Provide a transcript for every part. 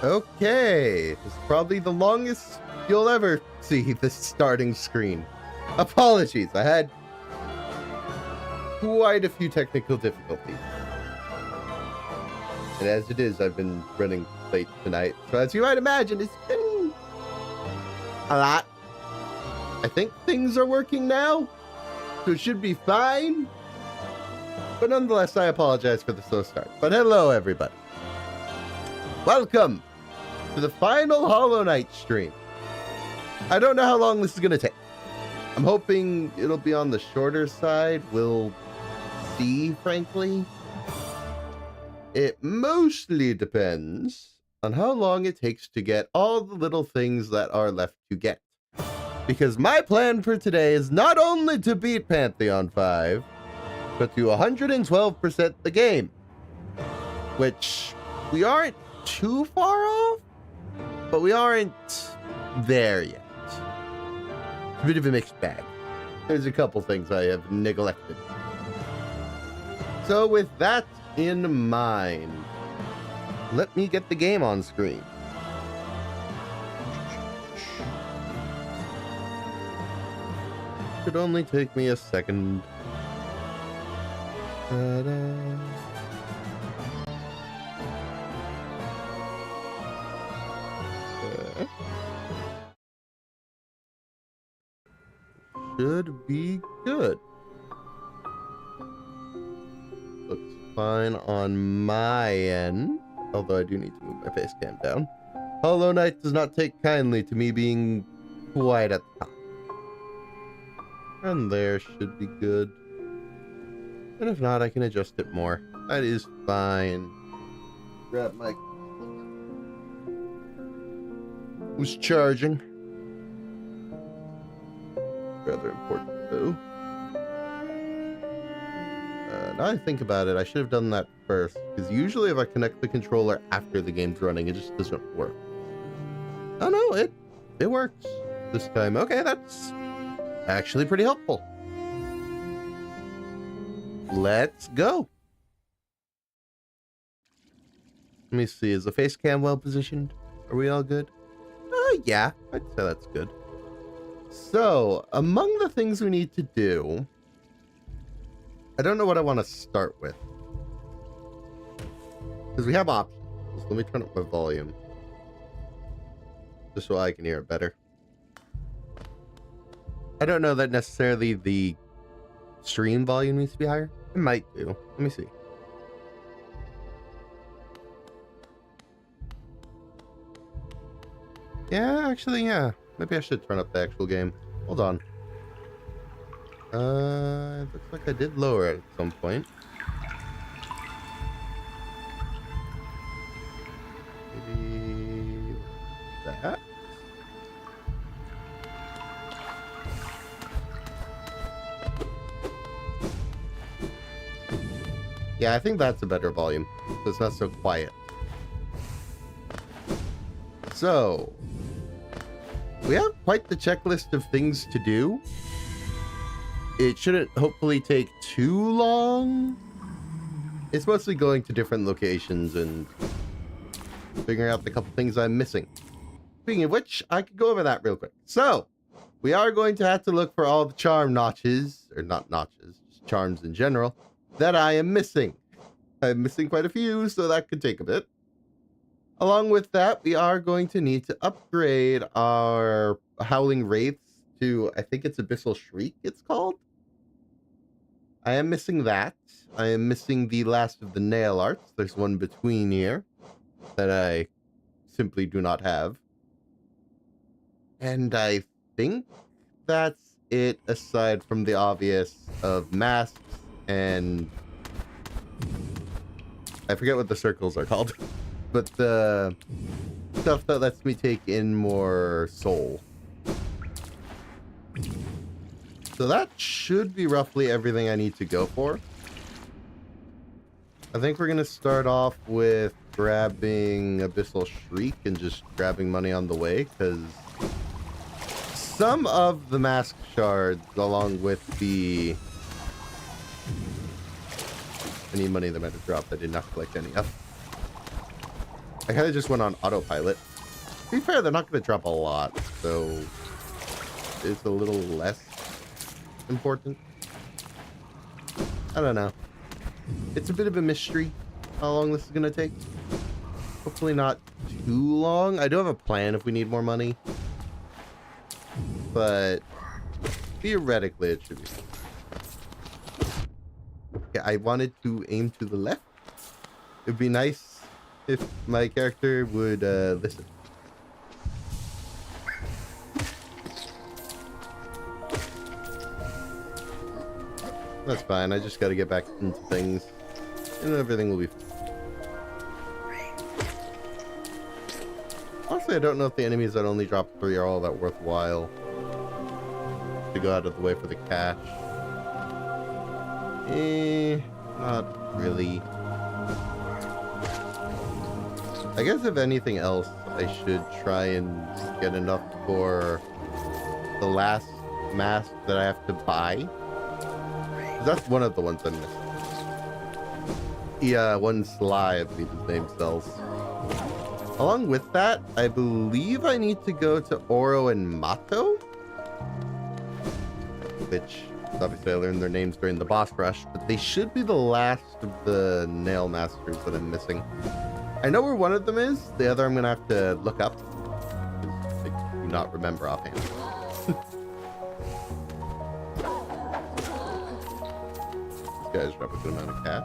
Okay, it's probably the longest you'll ever see this starting screen. Apologies, I had quite a few technical difficulties. And as it is, I've been running late tonight. So as you might imagine, it's been a lot. I think things are working now, so it should be fine. But nonetheless, I apologize for the slow start. But hello, everybody. Welcome to the final Hollow Knight stream. I don't know how long this is going to take. I'm hoping it'll be on the shorter side. We'll see, frankly. It mostly depends on how long it takes to get all the little things that are left to get. Because my plan for today is not only to beat Pantheon 5, but to 112% the game. Which we aren't too far off, but we aren't there yet. It's a bit of a mixed bag. There's a couple things I have neglected. So with that in mind, let me get the game on screen. Should only take me a second. Ta-da. Should be good. Looks fine on my end, although I do need to move my face cam down. Hollow Knight does not take kindly to me being quite at the top. And there should be good. And if not, I can adjust it more. That is fine. Grab my... Who's charging? Rather important, though. Now I think about it, I should have done that first. Because usually if I connect the controller after the game's running, it just doesn't work. Oh no, it works this time. Okay, that's actually pretty helpful. Let's go. Let me see, is the face cam well positioned? Are we all good? Yeah, I'd say that's good. So, among the things we need to do, I don't know what I want to start with. Because we have options. Let me turn up my volume. Just so I can hear it better. I don't know that necessarily the stream volume needs to be higher. It might do. Let me see. Yeah, actually, yeah. Maybe I should turn up the actual game. Hold on. It looks like I did lower it at some point. Maybe that. Yeah, I think that's a better volume, so it's not so quiet. So, we have quite the checklist of things to do. It shouldn't hopefully take too long. It's mostly going to different locations and figuring out the couple things I'm missing. Speaking of which, I could go over that real quick. So, we are going to have to look for all the charm notches, or not notches, just charms in general, that I am missing. I'm missing quite a few, so that could take a bit. Along with that, we are going to need to upgrade our Howling Wraiths to, I think it's Abyssal Shriek, it's called. I am missing that. I am missing the last of the nail arts. There's one between here that I simply do not have. And I think that's it, aside from the obvious of masks and... I forget what the circles are called. But the stuff that lets me take in more soul. So that should be roughly everything I need to go for. I think we're going to start off with grabbing Abyssal Shriek and just grabbing money on the way, because some of the mask shards, along with the... Any money that might have dropped, I did not collect any of. I kind of just went on autopilot. To be fair, they're not going to drop a lot, so it's a little less important. I don't know. It's a bit of a mystery how long this is going to take. Hopefully not too long. I do have a plan if we need more money. But theoretically, it should be. Okay, I wanted to aim to the left. It'd be nice if my character would listen. That's fine. I just got to get back into things, and everything will be fine. Honestly, I don't know if the enemies that only drop 3 are all that worthwhile to go out of the way for the cash. Not really. I guess if anything else, I should try and get enough for the last mask that I have to buy. That's one of the ones I'm missing. Yeah, one Sly, I believe his name sells. Along with that, I believe I need to go to Oro and Mato, which obviously I learned their names during the boss rush, but they should be the last of the nail masters that I'm missing. I know where one of them is. The other I'm gonna have to look up, because I do not remember offhand. These guys drop a good amount of cash.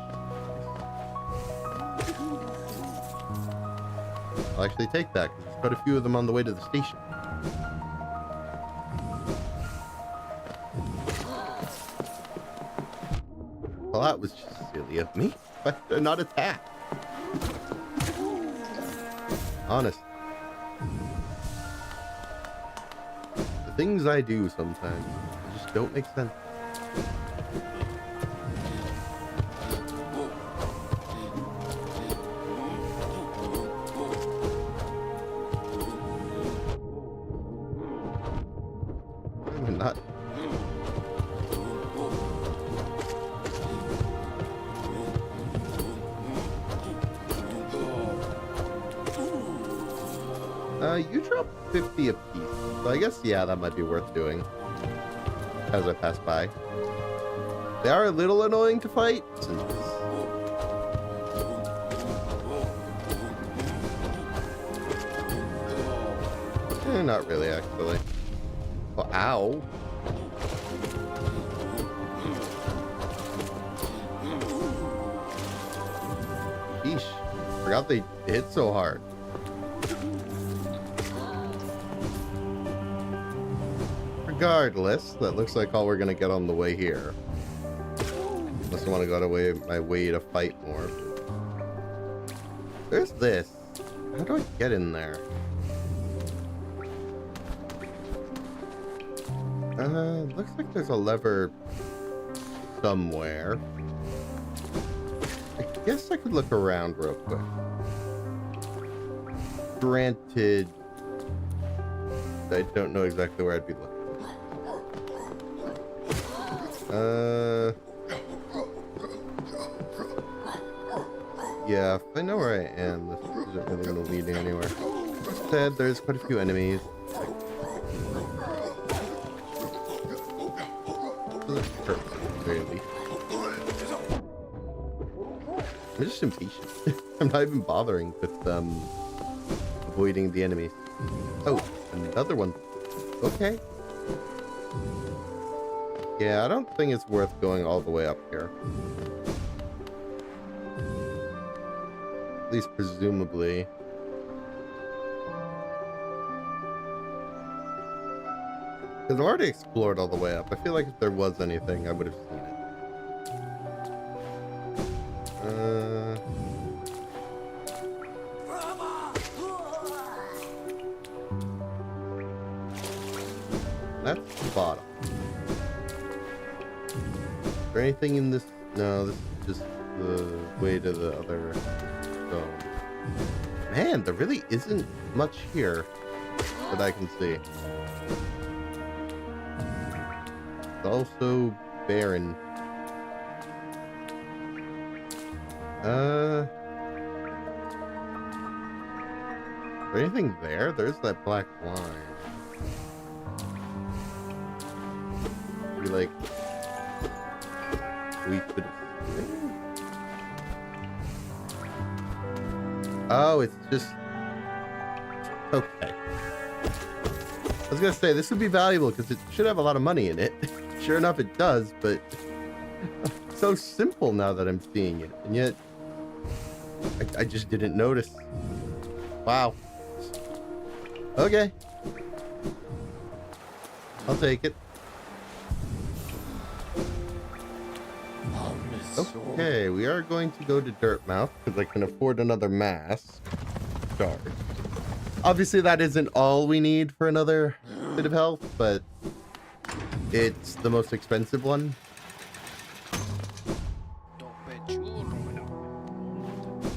I'll actually take that, because there's quite a few of them on the way to the station. Well, that was just silly of me. But they're not attacked. Honest. The things I do sometimes just don't make sense. Not. You drop 50 a piece. So I guess, yeah, that might be worth doing as I pass by. They are a little annoying to fight, since not really, actually. Oh, ow. Sheesh. Forgot they hit so hard. Regardless, that looks like all we're gonna get on the way here. Unless I want to go out of my way to fight more. There's this. How do I get in there? Looks like there's a lever somewhere. I guess I could look around real quick. Granted, I don't know exactly where I'd be looking. Yeah, if I know where I am, this isn't really going to lead me anywhere. Instead, there's quite a few enemies. Doesn't hurt at the very least. I'm just impatient. I'm not even bothering with avoiding the enemies. Oh, another one. Okay. Yeah, I don't think it's worth going all the way up here. At least presumably. Because I've already explored all the way up. I feel like if there was anything, I would have seen it. That's the bottom. Is there anything in this? No, this is just the way to the other zone. Man, there really isn't much here that I can see. It's also barren. there anything there? There's that black line. We like... We could... Oh, it's just... Okay. I was gonna say, this would be valuable because it should have a lot of money in it. Sure enough, it does, but... It's so simple now that I'm seeing it. And yet... I just didn't notice. Wow. Okay. I'll take it. Okay, we are going to go to Dirtmouth because I can afford another mask. Darn. Obviously, that isn't all we need for another bit of health, but it's the most expensive one.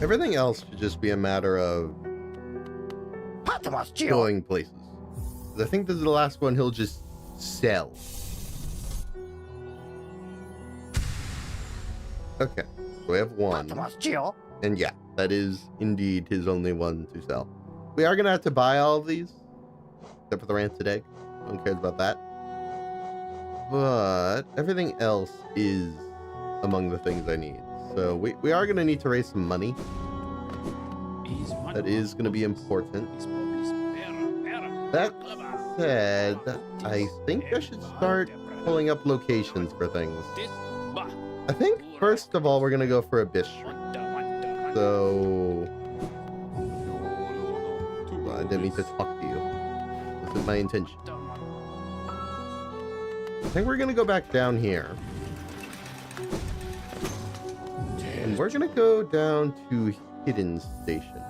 Everything else should just be a matter of going places. I think this is the last one he'll just sell. Okay, so we have one. And yeah, that is indeed his only one to sell. We are going to have to buy all of these, except for the rancid egg. No one cares about that. But everything else is among the things I need. So we are going to need to raise some money. That is going to be important. That said, I think I should start pulling up locations for things. I think, first of all, we're going to go for a bistro. So... I didn't mean to talk to you. This is my intention. I think we're going to go back down here. And we're going to go down to Hidden Station.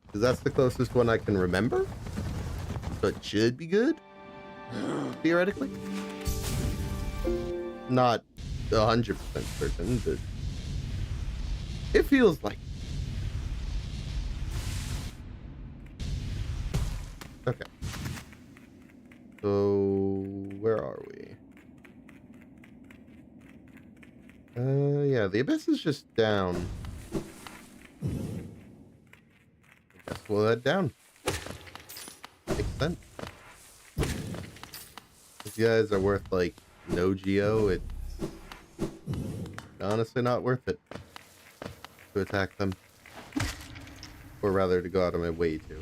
Because that's the closest one I can remember. So it should be good. Theoretically. Not 100% certain, but it feels like. Okay. So where are we? Yeah, the abyss is just down. I guess we'll head down. Makes sense. If you guys are worth like no geo, it's honestly not worth it to attack them, or rather to go out of my way to.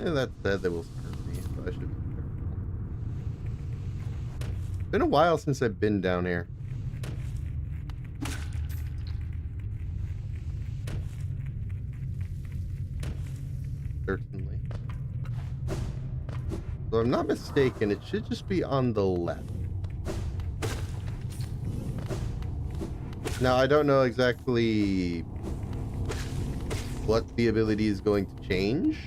That said, they will scare me, so I should be careful. It's been a while since I've been down here. Certainly. So if I'm not mistaken, it should just be on the left. Now, I don't know exactly what the ability is going to change.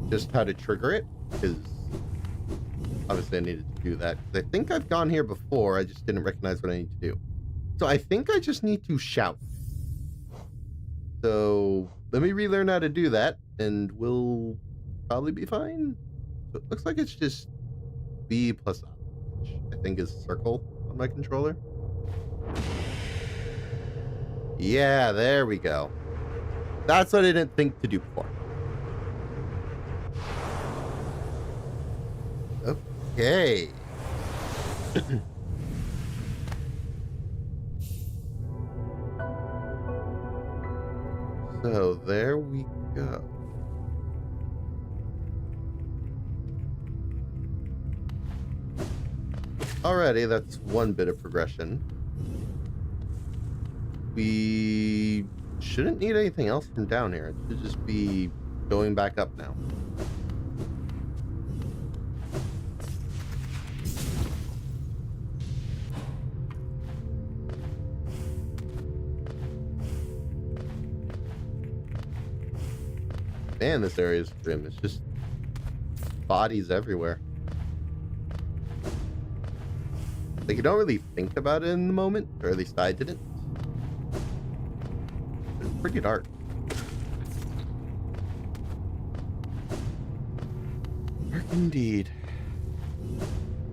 Just how to trigger it, because obviously I needed to do that. I think I've gone here before, I just didn't recognize what I need to do. So I think I just need to shout. So let me relearn how to do that, and we'll probably be fine. So it looks like it's just B plus up, which I think is circle on my controller. Yeah, there we go. That's what I didn't think to do before. Okay. So there we go. Alrighty, that's one bit of progression. We shouldn't need anything else from down here. It should just be going back up now. Man, this area is grim. It's just bodies everywhere. Like, you don't really think about it in the moment, or at least I didn't. It's pretty dark. Dark indeed.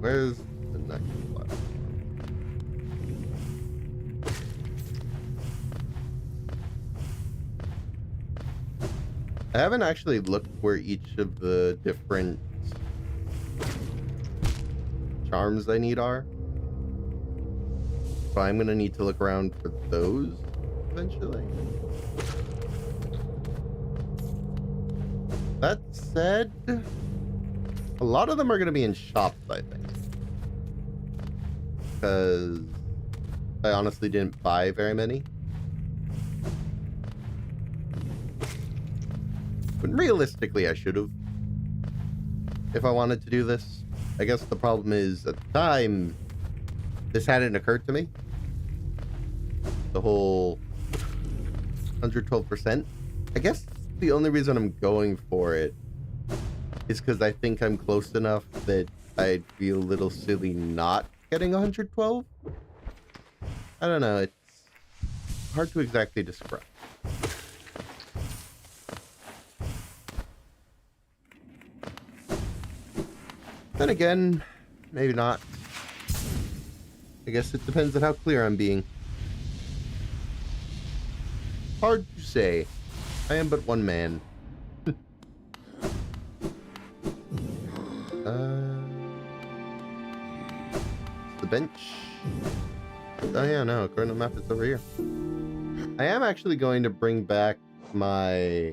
Where's the next one? I haven't actually looked where each of the different charms I need are. So I'm going to need to look around for those eventually. That said, a lot of them are going to be in shops, I think. Because I honestly didn't buy very many. But realistically, I should have. If I wanted to do this. I guess the problem is, at the time, this hadn't occurred to me. The whole 112%. I guess the only reason I'm going for it is because I think I'm close enough that I'd feel a little silly not getting 112. I don't know. It's hard to exactly describe. Then again, maybe not. I guess it depends on how clear I'm being. Hard to say. I am but one man. The bench. Oh yeah, no, according to the map, it's over here. I am actually going to bring back my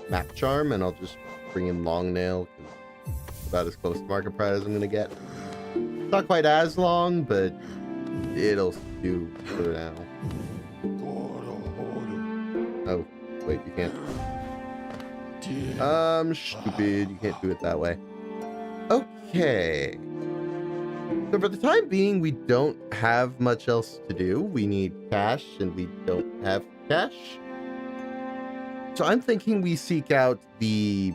map charm, and I'll just bring in long nail, because it's about as close to market price as I'm gonna get. It's not quite as long, but it'll do for now. Oh, wait, you can't. Stupid. You can't do it that way. Okay. So for the time being, we don't have much else to do. We need cash, and we don't have cash. So I'm thinking we seek out the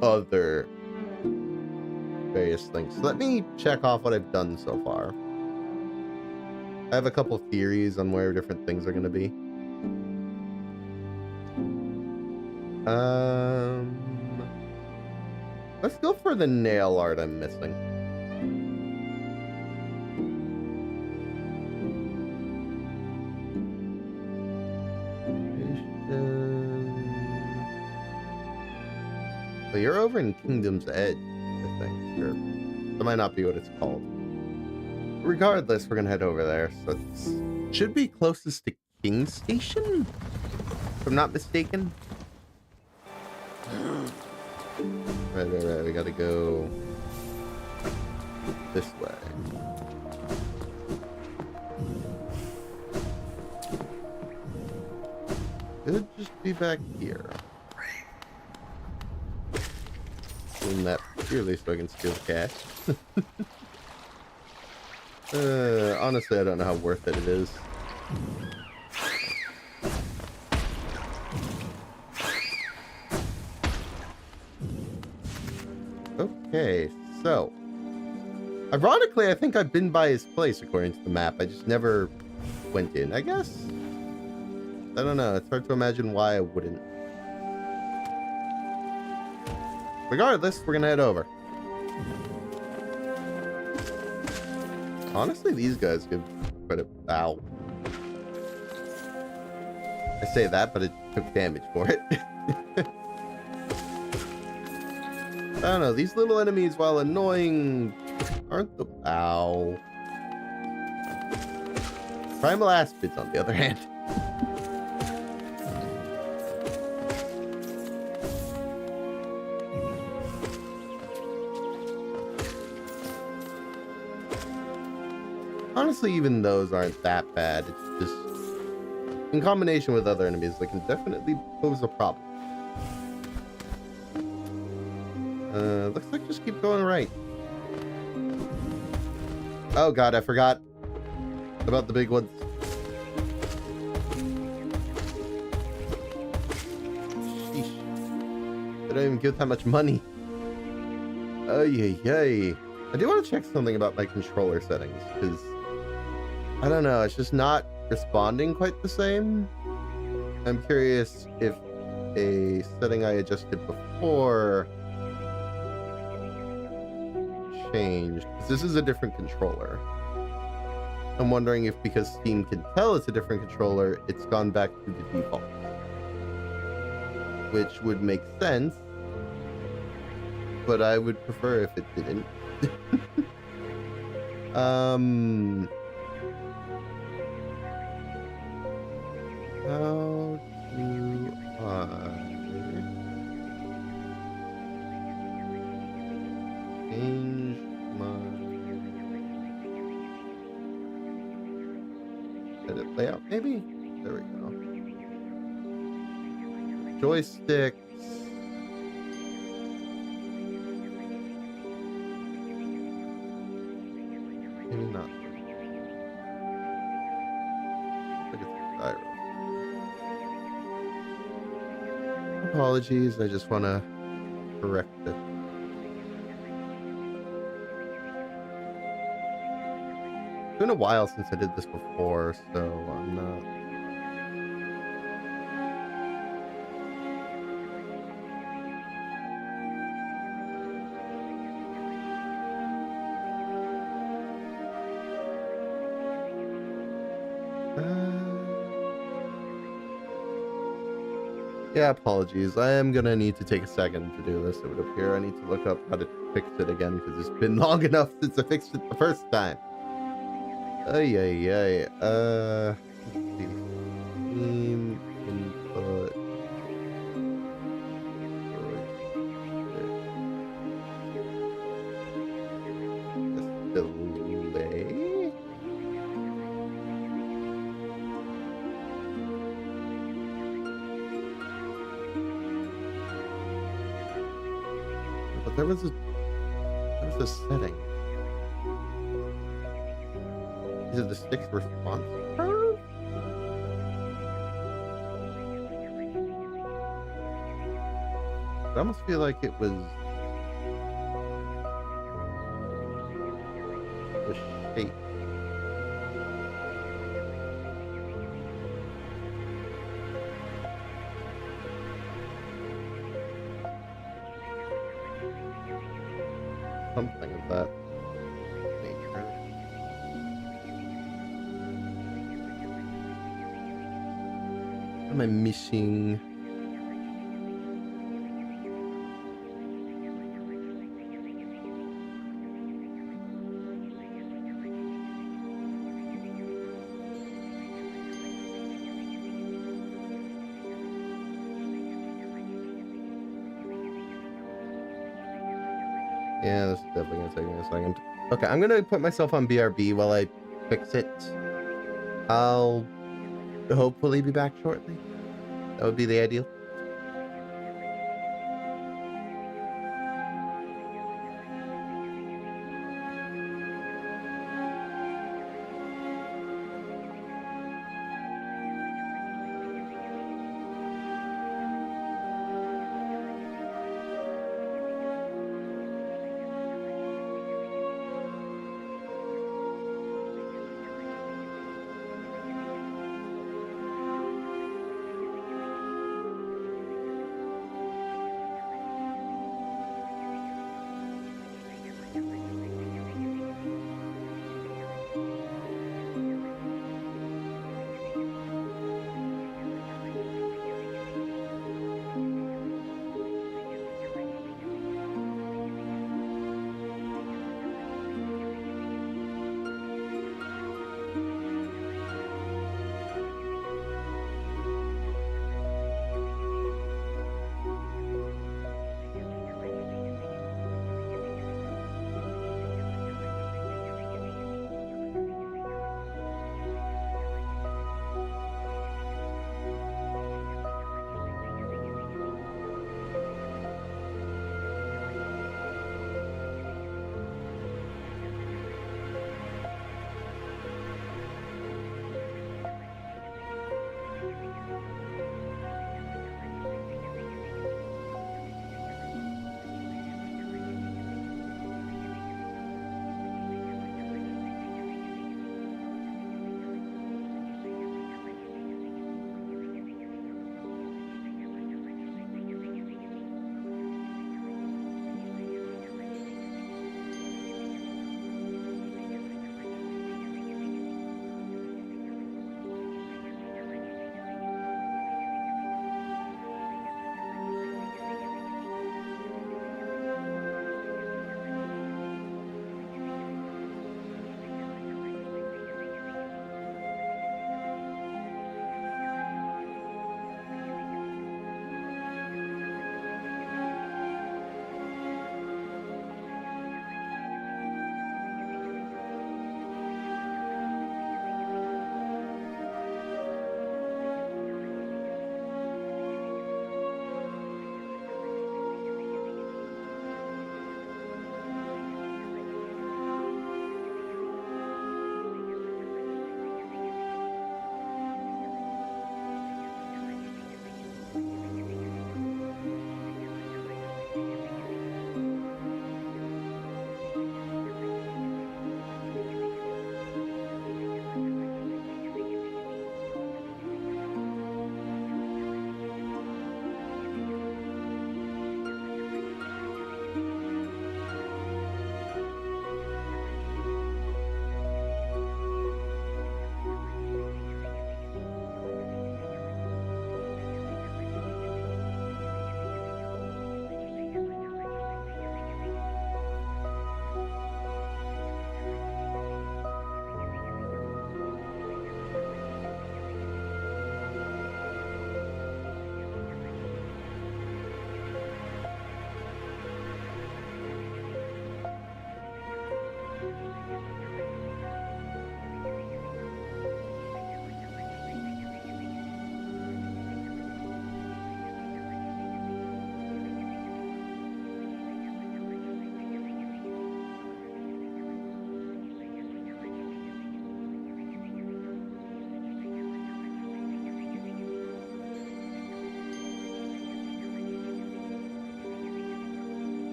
other various things. So let me check off what I've done so far. I have a couple theories on where different things are going to be. Let's go for the nail art I'm missing. Well, you're over in Kingdom's Edge, I think. Or that might not be what it's called. Regardless, we're gonna head over there. So it should be closest to King Station, if I'm not mistaken. Right. We gotta go this way. Could just be back here. Doing that purely so I can steal cash. Honestly, I don't know how worth it is. Okay, so ironically, I think I've been by his place according to the map. I just never went in, I guess. I don't know. It's hard to imagine why I wouldn't. Regardless, we're gonna head over. Honestly, these guys give quite a bow. I say that, but it took damage for it. I don't know. These little enemies, while annoying, aren't the bow. Primal Aspids, on the other hand. Honestly, even those aren't that bad. It's just, in combination with other enemies, they can definitely pose a problem. Looks like just keep going right. Oh god, I forgot about the big ones. Sheesh. They don't even give that much money. Oh yay. I do want to check something about my controller settings, because I don't know, it's just not responding quite the same. I'm curious if a setting I adjusted before changed, because this is a different controller. I'm wondering if because Steam can tell it's a different controller, it's gone back to the default. Which would make sense, but I would prefer if it didn't. How do I change my edit layout? Maybe? There we go. Joysticks. Maybe not. Look at the gyro. Apologies, I just want to correct it. It's been a while since I did this before, so I'm not... Yeah, apologies. I am gonna need to take a second to do this, it would appear. I need to look up how to fix it again, because it's been long enough since I fixed it the first time. Ay, ay, ay. Let's see. Team input. Delay. But there was a setting. Is it the stick's response curve? I almost feel like it was the shape. Something of that nature. What am I missing? Yeah, this is definitely gonna take me a second. Okay, I'm gonna put myself on BRB while I fix it. I'll hopefully be back shortly. That would be the ideal.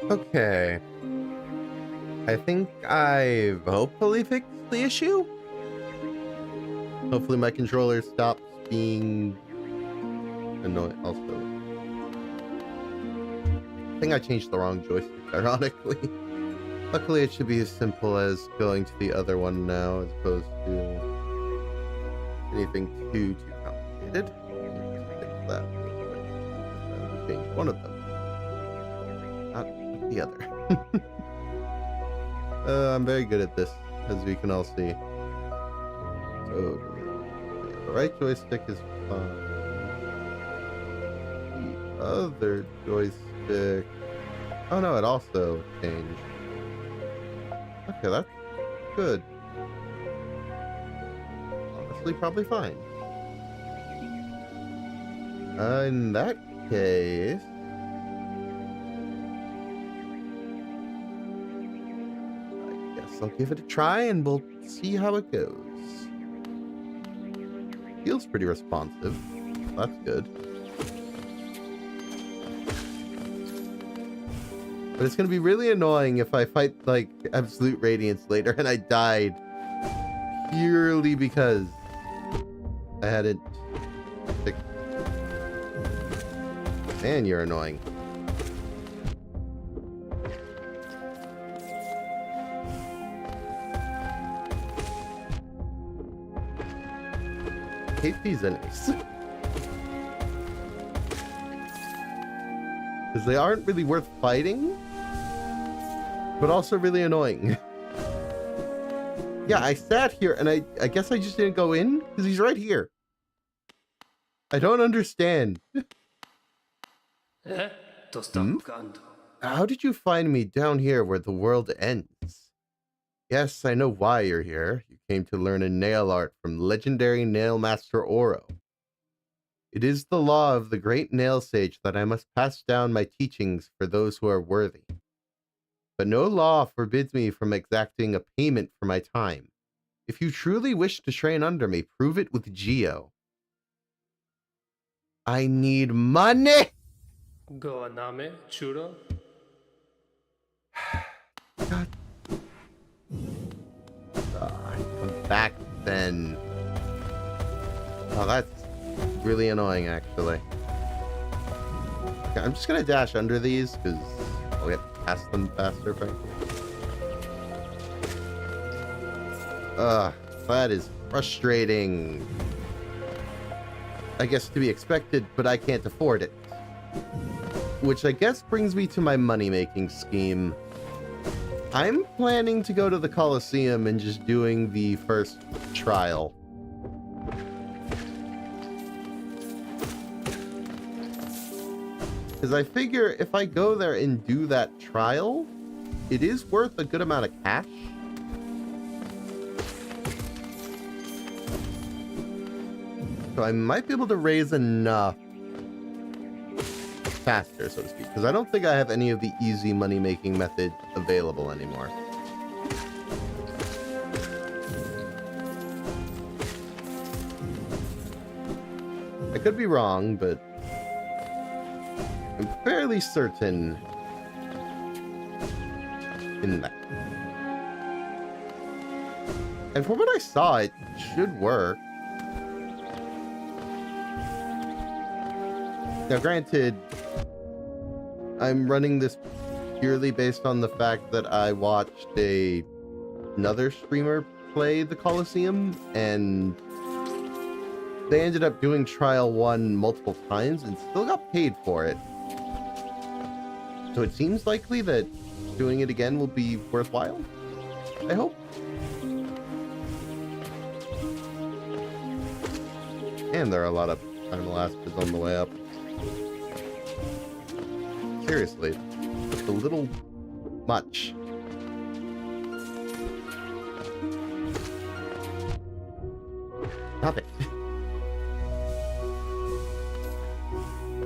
Okay. I think I've hopefully fixed the issue. Hopefully my controller stops being annoying. Also, I think I changed the wrong joystick, ironically. Luckily, it should be as simple as going to the other one now, as opposed to anything too complicated. Just fix that. Change one of them, not the other. I'm very good at this, as we can all see. So, the right joystick is fine. The other joystick... Oh no, it also changed. Okay, that's good. Honestly, probably fine. In that case... I guess I'll give it a try and we'll see how it goes. Feels pretty responsive. That's good. But it's going to be really annoying if I fight, like, Absolute Radiance later and I died purely because I hadn't fixed. Man, you're annoying. KP's an ace. Because they aren't really worth fighting, but also really annoying. Yeah, I sat here and I guess I just didn't go in because he's right here. I don't understand. How did you find me down here where the world ends? Yes, I know why you're here. You came to learn a nail art from legendary nail master Oro. It is the law of the great nail sage that I must pass down my teachings for those who are worthy. But no law forbids me from exacting a payment for my time. If you truly wish to train under me, prove it with Geo. I need money! God. Come back then. Oh, that's really annoying, actually. Okay, I'm just gonna dash under these because I'll get past them faster, frankly. That is frustrating. I guess to be expected, but I can't afford it. Which I guess brings me to my money-making scheme. I'm planning to go to the Colosseum and just doing the first trial. Because I figure if I go there and do that trial, it is worth a good amount of cash. So I might be able to raise enough faster, so to speak, because I don't think I have any of the easy money-making methods available anymore. I could be wrong, but I'm fairly certain in that. And from what I saw, it should work. Now, granted, I'm running this purely based on the fact that I watched another streamer play the Colosseum, and they ended up doing Trial 1 multiple times and still got paid for it. So it seems likely that doing it again will be worthwhile. I hope. And there are a lot of primal aspers on the way up. Seriously, it's a little much. Stop it.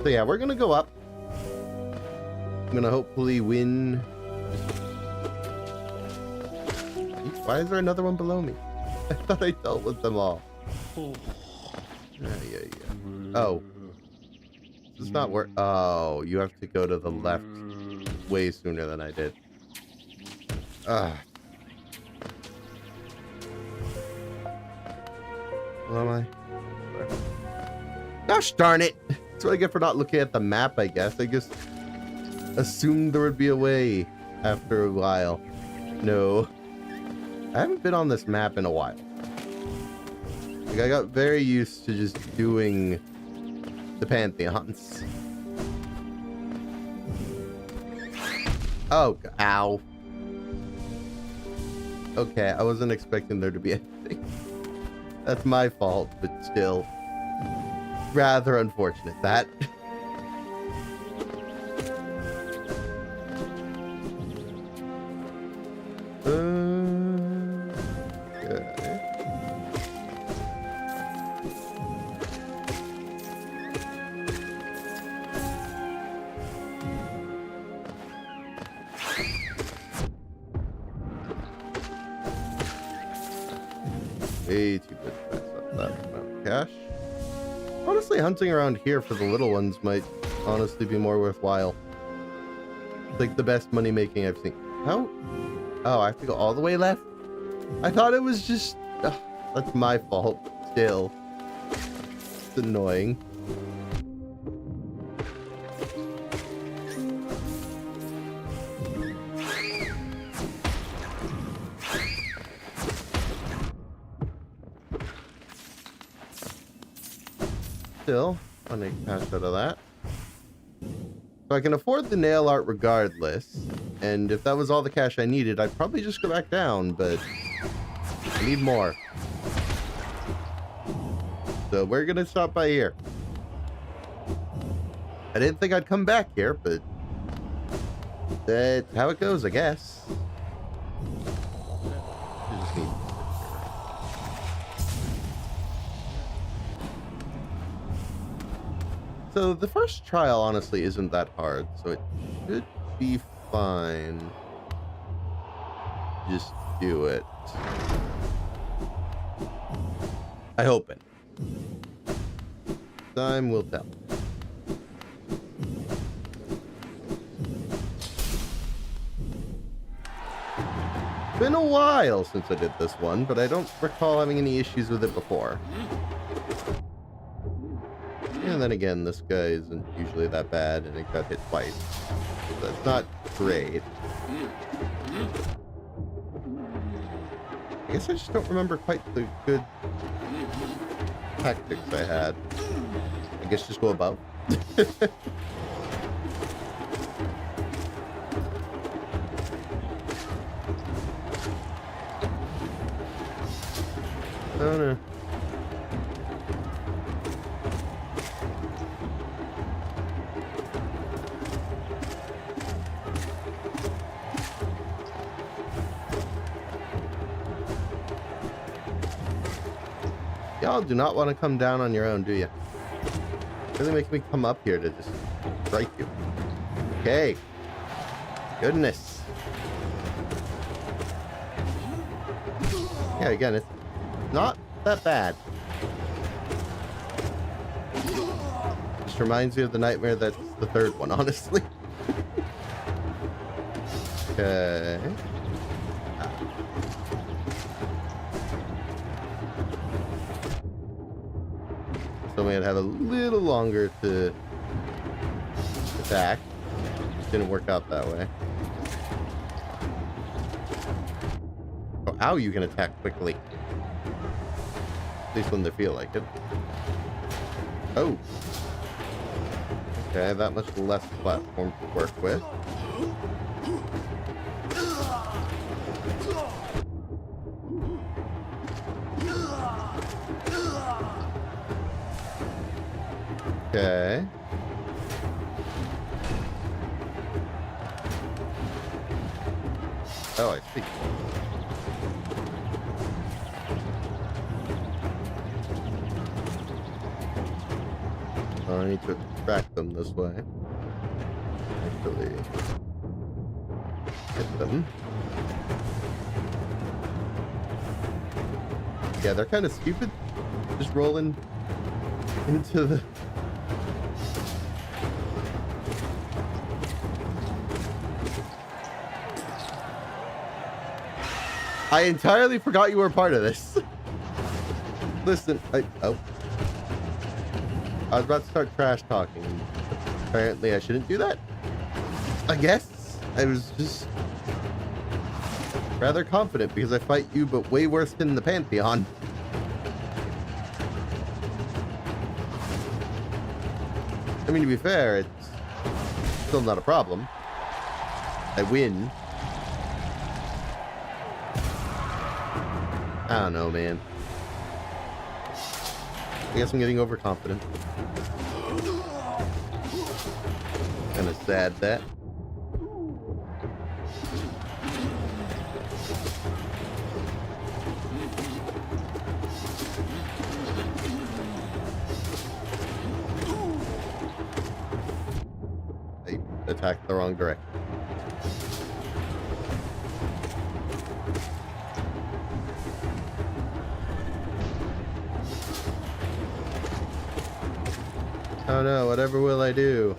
So yeah, we're gonna go up. I'm gonna hopefully win. Why is there another one below me? I thought I dealt with them all. Yeah. Oh. Does not work. Oh, you have to go to the left way sooner than I did. Ah. Where am I? Gosh darn it! That's what I get for not looking at the map, I guess. I just assumed there would be a way after a while. No. I haven't been on this map in a while. Like, I got very used to just doing the Pantheons. Oh, ow. Okay, I wasn't expecting there to be anything. That's my fault, but still. Rather unfortunate, that. Way too good to mess up that amount of cash. Honestly, hunting around here for the little ones might honestly be more worthwhile. It's like the best money making I've seen. How? Oh, I have to go all the way left? I thought it was just... that's my fault. Still. It's annoying. Still, I'll make cash out of that. So I can afford the nail art regardless. And if that was all the cash I needed, I'd probably just go back down, but I need more. So we're gonna stop by here. I didn't think I'd come back here, but that's how it goes, I guess. I just need... So the first trial honestly isn't that hard, so it should be fine. Just do it. I hope it. Time will tell. Been a while since I did this one, but I don't recall having any issues with it before. And then again, this guy isn't usually that bad, and it got hit twice. So that's not great. I guess I just don't remember quite the good tactics I had. I guess just go above. Oh no. Y'all do not want to come down on your own, do you? Really make me come up here to just strike you. Okay. Goodness. Yeah, again, it's not that bad. Just reminds me of the nightmare that's the third one, honestly. Okay. So we had to have a little longer to attack. Didn't work out that way. Oh, ow, you can attack quickly. At least when they feel like it. Oh. Okay, that much less platform to work with. Okay. Oh, I see. Oh, I need to attract them this way. Actually, hit them. Yeah, they're kind of stupid. Just rolling into the... I entirely forgot you were part of this. Listen, I was about to start trash talking. Apparently I shouldn't do that. I guess. I was just rather confident because I fight you, but way worse than the Pantheon. I mean, to be fair, it's still not a problem. I win. I don't know, man. I guess I'm getting overconfident. Kind of sad that. I attacked the wrong direction. Oh no, whatever will I do?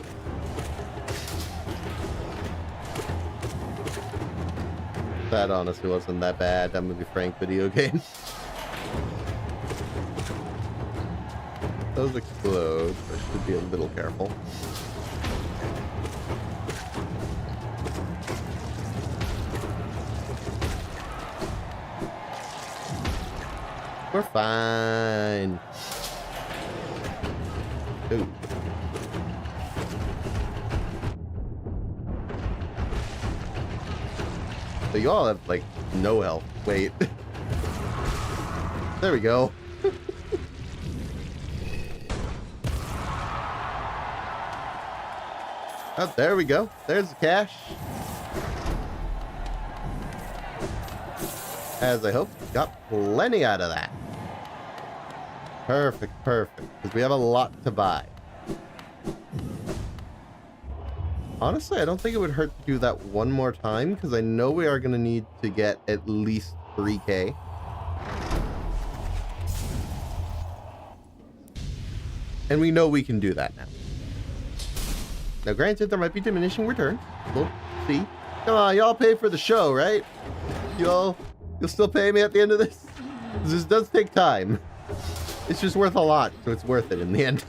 That honestly wasn't that bad. I'm gonna be frank, video game. Those explode. I should be a little careful. We're fine. Ooh. So you all have, like, no health. Wait. There we go. Oh, there we go. There's the cash. As I hope. Got plenty out of that. Perfect, perfect. Because we have a lot to buy. Honestly, I don't think it would hurt to do that one more time, because I know we are going to need to get at least 3K. And we know we can do that now. Now, granted, there might be diminishing returns. We'll see. Come on, y'all pay for the show, right? You'll still pay me at the end of this? This does take time. It's just worth a lot, so it's worth it in the end.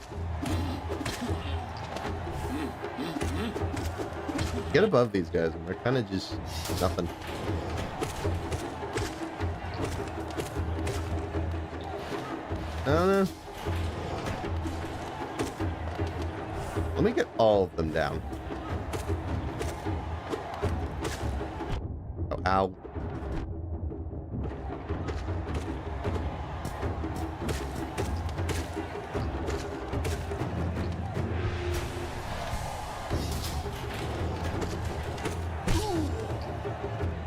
Get above these guys, and they're kind of just nothing. I don't know. Let me get all of them down. Oh, ow.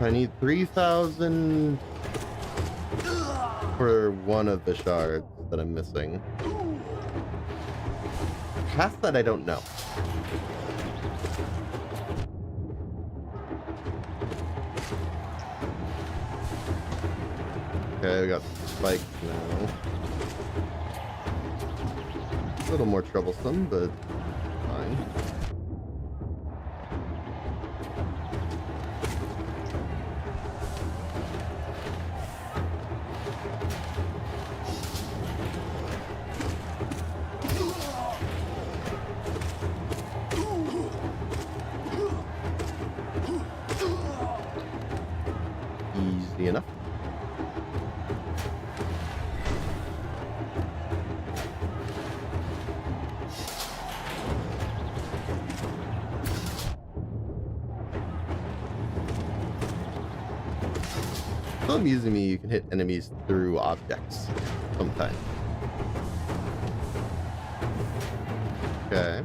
I need 3,000 for one of the shards that I'm missing. Past that, I don't know. Okay, we got spikes now. A little more troublesome, but fine. Easy enough. Still amusing me, you can hit enemies through objects sometimes. Okay.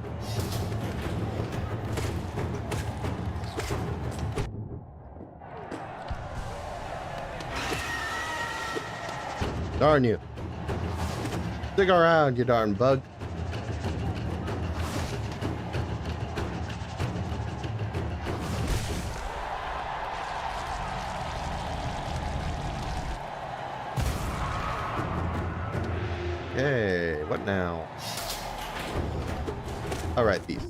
Darn you. Stick around, you darn bug. Okay, what now? Alright, these.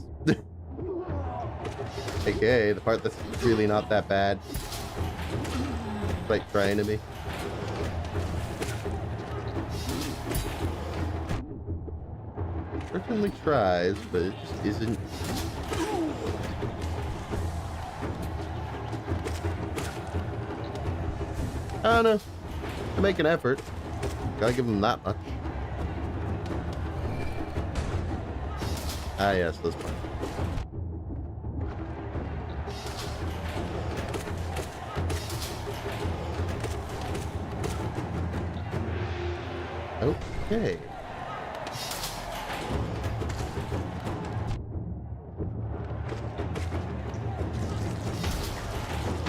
Okay, the part that's really not that bad. Like trying to be. Certainly tries, but it just isn't. I don't know. To make an effort. Gotta give them that much. Ah, yes, those parts. Okay.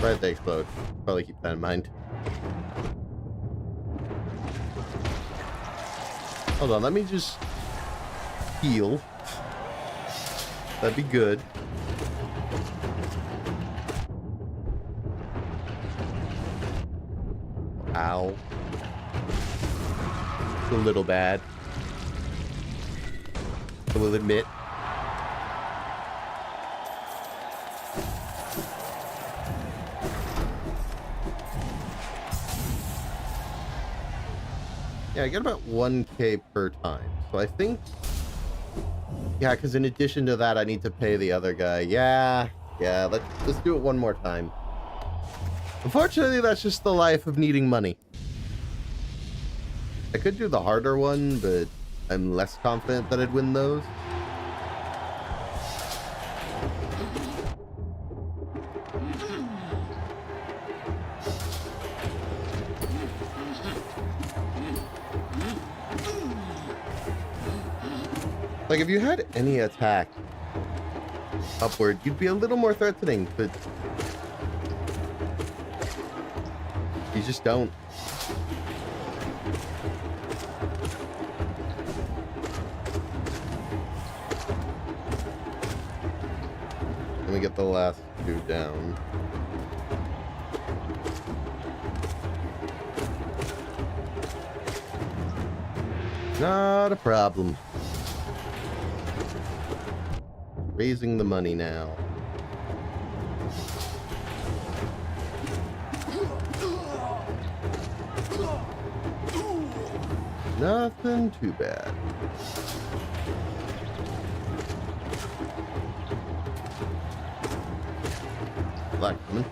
Right, they explode. Probably keep that in mind. Hold on, let me just heal. That'd be good. Ow. It's a little bad. I will admit. Yeah, I get about 1K per time. So I think... Yeah, because in addition to that, I need to pay the other guy. Yeah, let's do it one more time. Unfortunately, that's just the life of needing money. I could do the harder one, but I'm less confident that I'd win those. Like, if you had any attack upward, you'd be a little more threatening, but you just don't. Let me get the last two down. Not a problem. Raising the money now. Nothing too bad. Black coming.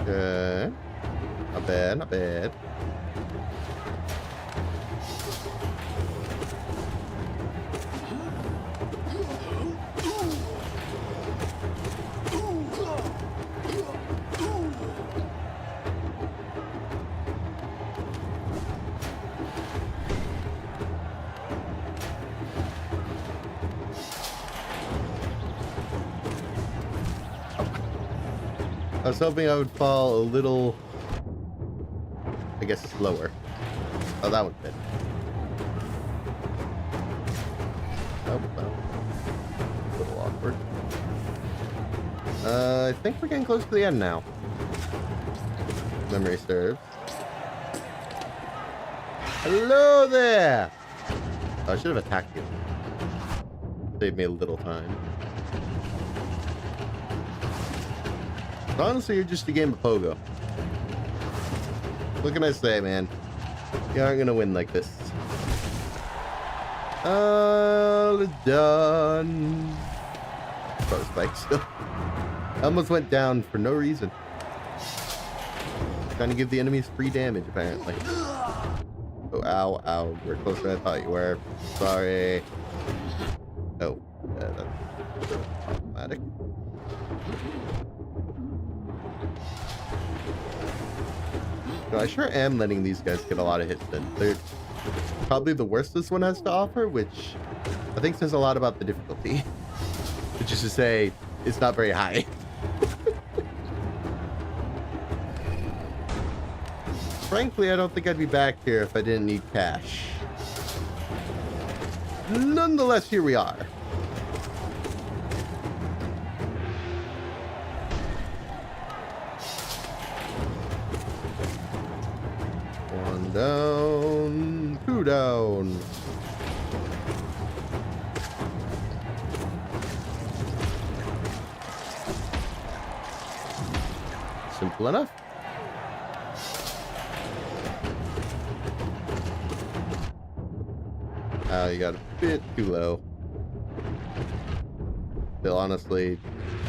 Okay. Not bad, not bad. I was hoping I would fall a little, I guess, slower. Oh, that one fit. Oh, well. A little awkward. I think we're getting close to the end now. Memory serves. Hello there! Oh, I should have attacked you. Saved me a little time. Honestly, you're just a game of pogo. What can I say, man? You aren't gonna win like this. All done. Oh, spikes. I almost went down for no reason. Trying to give the enemies free damage, apparently. Oh, ow, ow. You're closer than I thought you were. Sorry. Oh, yeah, that's problematic. No, I sure am letting these guys get a lot of hits in. They're probably the worst this one has to offer, which I think says a lot about the difficulty. Which is to say, it's not very high. Frankly, I don't think I'd be back here if I didn't need cash. Nonetheless, here we are. One down, two down. simple enough. Oh, you got a bit too low. Still, honestly,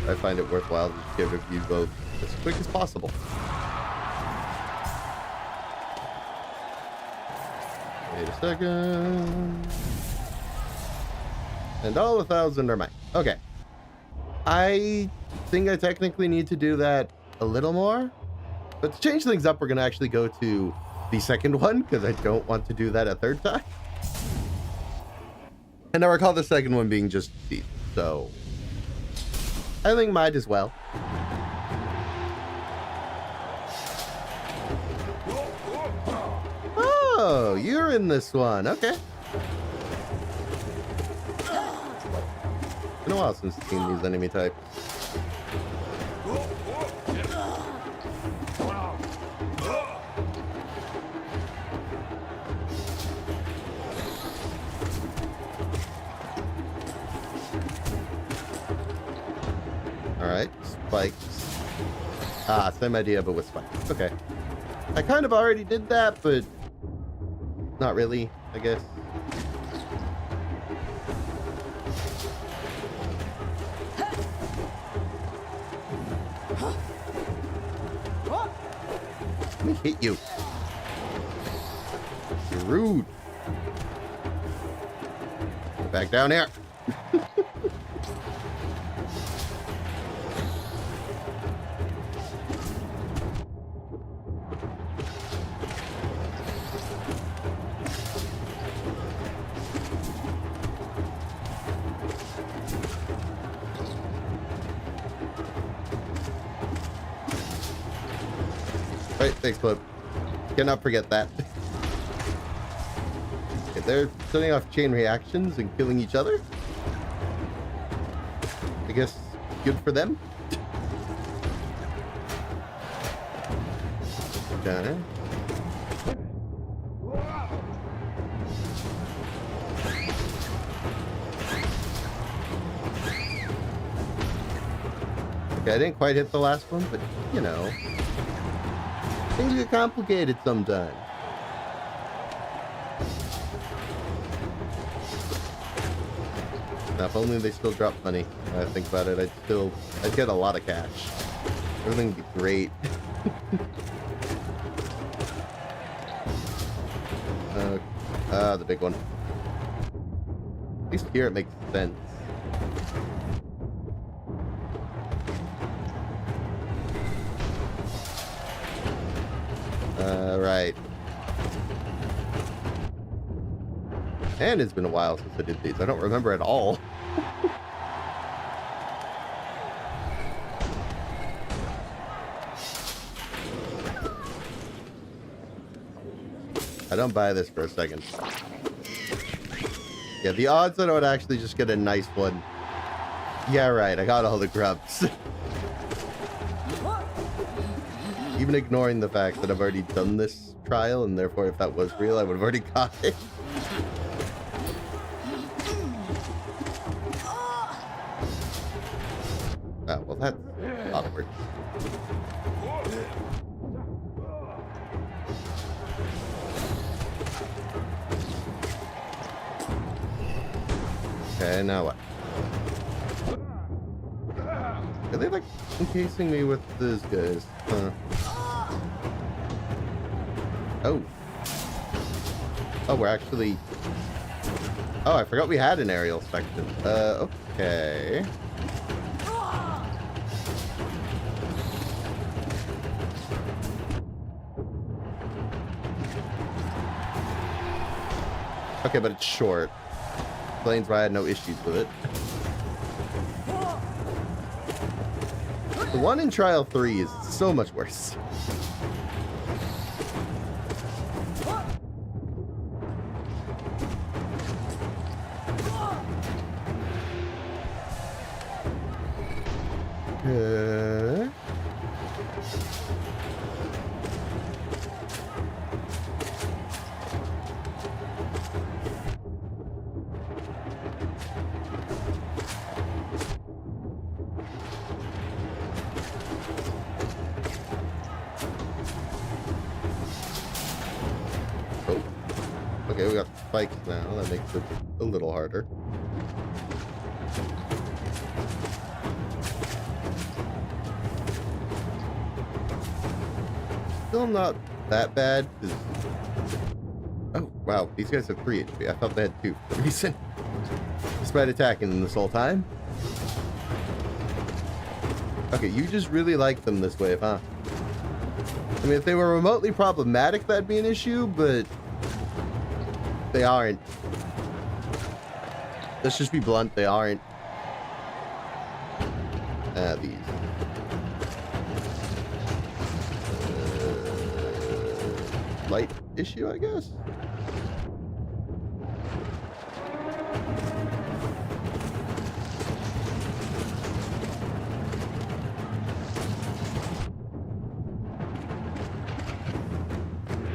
I find it worthwhile to just get rid of you both as quick as possible. Wait a second. And all 1,000 are mine. Okay. I think I technically need to do that a little more. But to change things up, we're going to actually go to the second one, because I don't want to do that a third time. And I recall the second one being just deep, so I think might as well. Oh, you're in this one. Okay. Been a while since I've seen these enemy types. Alright, spikes. Ah, same idea, but with spikes. Okay. I kind of already did that, but not really, I guess. Let me hit you. You're rude. Get back down here. Right, thanks, Clip. Cannot forget that. Okay, they're setting off chain reactions and killing each other. I guess good for them. Okay. Okay, I didn't quite hit the last one, but you know. Things get complicated sometimes. Now, if only they still drop money. When I think about it, I'd get a lot of cash. Everything would be great. The big one. At least here it makes sense. Right. And it's been a while since I did these. I don't remember at all. I don't buy this for a second. Yeah, the odds that I would actually just get a nice one. Yeah, right. I got all the grubs. Even ignoring the fact that I've already done this trial, and therefore if that was real, I would have already got it. Oh, well that's awkward. Okay, now what? Are they like encasing me with these guys? Huh. Oh. Oh, we're actually... Oh, I forgot we had an aerial section. Okay. Okay, but it's short. Explains why I had no issues with it. The one in Trial 3 is so much worse. spikes now. That makes it a little harder. Still not that bad. Oh, wow. These guys have 3 HP. I thought they had 2 for some reason. Despite attacking them this whole time. Okay, you just really like them this wave, huh? I mean, if they were remotely problematic, that'd be an issue, but they aren't. Let's just be blunt, they aren't. These. Light issue, I guess?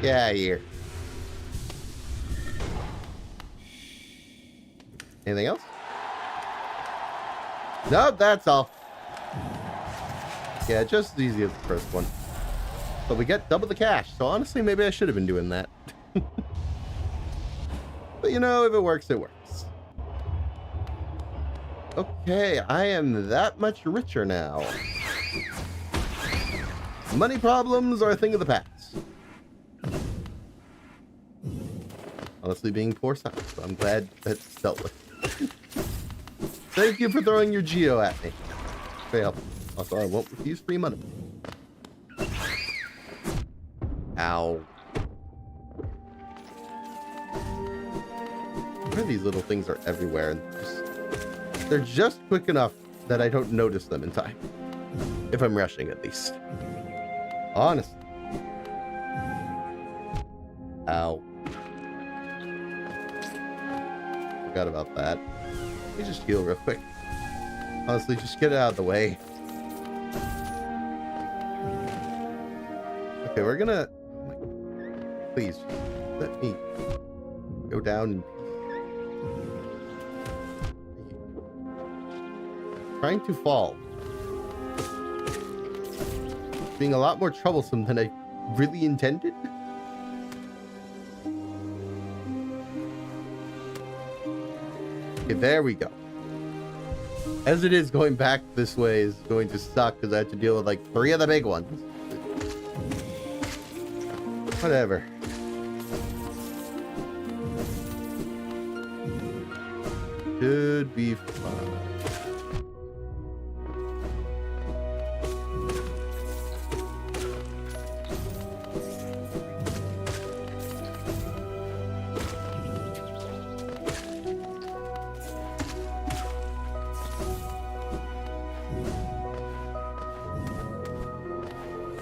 Get out of here. Anything else? Nope, that's all. Yeah, just as easy as the first one. But we get double the cash, so honestly, maybe I should have been doing that. But you know, if it works, it works. Okay, I am that much richer now. Money problems are a thing of the past. Honestly, being poor sucks, so I'm glad that's dealt with. Thank you for throwing your geo at me. Very helpful. Also, I won't refuse free money. Ow. Where these little things are everywhere. And they're just quick enough that I don't notice them in time. If I'm rushing, at least. Honestly. Ow. Forgot about that. Let me just heal real quick. Honestly, just get it out of the way. Okay, we're gonna... Please, just let me go down in peace. Trying to fall. Being a lot more troublesome than I really intended. Okay, there we go. As it is, going back this way is going to suck because I have to deal with like 3 of the big ones. Whatever. Should be fine.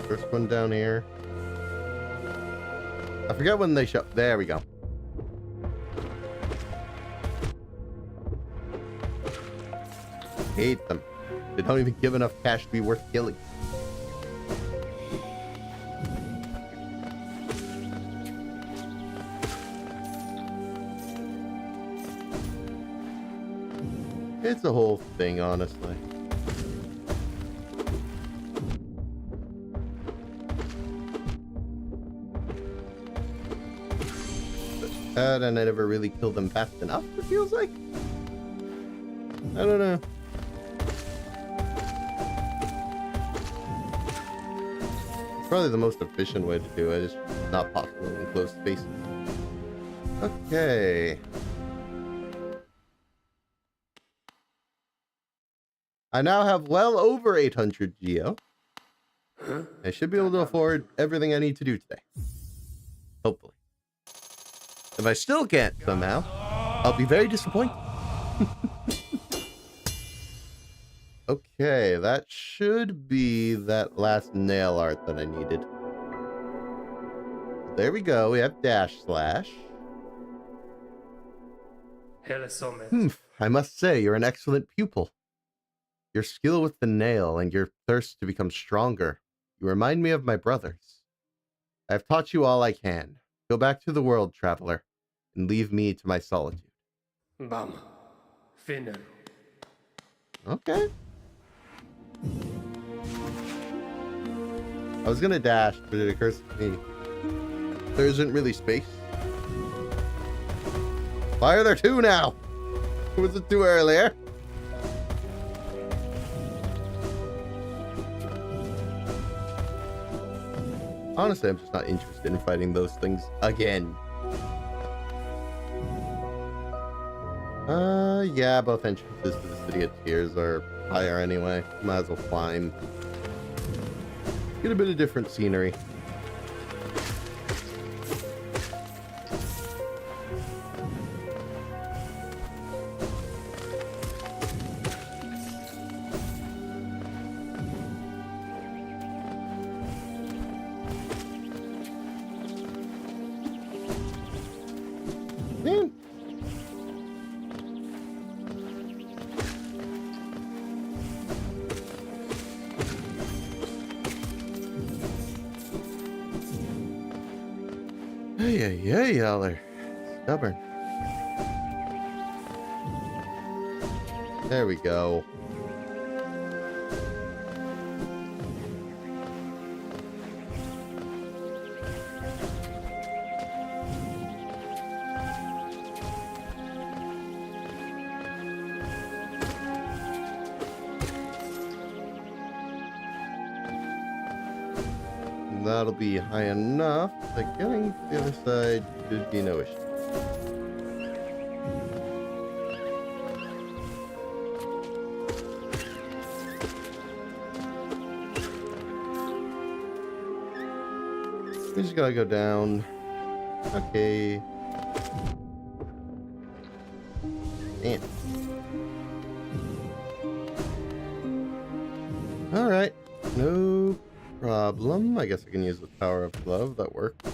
First one down here. I forget when they show. There we go. Hate them. They don't even give enough cash to be worth killing. It's a whole thing, honestly. And I never really killed them fast enough, it feels like. I don't know. It's probably the most efficient way to do it. It's not possible in closed spaces. Okay. I now have well over 800 geo. I should be able to afford everything I need to do today. Hopefully. If I still can't somehow, I'll be very disappointed. Okay, that should be that last nail art that I needed. There we go. We have dash slash. I must say, you're an excellent pupil. Your skill with the nail and your thirst to become stronger. You remind me of my brothers. I have taught you all I can. Go back to the world, traveler, and leave me to my solitude. Okay. I was gonna dash, but it occurs to me there isn't really space. Why are there two now? Was it too earlier? Honestly, I'm just not interested in fighting those things again. Yeah, both entrances to the City of Tears are higher anyway. Might as well climb. Get a bit of different scenery. Yeah, y'all are stubborn. There we go. That'll be high enough that getting to the other side should be no issue. We just gotta go down. Okay. Damn. Alright. No problem. I guess I can use the Tower of Love. That worked.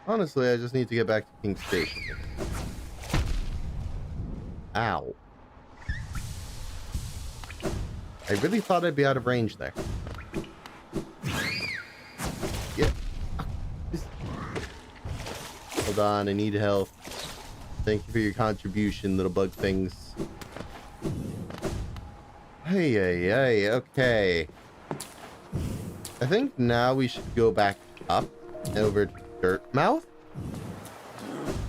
Honestly, I just need to get back to King's Station. Ow. I really thought I'd be out of range there. Yeah. Hold on, I need help. Thank you for your contribution, little bug things. Hey, okay. I think now we should go back up over to Dirtmouth.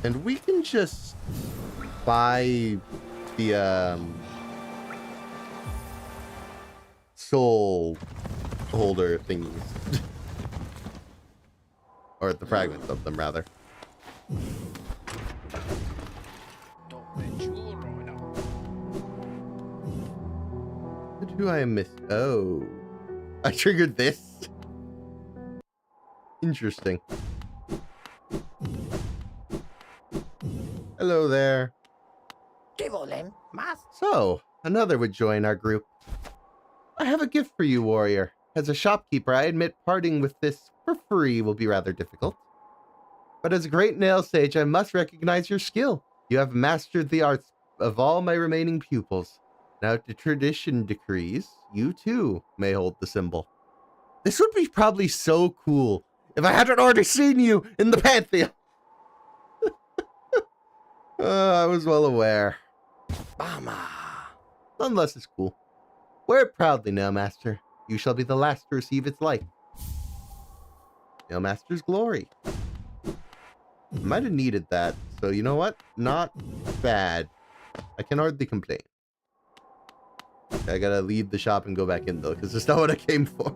And we can just buy the soul holder thingies. Or the fragments of them, rather. What do I miss? Oh. I triggered this? Interesting. Hello there. So, another would join our group. I have a gift for you, warrior. As a shopkeeper, I admit parting with this for free will be rather difficult. But as a great nail sage, I must recognize your skill. You have mastered the arts of all my remaining pupils. Now, if the tradition decrees, you too may hold the symbol. This would be probably so cool if I hadn't already seen you in the Pantheon. I was well aware. Bama. Nonetheless, it's cool. Wear it proudly, Nailmaster. You shall be the last to receive its light. Nailmaster's glory. I might have needed that, so you know what? Not bad. I can hardly complain. I gotta leave the shop and go back in, though, because that's not what I came for.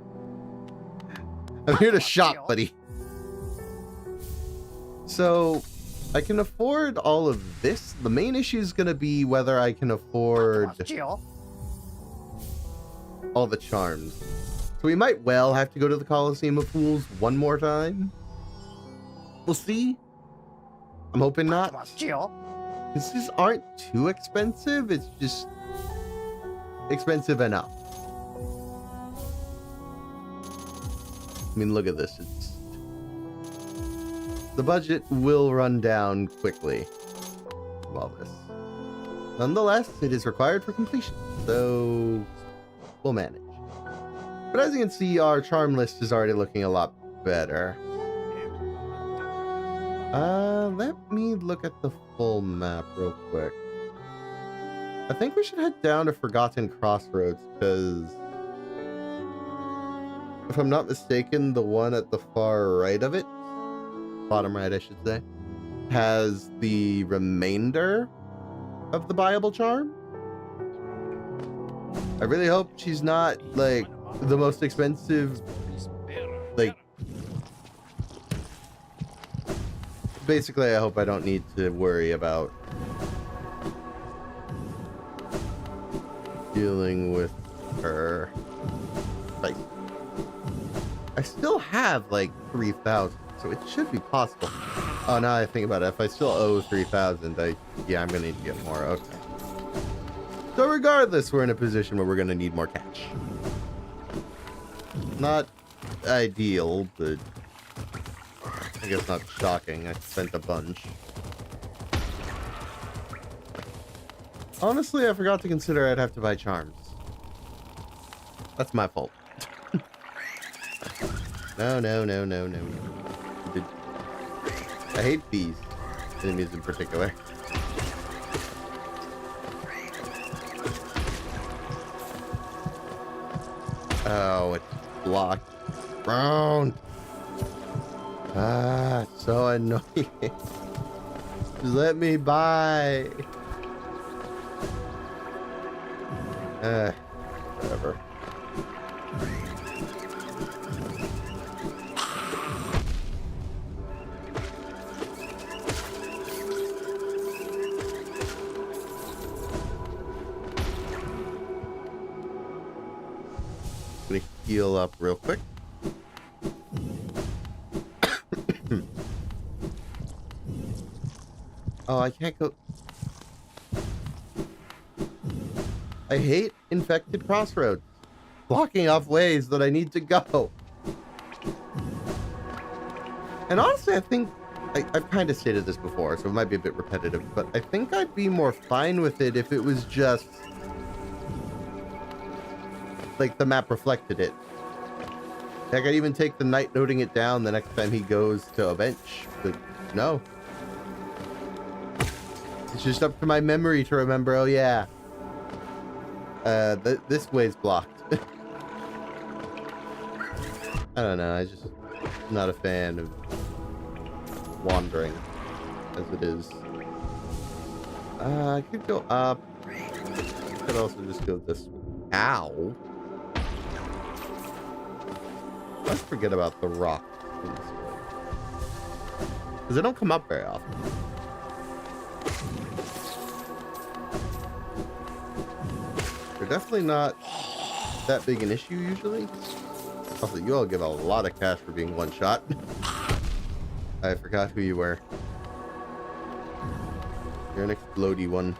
I'm here to shop, buddy. So, I can afford all of this. The main issue is gonna be whether I can afford all the charms. So we might well have to go to the Coliseum of Fools one more time. We'll see. I'm hoping not. Because these aren't too expensive. It's just expensive enough. I mean, look at this. The budget will run down quickly from all this. Nonetheless, it is required for completion, so we'll manage. But as you can see, our charm list is already looking a lot better. Let me look at the full map real quick. I think we should head down to Forgotten Crossroads, because if I'm not mistaken, the one at the far right of it, bottom right, I should say, has the remainder of the buyable charm. I really hope she's not like the most expensive, like, basically I hope I don't need to worry about dealing with her. Like, I still have like 3,000, so it should be possible. Oh, now I think about it, if I still owe 3,000, yeah, I'm gonna need to get more. Okay. So regardless, we're in a position where we're gonna need more cash. Not ideal, but I guess not shocking. I spent a bunch. Honestly, I forgot to consider I'd have to buy charms. That's my fault. No. I hate these enemies in particular. Oh, it's blocked. Brown. Ah, so annoying. Just let me by. Whatever. Gonna heal up real quick. Oh, I can't go. I hate infected crossroads, blocking off ways that I need to go. And honestly, I think I've kind of stated this before, so it might be a bit repetitive, but I think I'd be more fine with it if it was just like the map reflected it. Heck, I'd even take the knight noting it down the next time he goes to a bench, but no. It's just up to my memory to remember, oh yeah, this way's blocked. I don't know, I just not a fan of wandering as it is. I could go up. I could also just go this way. Ow. Let's forget about the rock in this way, because they don't come up very often. They're definitely not that big an issue usually. Also, you all give a lot of cash for being one shot. I forgot who you were. You're an explodey one.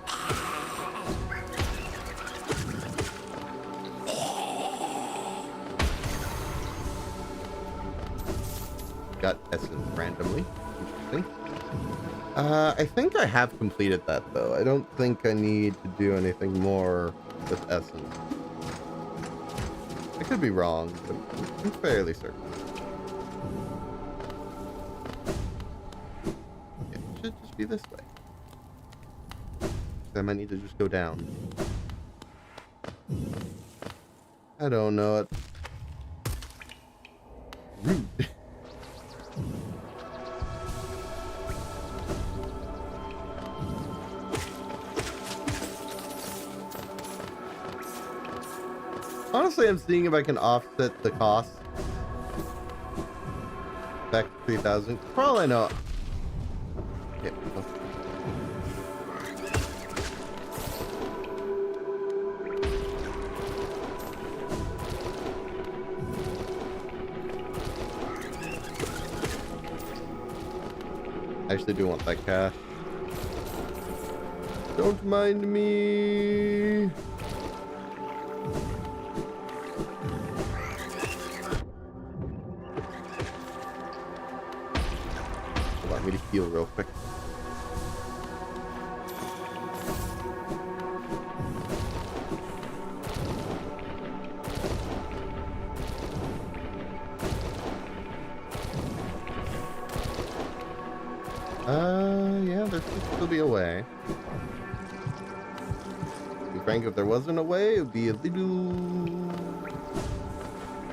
Got essence randomly. Interesting. I think I have completed that though. I don't think I need to do anything more with essence. I could be wrong, but I'm fairly certain. It should just be this way. I might need to just go down. I don't know it. Rude. Honestly, I'm seeing if I can offset the cost back to 3,000. For all I know. Yeah. I actually do want that cash. Don't mind me. Allow me to heal real quick. Yeah, there should still be a way. To be frank, if there wasn't a way, it would be a little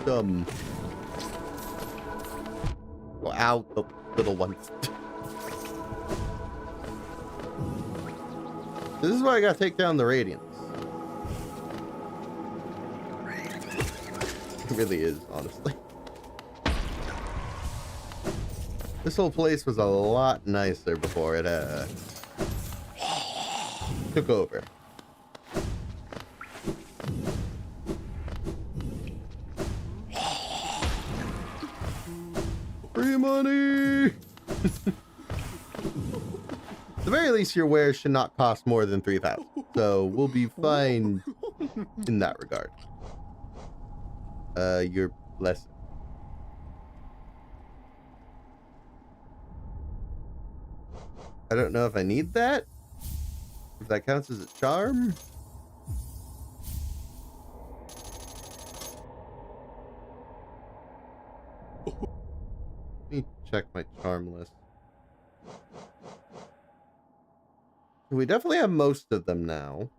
dumb. Oh, ow, the little ones. This is why I gotta take down the Radiants. It really is, honestly. This whole place was a lot nicer before it took over. Free money! At the very least, your wares should not cost more than 3,000. So we'll be fine in that regard. Your blessing. I don't know if I need that. If that counts as a charm. Let me check my charm list. We definitely have most of them now.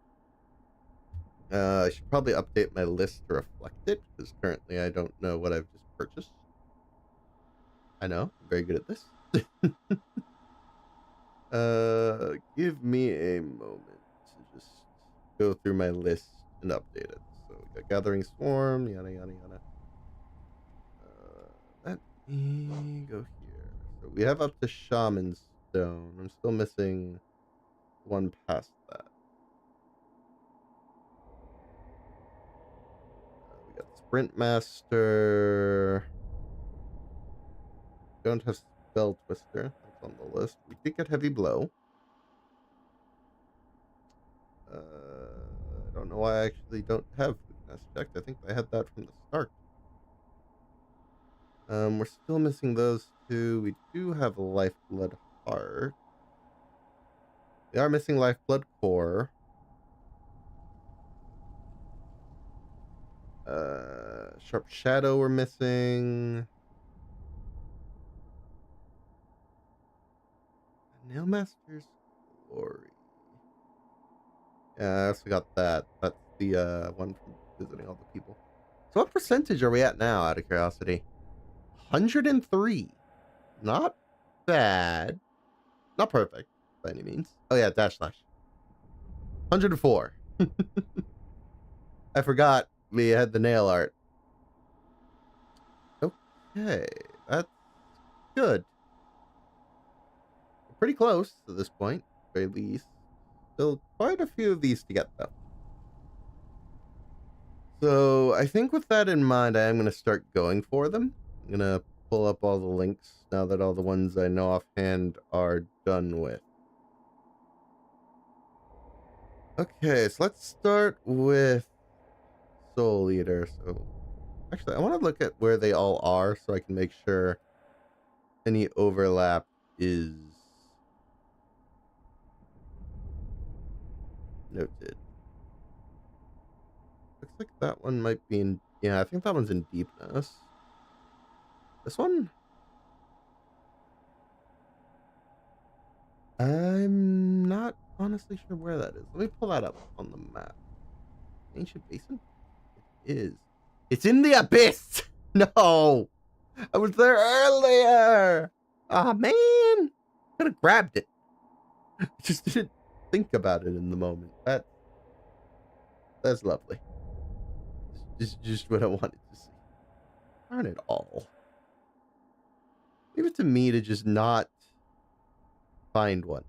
I should probably update my list to reflect it, because currently I don't know what I've just purchased. I know, I'm very good at this. Give me a moment to just go through my list and update it. So we got Gathering Swarm, yada yada yada. Let me go here. So we have up to Shaman Stone. I'm still missing one past that. We got Sprint Master. Don't have Spell Twister. That's on the list. We did get Heavy Blow. I don't know why I actually don't have Weakness checked. I think I had that from the start. We're still missing those two. We do have a Lifeblood Heart. We are missing Lifeblood Core. Sharp Shadow we're missing. Nailmaster's Glory. Yeah, I also got that. That's the one from visiting all the people. So what percentage are we at now, out of curiosity? 103. Not bad. Not perfect, by any means. Oh yeah, dash slash. 104. I forgot we had the nail art. Okay, that's good. We're pretty close to this point, at the very least. Still quite a few of these to get, though. So I think with that in mind, I am going to start going for them. I'm going to pull up all the links now that all the ones I know offhand are done with. Okay, so let's start with Soul Eater. So actually, I want to look at where they all are so I can make sure any overlap is noted. Looks like that one might be in... Yeah, I think that one's in Deepness. This one? I'm not honestly sure where that is. Let me pull that up on the map. Ancient Basin? It is. It's in the Abyss! No! I was there earlier! Ah, man! Could have grabbed it. I just didn't think about it in the moment. That's lovely. Just what I wanted to see. Darn it all. Leave it to me to just not find one.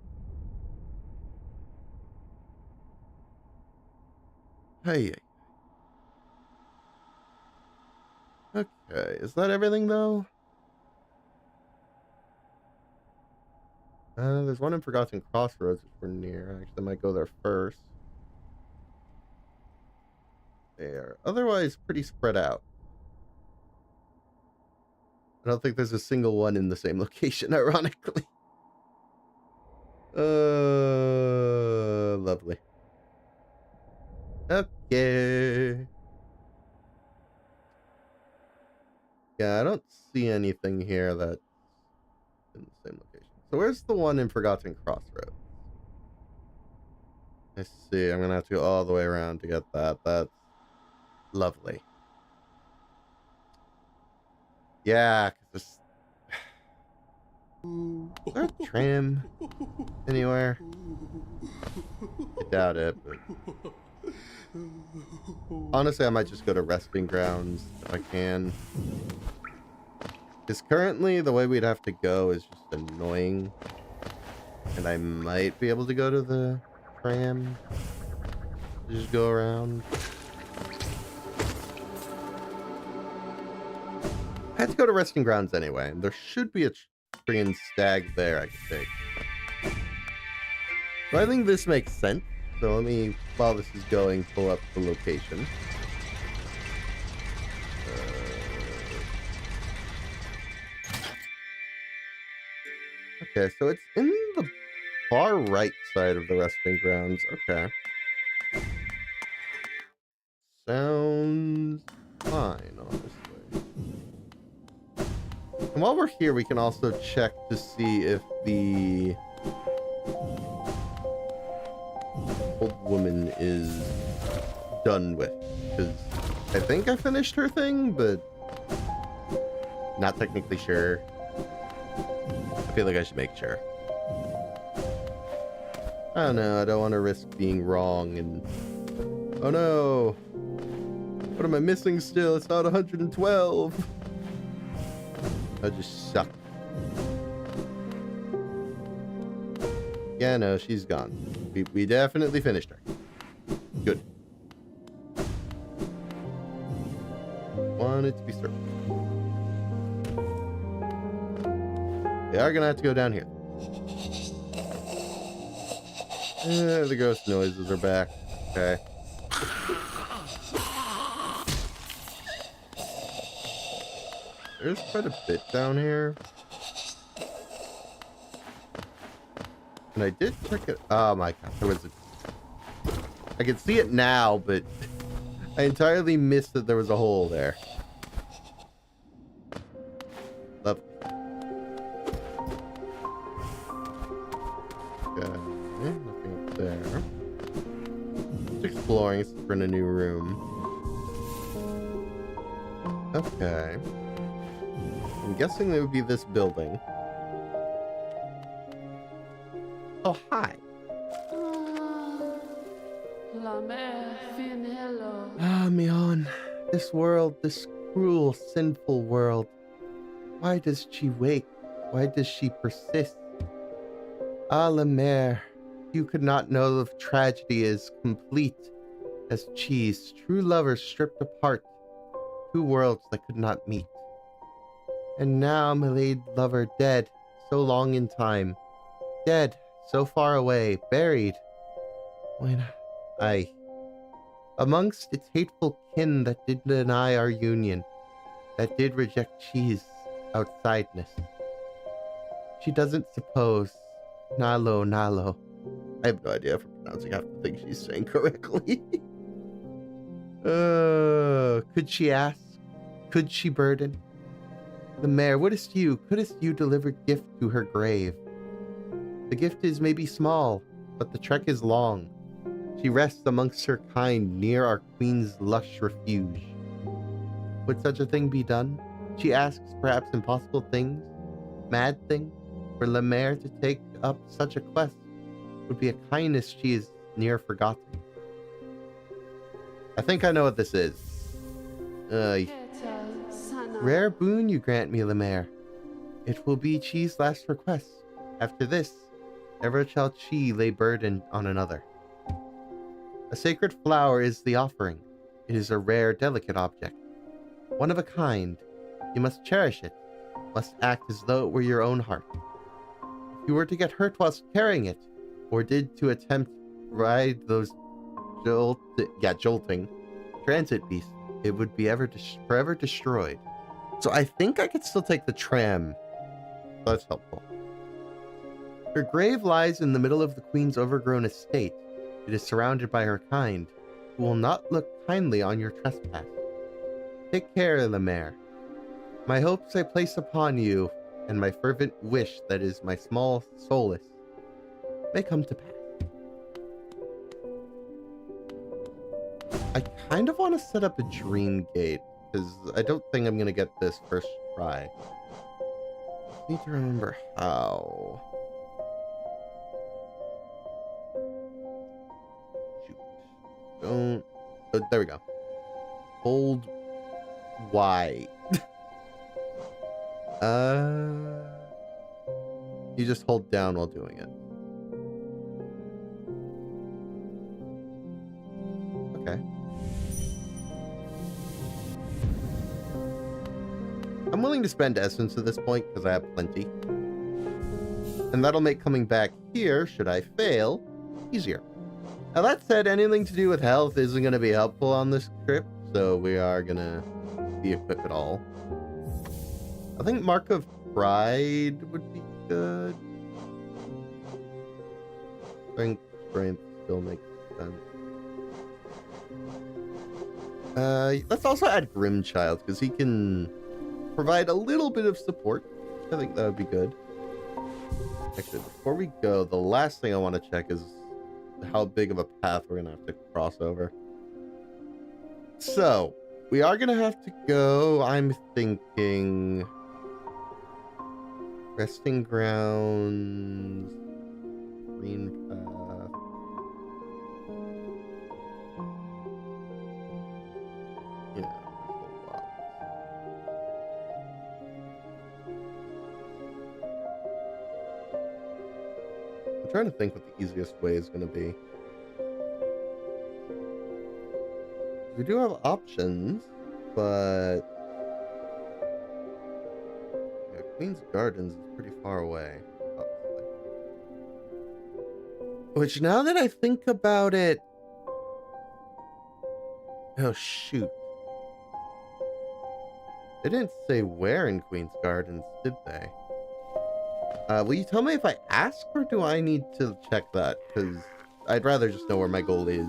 Hey. Okay, is that everything though? There's one in Forgotten Crossroads which we're near. I actually might go there first. They are otherwise pretty spread out. I don't think there's a single one in the same location, ironically. Lovely. Okay. Yeah, I don't see anything here that's in the same location. So where's the one in Forgotten Crossroads? I see. I'm going to have to go all the way around to get that. That's lovely. Yeah, 'cause this... Is there a tram anywhere? I doubt it, but honestly, I might just go to resting grounds if I can. Because currently, the way we'd have to go is just annoying. And I might be able to go to the tram. Just go around. I had to go to resting grounds anyway. And there should be a friggin' stag there I can take. So I think this makes sense. So let me, while this is going, pull up the location. Okay, so it's in the far right side of the resting grounds. Okay. Sounds fine, honestly. And while we're here, we can also check to see if the old woman is done with. Because I think I finished her thing, but not technically sure. I feel like I should make sure. I don't know. I don't want to risk being wrong and... Oh no! What am I missing still? It's not 112! I just suck. Yeah, no, she's gone. We definitely finished her. Good. Wanted to be certain. We are gonna have to go down here. The ghost noises are back. Okay. There's quite a bit down here. And I did check it. Oh my god, there was a... I can see it now, but I entirely missed that there was a hole there. Love. Okay, nothing up there. Just exploring. It's in a new room. Okay. I'm guessing it would be this building. Oh, hi. Ah, Mion. This world, this cruel, sinful world. Why does she wake? Why does she persist? Ah, la mère. You could not know if tragedy is complete as cheese. True lovers stripped apart. Two worlds that could not meet. And now, my late lover, dead, so long in time. Dead, so far away, buried. When I... Amongst its hateful kin that did deny our union, that did reject cheese, outsideness. She doesn't suppose. Nalo, Nalo. I have no idea if I'm pronouncing half the things she's saying correctly. Could she ask? Could she burden? The mare, couldst you deliver gift to her grave? The gift is maybe small, but the trek is long. She rests amongst her kind near our queen's lush refuge. Would such a thing be done? She asks perhaps impossible things, mad things, for La Mare to take up such a quest would be a kindness she is near forgotten. I think I know what this is. Rare boon you grant me, La Mare. It will be Chi's last request. After this, never shall Chi lay burden on another. A sacred flower is the offering. It is a rare, delicate object. One of a kind. You must cherish it. Must act as though it were your own heart. If you were to get hurt whilst carrying it, or did to attempt ride those jolting transit beasts, it would be forever destroyed. So I think I could still take the tram. That's helpful. Her grave lies in the middle of the queen's overgrown estate. It is surrounded by her kind, who will not look kindly on your trespass. Take care, La Mare. My hopes I place upon you, and my fervent wish that is my small solace, may come to pass. I kind of want to set up a dream gate, because I don't think I'm going to get this first try. Need to remember how. Shoot. Don't. Oh, there we go. Hold Y. You just hold down while doing it. Okay. I'm willing to spend essence at this point because I have plenty. And that'll make coming back here, should I fail, easier. Now that said, anything to do with health isn't going to be helpful on this trip, so we are going to de-equip it all. I think Mark of Pride would be good. I think strength still makes sense. Let's also add Grimchild, because he can provide a little bit of support. I think that would be good. Actually, before we go, the last thing I want to check is how big of a path we're going to have to cross over. So, we are going to have to go, I'm thinking, resting grounds, green path. Yeah, there's a lot. I'm trying to think what the easiest way is going to be. We do have options, but yeah, Queen's Gardens is pretty far away, obviously. Which, now that I think about it, oh shoot, they didn't say where in Queen's Gardens, did they? Will you tell me if I ask, or do I need to check that? Because I'd rather just know where my goal is.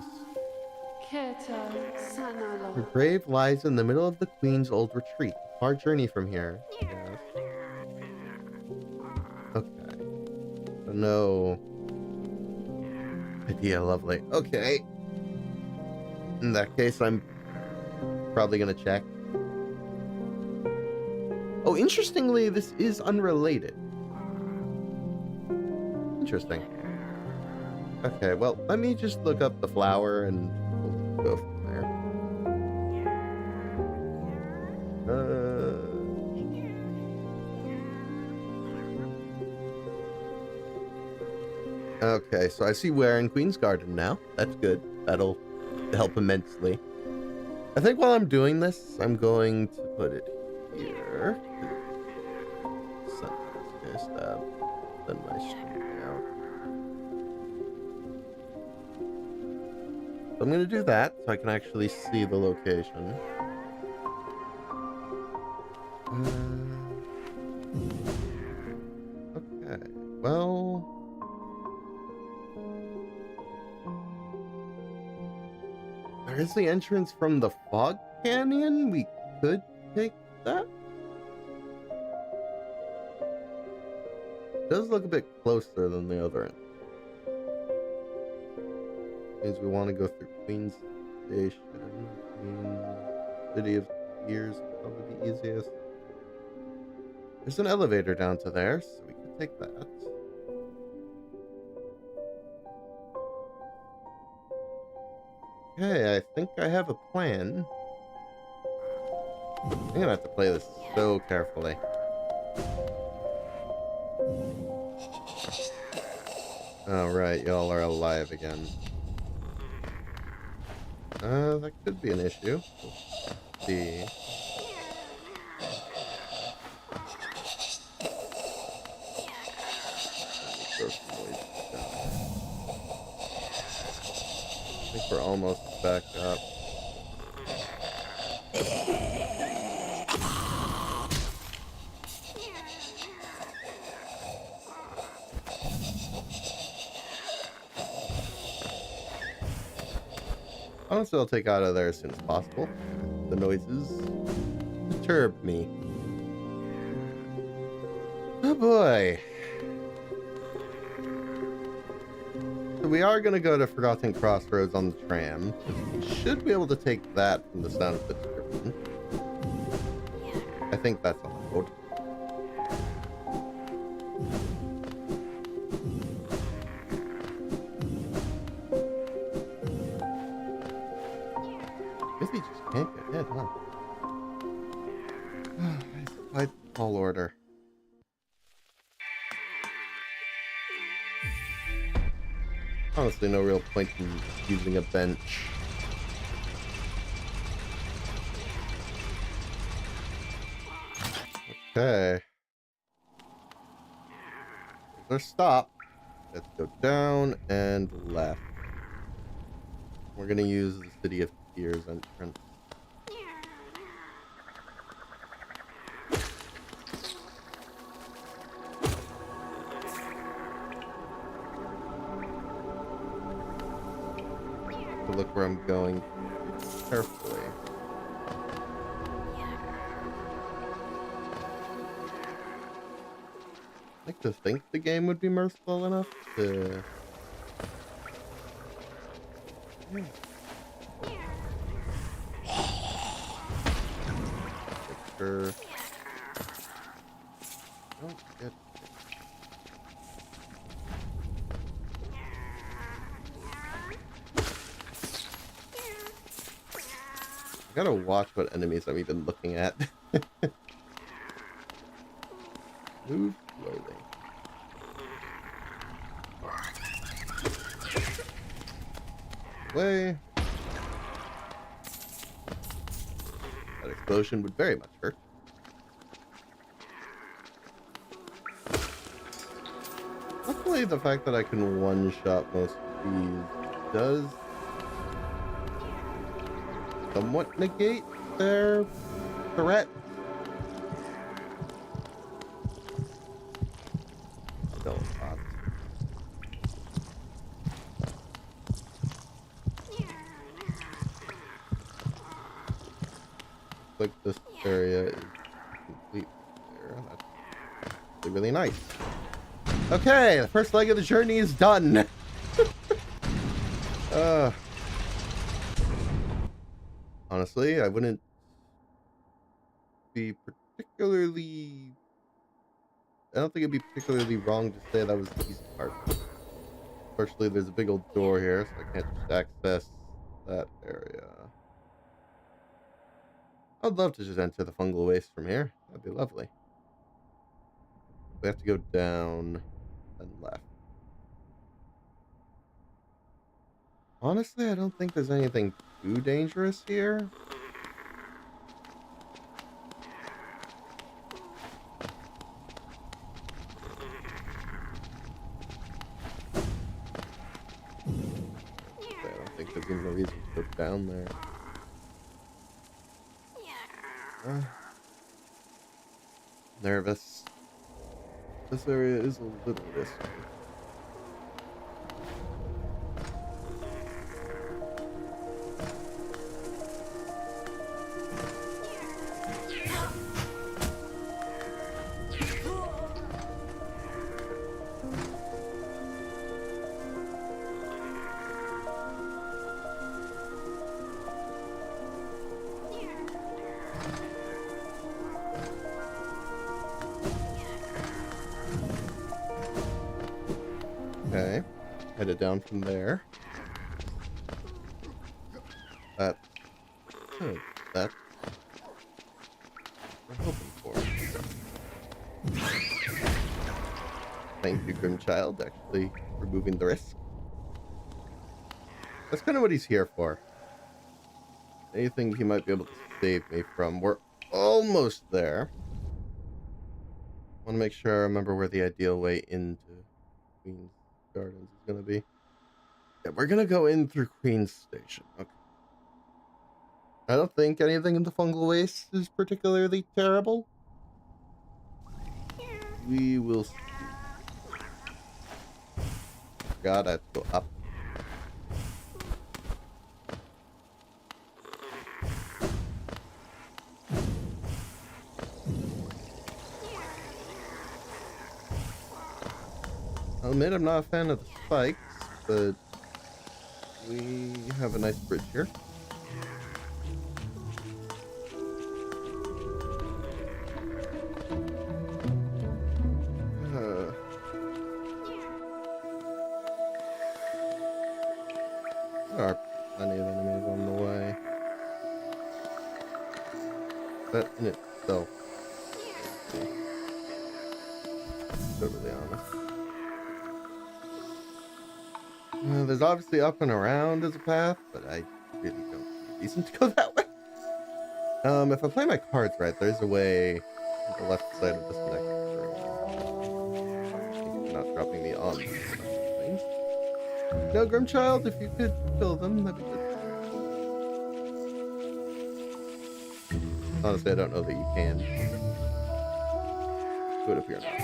Her grave lies in the middle of the Queen's old retreat. Far journey from here. Yes. Okay. No idea, lovely. Okay. In that case, I'm probably gonna check. Oh, interestingly, this is unrelated. Interesting. Okay, well, let me just look up the flower and we'll go from there. Okay, so I see where in Queen's Garden now. That's good. That'll help immensely. I think while I'm doing this, I'm going to put it here. Sun's gonna then my stream out. So I'm going to do that so I can actually see the location. Okay, well, there is the entrance from the Fog Canyon. We could take that. It does look a bit closer than the other end. Means we want to go through Queen's Station. City of Tears is probably the easiest. There's an elevator down to there, so we can take that. Okay, I think I have a plan. I'm gonna have to play this so carefully. Alright, y'all are alive again. That could be an issue. Let's see. I think we're almost back up. Honestly, I'll take out of there as soon as possible. The noises disturb me. Oh boy. So we are going to go to Forgotten Crossroads on the tram. We should be able to take that from the sound of the description. I think that's allowed. Guess he just can't get hit, huh? I tall order. Honestly, no real point in using a bench. Okay. There's our stop. Let's go down and left. We're gonna use the City of Tears entrance. To look where I'm going carefully. I like to think the game would be merciful enough to... Sure. Don't get... I gotta watch what enemies I'm even looking at. Move slowly. Way. That explosion would very much hurt. Luckily, the fact that I can one-shot most of these does somewhat negate their threat. Still not. Like this area is completely clear. That's really nice. Okay, the first leg of the journey is done. Honestly, I wouldn't be particularly... I don't think it'd be particularly wrong to say that was the easy part. Unfortunately, there's a big old door here, so I can't just access that area. I'd love to just enter the fungal waste from here. That'd be lovely. We have to go down and left. Honestly, I don't think there's anything too dangerous here. I don't think there's even a reason to go down there. Nervous. This area is a little risky. Okay, headed down from there. That's good. That's what we're hoping for. Thank you, Grimchild, actually removing the risk. That's kind of what he's here for. Anything he might be able to save me from. We're almost there. Want to make sure I remember where the ideal way into Queen's Gardens is going to be. Yeah, we're going to go in through Queen's Station. Okay. I don't think anything in the fungal waste is particularly terrible. We will see. God, I have to go up. I'll admit I'm not a fan of the spikes, but we have a nice bridge here. There are plenty of enemies on the way. That in itself makes me totally honest. There's obviously up and around as a path, but I really don't see a reason to go that way. If I play my cards right, there's a way on the left side of this next room. Thank you for not dropping me on these things. No, Grimchild, if you could kill them, that'd be good. Honestly, I don't know that you can. Do it if you're not.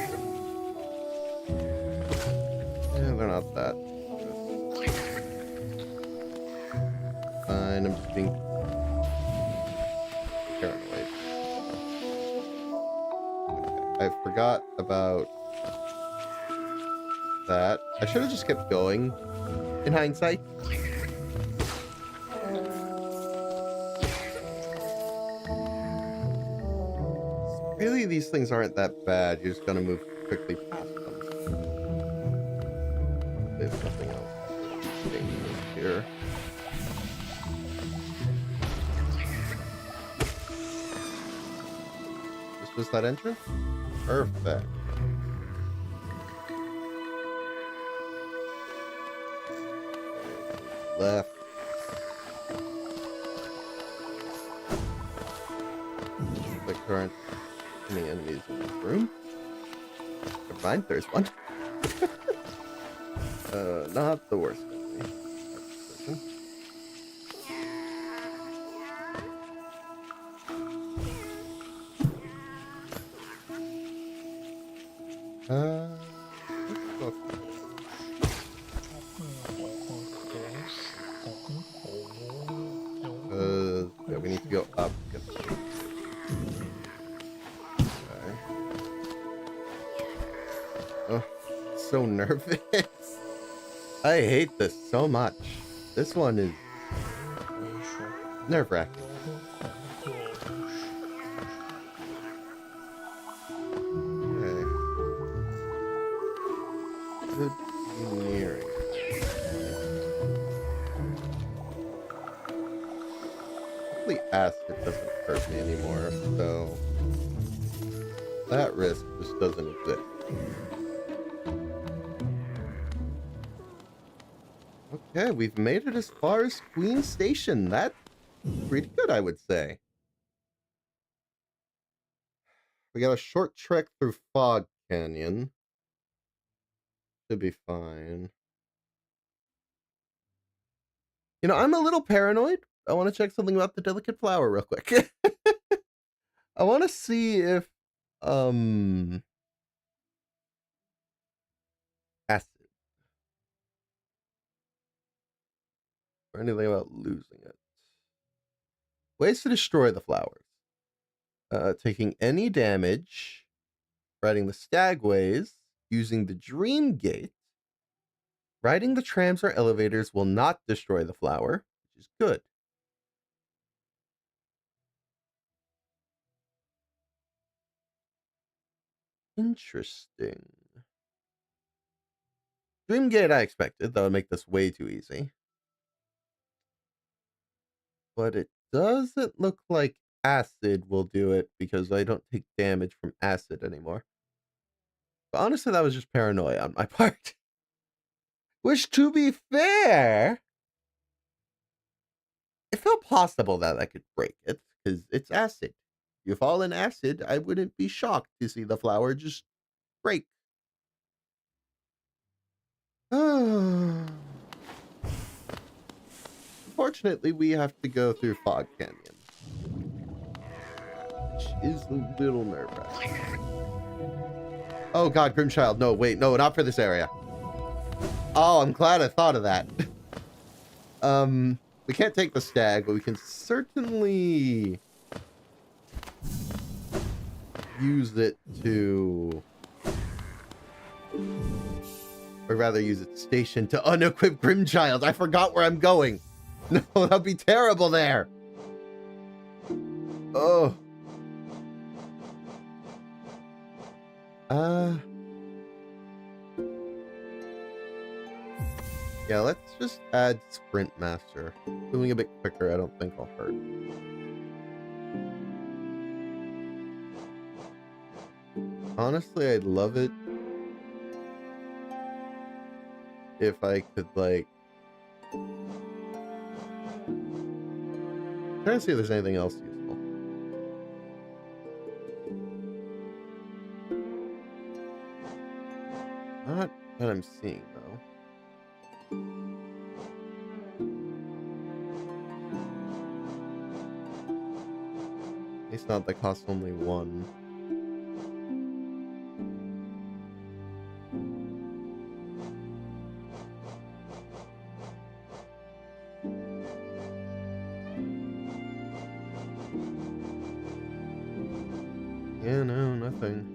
Yeah, they're not that. Fine, I'm just being paranoid. Okay, I forgot about that. I should have just kept going in hindsight. Really, these things aren't that bad. You're just gonna move quickly past them. There's nothing else dangerous here. This was that entrance? Perfect. Left. Like there aren't any enemies in this room. Never mind, there's one. Not the worst enemy. Let's go. Yeah, we need to go up. Okay. Oh, so nervous. I hate this so much. This one is nerve-wracking. Okay. Good nearing. Hopefully acid doesn't hurt me anymore, so that risk just doesn't exist. Okay, we've made it as far as Queen Station. That's pretty good, I would say. We got a short trek through Fog Canyon. Should be fine. You know, I'm a little paranoid. I want to check something about the delicate flower real quick. I want to see if acid or anything about losing it. Ways to destroy the flowers. Taking any damage, riding the stagways, using the dream gate. Riding the trams or elevators will not destroy the flower, which is good. Interesting. Dream gate I expected. That would make this way too easy. But it doesn't look like acid will do it because I don't take damage from acid anymore. But honestly, that was just paranoia on my part. Which, to be fair, it felt possible that I could break it because it's acid. If you fall in acid, I wouldn't be shocked to see the flower just break. Unfortunately, we have to go through Fog Canyon, which is a little nerve-wracking. Oh god, Grimchild, no, wait, no, not for this area. Oh, I'm glad I thought of that. We can't take the stag, but we can certainly use it to... or rather use its station to unequip Grimchild. I forgot where I'm going. No, that'd be terrible there. Oh. Yeah, let's just add Sprint Master. Doing a bit quicker, I don't think I'll hurt. Honestly, I'd love it if I could, like... I'm trying to see if there's anything else useful. Not that I'm seeing, though. It's not that costs only one. Yeah, no, nothing.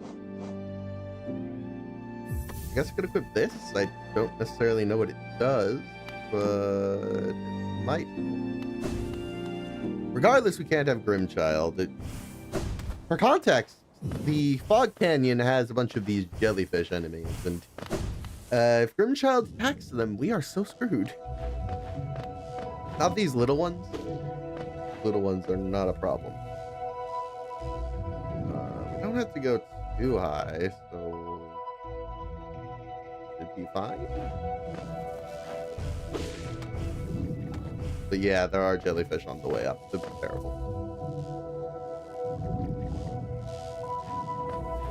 I guess I could equip this. I don't necessarily know what it does, but it might. Regardless, we can't have Grimchild. For context, the Fog Canyon has a bunch of these jellyfish enemies, and if Grimchild attacks them, we are so screwed. Not these little ones. Little ones are not a problem. We don't have to go too high, so should be fine. But yeah, there are jellyfish on the way up. It'd be terrible.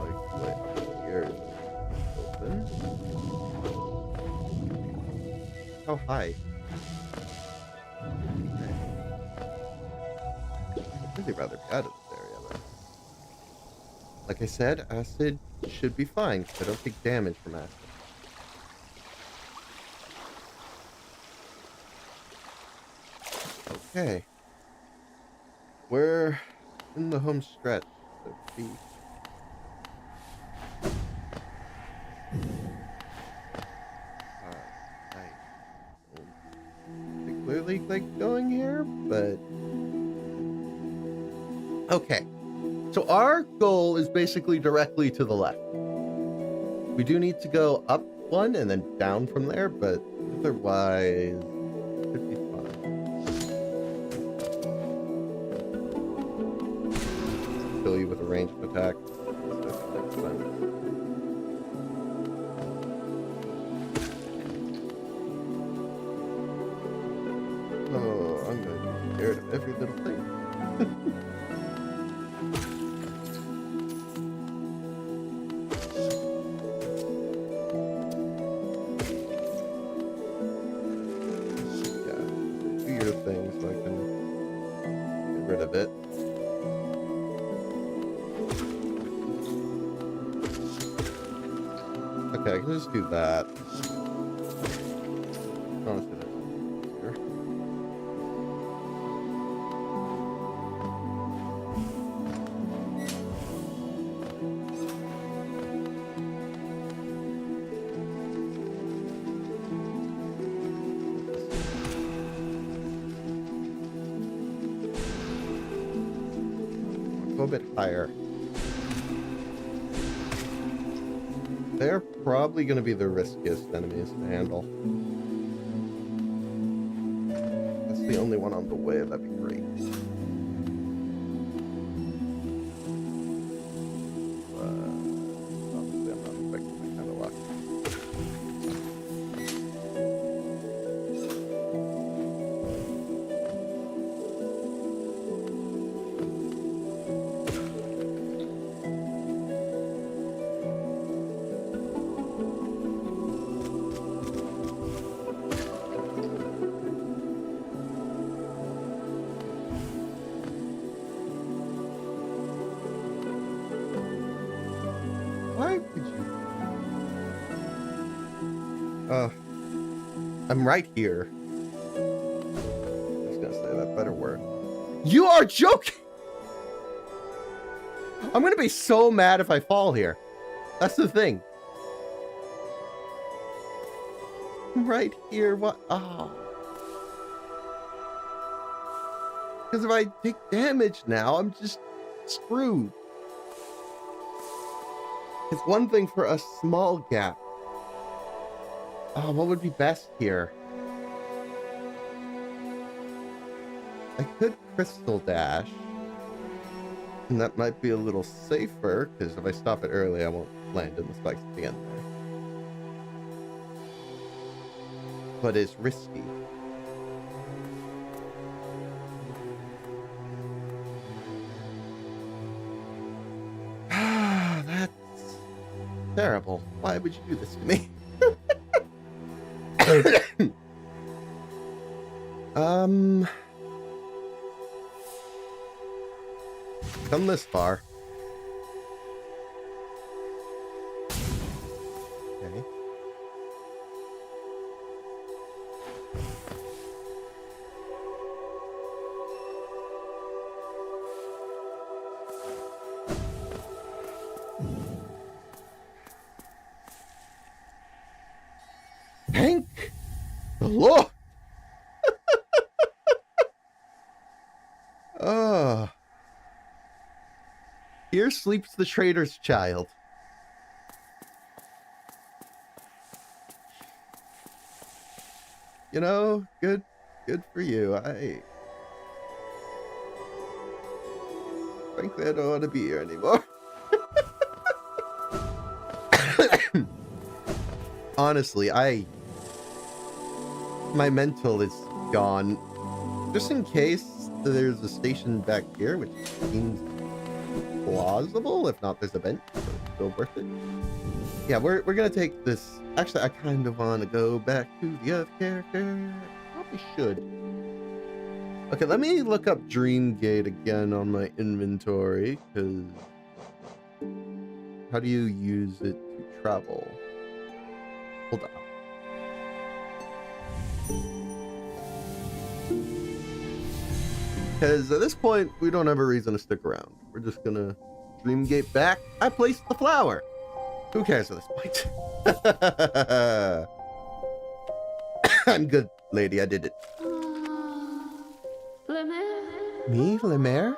Like, way up here is open. How high? Okay. I'd really rather be out of this area, though. Like I said, acid should be fine, because I don't take damage from acid. Okay. We're in the home stretch, so to speak. I don't particularly like going here, but... Okay. So our goal is basically directly to the left. We do need to go up one and then down from there, but otherwise... it should be fine. Kill you with a ranged attack. Oh, I'm gonna be scared of every little thing. Yeah, do your thing so I can get rid of it. Okay, I can just do that. Honestly, that's easier. Go a bit higher. They're probably going to be the riskiest enemies to handle. That's the only one on the way. That'd be great. Obviously, I'm not expecting that kind of luck. Why would you? I'm right here. I was gonna say that better work. You are joking! I'm gonna be so mad if I fall here. That's the thing. I'm right here. What? Oh. Because if I take damage now, I'm just screwed. It's one thing for a small gap. Oh, what would be best here? I could crystal dash. And that might be a little safer, because if I stop it early, I won't land in the spikes at the end there. But it's risky. That's terrible. Why would you do this to me? Come this far. Okay. Thank the Lord. Oh. Here sleeps the trader's child. You know, good for you. Frankly, I don't want to be here anymore. Honestly, my mental is gone. Just in case there's a station back here, which seems plausible. If not, there's a bench, so it's still worth it. Yeah, we're gonna take this. Actually, I kind of want to go back to the other character. Probably should. Okay, let me look up Dreamgate again on my inventory, because how do you use it to travel? Hold on. Because at this point, we don't have a reason to stick around. We're just gonna Dreamgate back. I placed the flower. Who cares at this point? I'm good, lady. I did it. Me, Lemaire?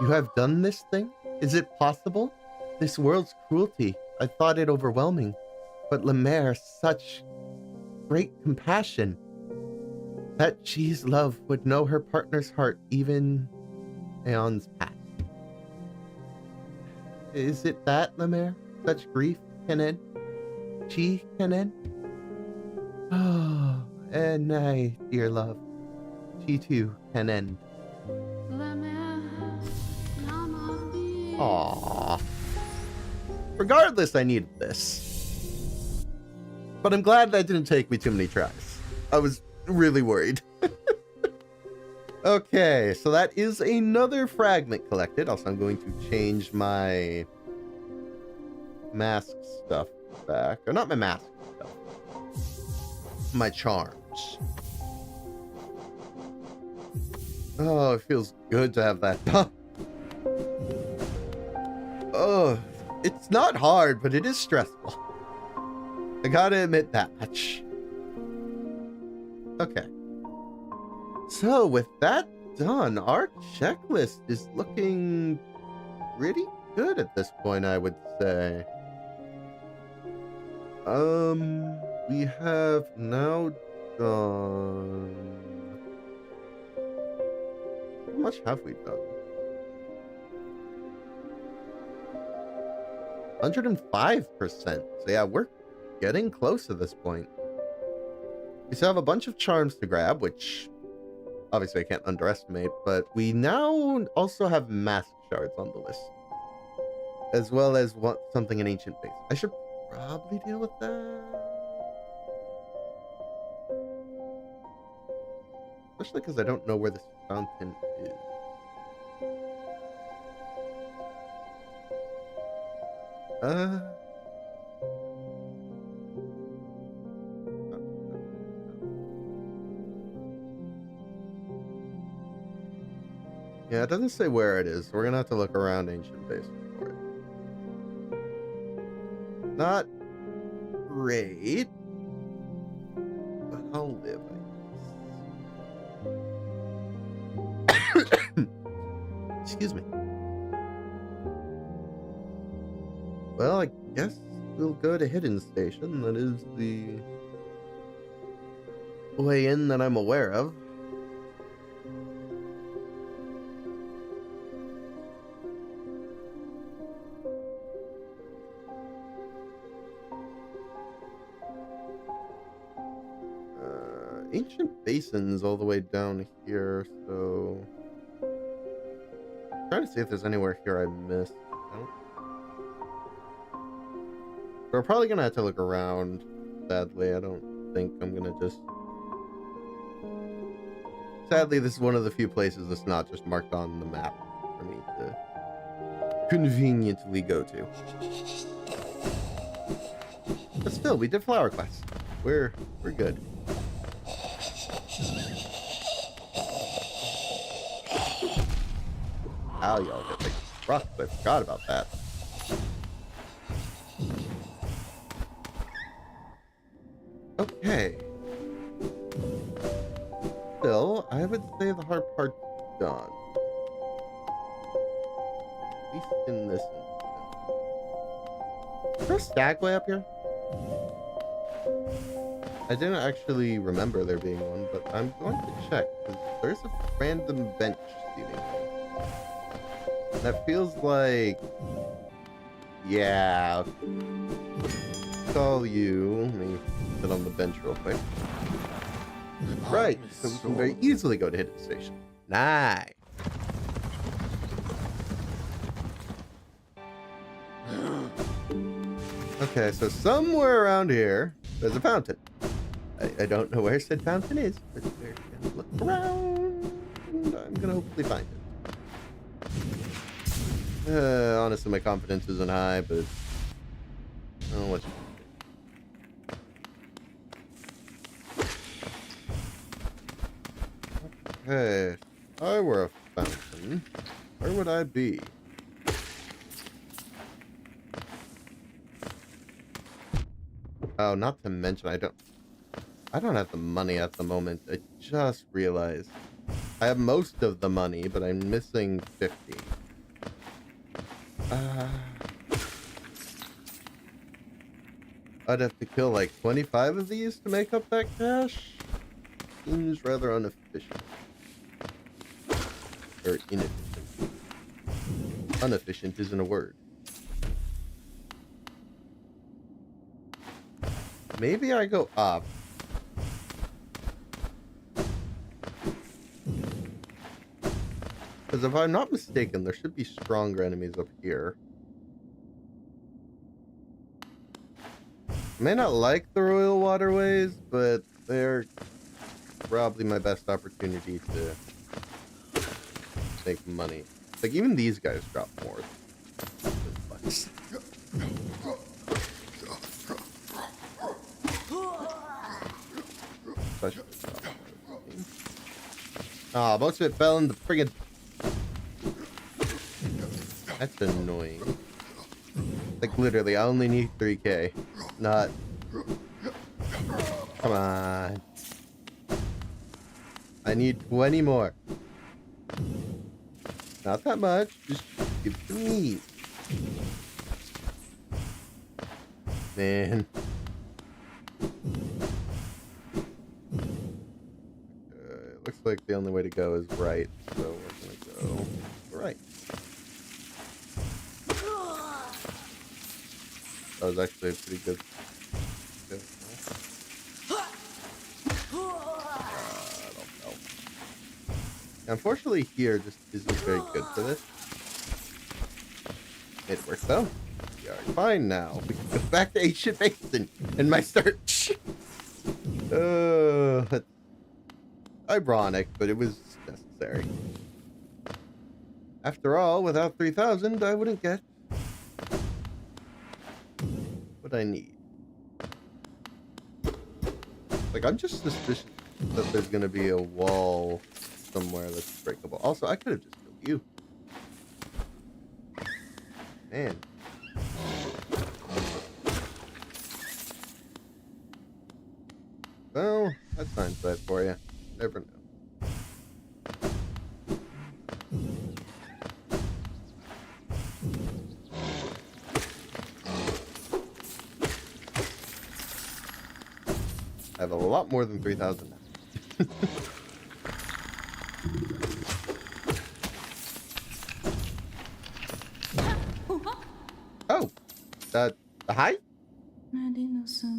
You have done this thing? Is it possible? This world's cruelty. I thought it overwhelming. But Lemaire, such great compassion. That she's love would know her partner's heart even aeons past. Is it that, Lemaire? Such grief can end? She can end? Oh, and I, dear love, she too can end. Aww. Regardless, I needed this. But I'm glad that didn't take me too many tries. I was really worried. Okay, so that is another fragment collected. Also, I'm going to change my mask stuff back. Or not my mask stuff. My charms. Oh, it feels good to have that done. Oh, it's not hard, but it is stressful. I gotta admit that much. Okay. So, with that done, our checklist is looking pretty good at this point, I would say. We have now done... How much have we done? 105%. So yeah, we're getting close at this point. We still have a bunch of charms to grab, which obviously I can't underestimate, but we now also have mask shards on the list. As well as something in Ancient Base. I should probably deal with that. Especially because I don't know where this fountain is. Yeah, it doesn't say where it is, so we're gonna have to look around Ancient Base for it. Not great, but I'll live, I guess. Excuse me. Well, I guess we'll go to Hidden Station. That is the way in that I'm aware of. ancient basins all the way down here, so I'm trying to see if there's anywhere here I missed. We're probably gonna have to look around. Sadly, I don't think I'm gonna just. Sadly, this is one of the few places that's not just marked on the map for me to conveniently go to. But still, we did flower quest. We're good. Ow, y'all get like rough. I forgot about that. Okay. Still, I would say the hard part's done. At least in this instance. Is there a stagway up here? I didn't actually remember there being one, but I'm going to check, because there's a random bench seemingly. That feels like... Yeah. Call you. Let me sit on the bench real quick. Right, so we can very easily go to Hidden Station. Nice. Okay, so somewhere around here, there's a fountain. I don't know where said fountain is, but we're gonna look around. I'm gonna hopefully find it. Honestly, my confidence isn't high, but I'll let you. Okay, if I were a fountain, where would I be? Oh, not to mention, I don't have the money at the moment. I just realized. I have most of the money, but I'm missing 50. I'd have to kill like 25 of these to make up that cash. Seems rather inefficient. Or inefficient. Inefficient isn't a word. Maybe I go up. Because if I'm not mistaken, there should be stronger enemies up here. I may not like the Royal Waterways, but they're probably my best opportunity to make money. Like, even these guys drop more. Ah, most of it fell in the friggin'... That's annoying. Like, literally, I only need 3k. Not... Come on. I need 20 more. Not that much. Just give it to me. Man. Looks like the only way to go is right. So we're gonna go right. That was actually a pretty good. I don't know. Unfortunately, here just isn't very good for this. It worked though. We are fine now. We can go back to Ancient Basin and my search. That's ironic, but it was necessary. After all, without 3,000, I wouldn't get what I need. Like, I'm just suspicious that there's gonna be a wall somewhere that's breakable. Also, I could have just killed you. Man. Well, that's hindsight for you. Never know. I have a lot more than 3,000 now. Oh, hi?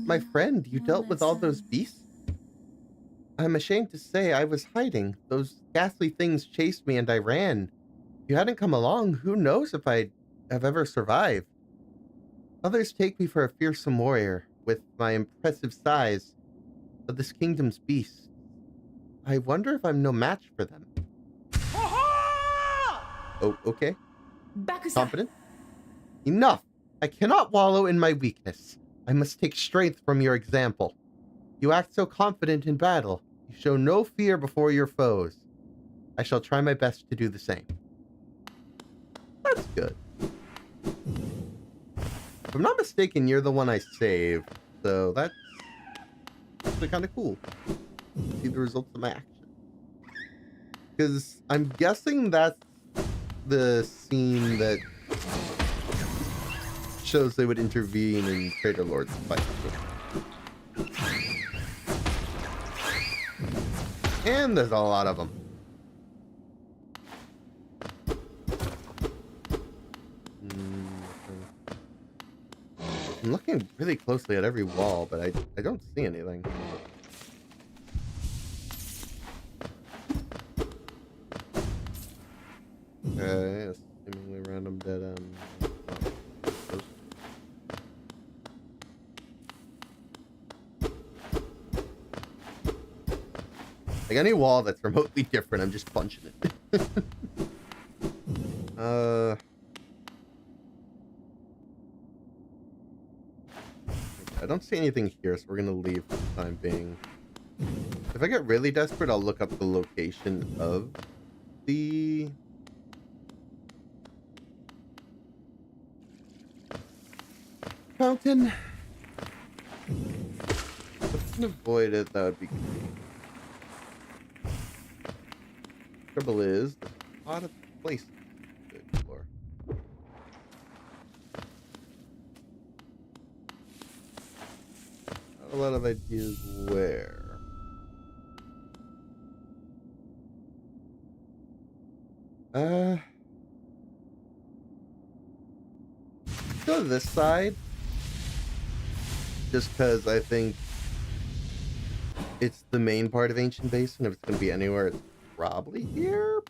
My friend, you dealt with all those beasts? I'm ashamed to say I was hiding. Those ghastly things chased me and I ran. If you hadn't come along, who knows if I'd have ever survived. Others take me for a fearsome warrior with my impressive size, but this kingdom's beasts. I wonder if I'm no match for them. Oh, okay. Confident? Enough! I cannot wallow in my weakness. I must take strength from your example. You act so confident in battle. You show no fear before your foes. I shall try my best to do the same. That's good. If I'm not mistaken, you're the one I saved, so that's actually kind of cool. See the results of my action. Because I'm guessing that's the scene that shows they would intervene in Traitor Lord's fight. And there's a lot of them. I'm looking really closely at every wall, but I don't see anything. Okay, a seemingly random dead end. Like any wall that's remotely different, I'm just punching it. I don't see anything here, so we're gonna leave for the time being. If I get really desperate, I'll look up the location of the fountain. If I can avoid it, that would be good. Trouble is, there's a lot of places to explore. Not a lot of ideas where. Go to this side. Just because I think it's the main part of Ancient Basin. If it's going to be anywhere, it's probably here.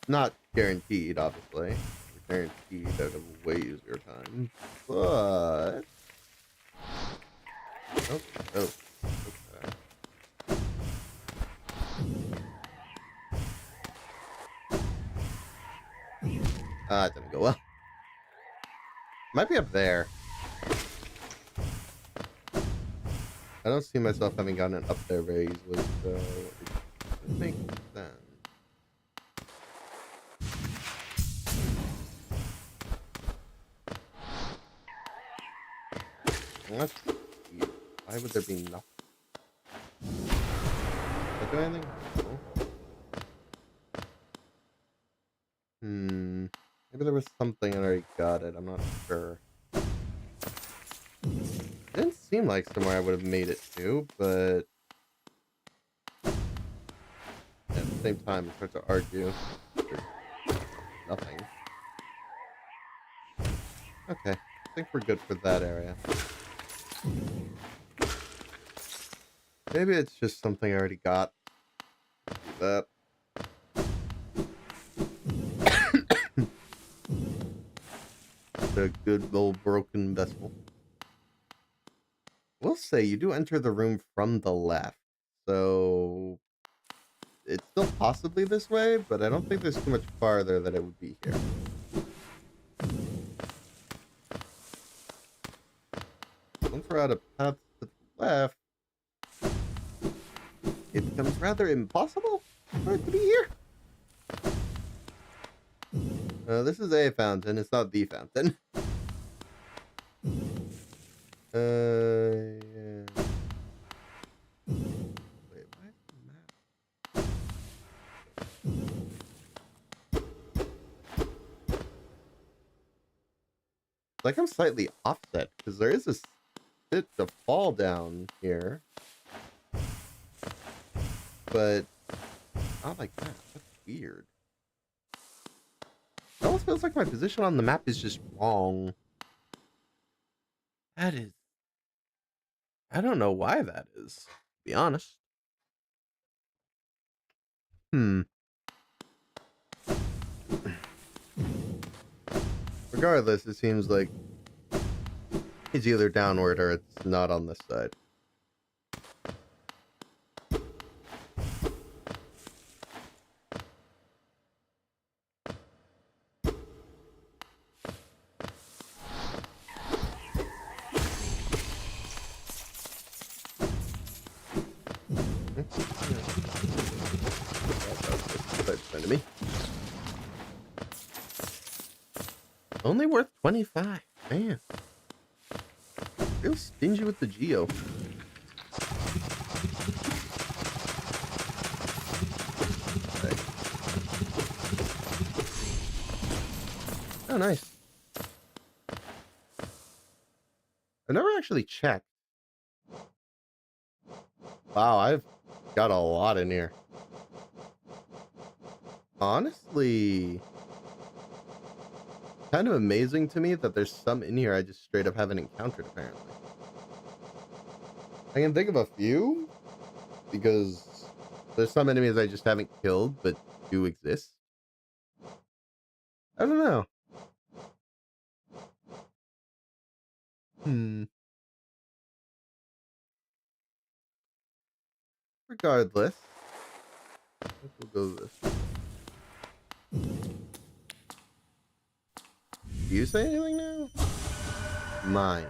Not guaranteed, obviously. Guaranteed that it will way use your time. But... Oh, oh. Okay. It didn't go well. Might be up there. I don't see myself having gotten it up there very easily, so it makes sense. Let's see. Why would there be nothing? Did I do anything? No. Maybe there was something and I already got it. I'm not sure. It didn't seem like somewhere I would have made it to, but at the same time, it's hard to argue. There's nothing. Okay, I think we're good for that area. Maybe it's just something I already got. Do that. A good old broken vessel. We'll say you do enter the room from the left, so it's still possibly this way, but I don't think there's too much farther that it would be here. Once we're out of paths to the left, it becomes rather impossible for it to be here. This is a fountain, it's not the fountain. Yeah. Wait, why is the map? Like I'm slightly offset, because there is a bit to fall down here. But not like that. That's weird. It almost feels like my position on the map is just wrong. That is... I don't know why that is, to be honest. Hmm. Regardless, it seems like it's either downward or it's not on this side. That's enemy. Only worth 25. Man. Real stingy with the geo. Okay. Oh, nice. I've never actually checked. Wow, I've got a lot in here. Honestly, kind of amazing to me that there's some in here I just straight up haven't encountered, apparently. I can think of a few, because there's some enemies I just haven't killed, but do exist. I don't know. Regardless, I think we'll go this way. Do you say anything now? Mine.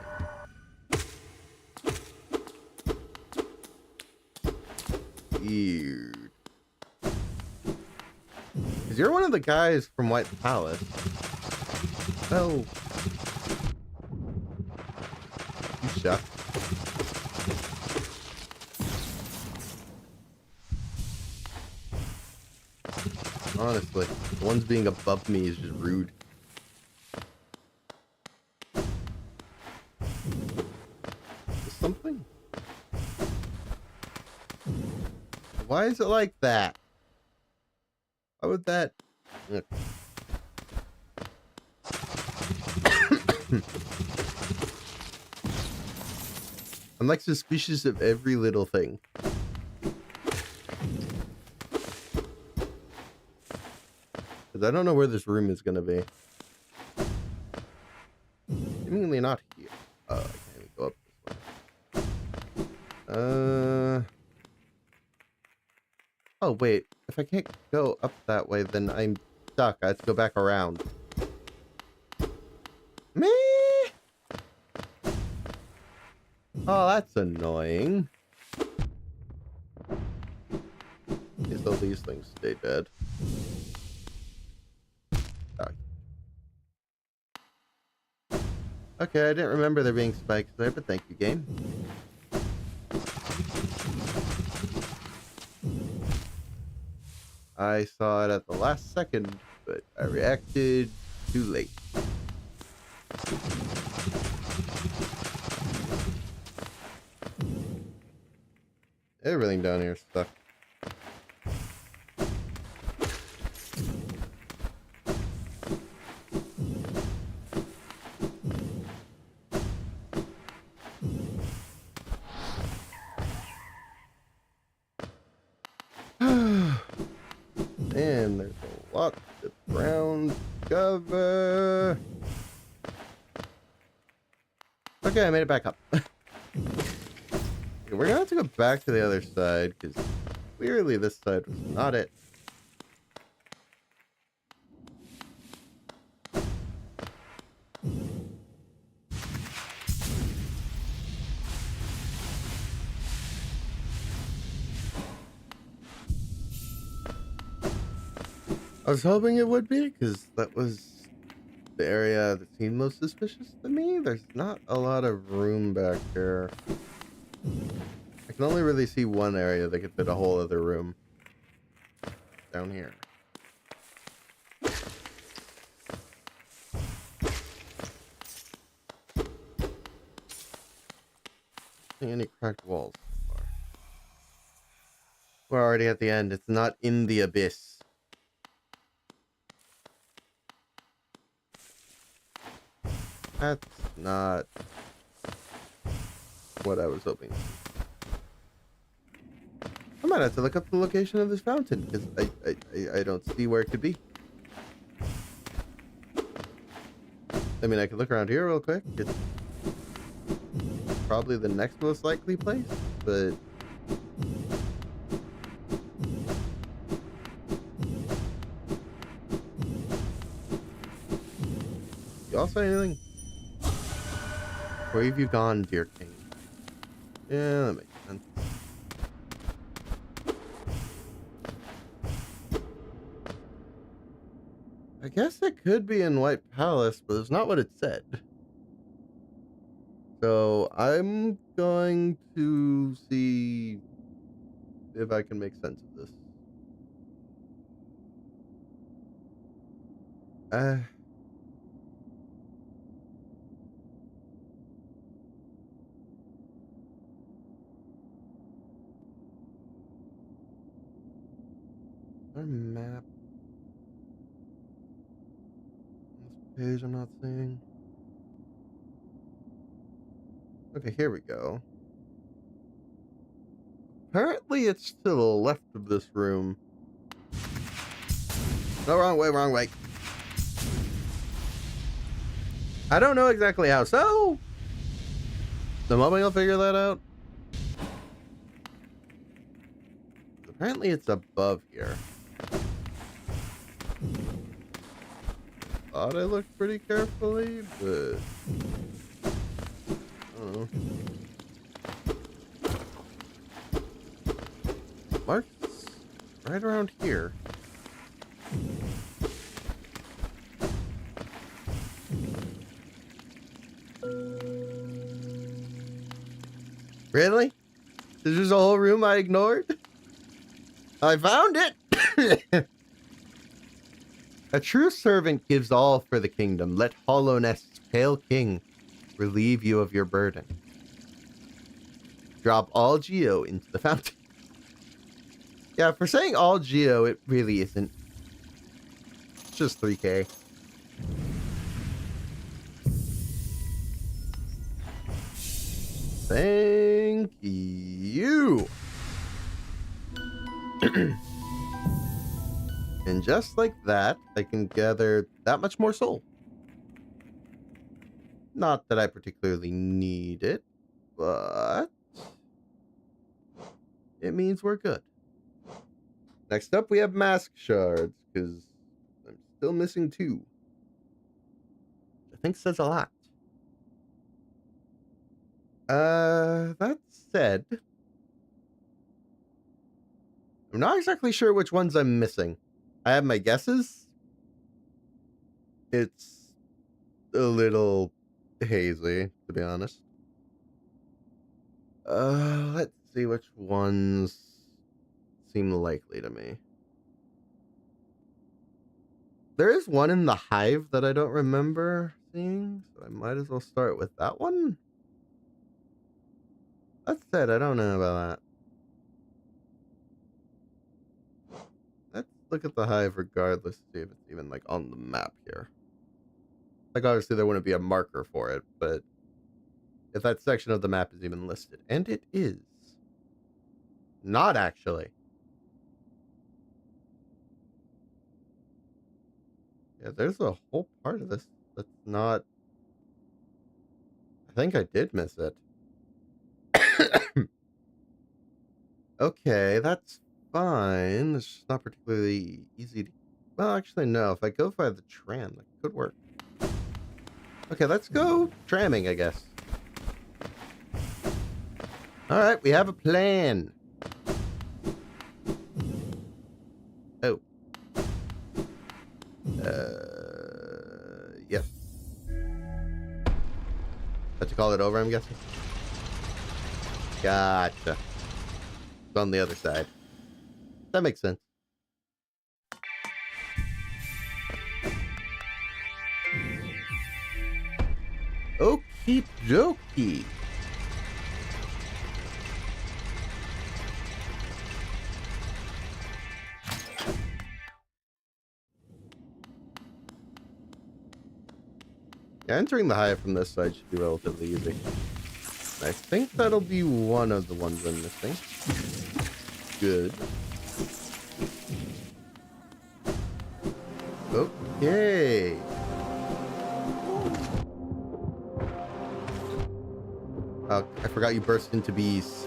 Weird. Because you're one of the guys from White Palace. Oh. You shot. Honestly, the ones being above me is just rude. Is something? Why is it like that? Why would that... I'm like suspicious of every little thing. Because I don't know where this room is going to be. Seemingly not here. Oh, I can't even go up this way. Oh, wait. If I can't go up that way, then I'm stuck. I have to go back around. Me? Oh, that's annoying. So these things stay dead. Okay, I didn't remember there being spikes there, but thank you, game. I saw it at the last second, but I reacted too late. Everything down here is stuck. And there's a lot of brown cover. Okay, I made it back up. We're gonna have to go back to the other side because clearly this side was not it. I was hoping it would be because that was the area that seemed most suspicious to me. There's not a lot of room back here. I can only really see one area that could fit a whole other room. Down here. Any cracked walls so far. We're already at the end. It's not in the abyss. That's not what I was hoping. How might have to look up the location of this fountain because I don't see where it could be. I mean, I could look around here real quick. It's probably the next most likely place, but y'all say anything? Where have you gone, dear king? Yeah, that makes sense. I guess it could be in White Palace, but it's not what it said. So I'm going to see if I can make sense of this. Our map. This page I'm not seeing. Okay, here we go. Apparently it's to the left of this room. No, wrong way, wrong way. I don't know exactly how so. The moment you'll figure that out. Apparently it's above here. Thought I looked pretty carefully, but I don't know. Mark's right around here. Really? This is a whole room I ignored? I found it! A true servant gives all for the kingdom. Let Hollownest's pale king relieve you of your burden. Drop all geo into the fountain. Yeah, for saying all geo, it really isn't. It's just 3k. Thank you. And just like that, I can gather that much more soul. Not that I particularly need it, but it means we're good. Next up, we have mask shards, because I'm still missing 2. I think says a lot. That said, I'm not exactly sure which ones I'm missing. I have my guesses. It's a little hazy, to be honest. Let's see which ones seem likely to me. There is one in the hive that I don't remember seeing, so I might as well start with that one. That said, I don't know about that. Let's look at the hive regardless, see if it's even like on the map here. Like obviously there wouldn't be a marker for it, but if that section of the map is even listed. And it is. Not actually. Yeah, there's a whole part of this that's not... I think I did miss it. Okay, that's fine. It's just not particularly easy to... Well, actually, no. If I go by the tram, that could work. Okay, let's go tramming, I guess. Alright, we have a plan. Oh. Yes. Have to call it over, I'm guessing? Gotcha. It's on the other side. That makes sense. Okie dokie. Yeah, entering the hive from this side should be relatively easy. I think that'll be one of the ones I'm missing. good. Okay. Oh, I forgot you burst into bees.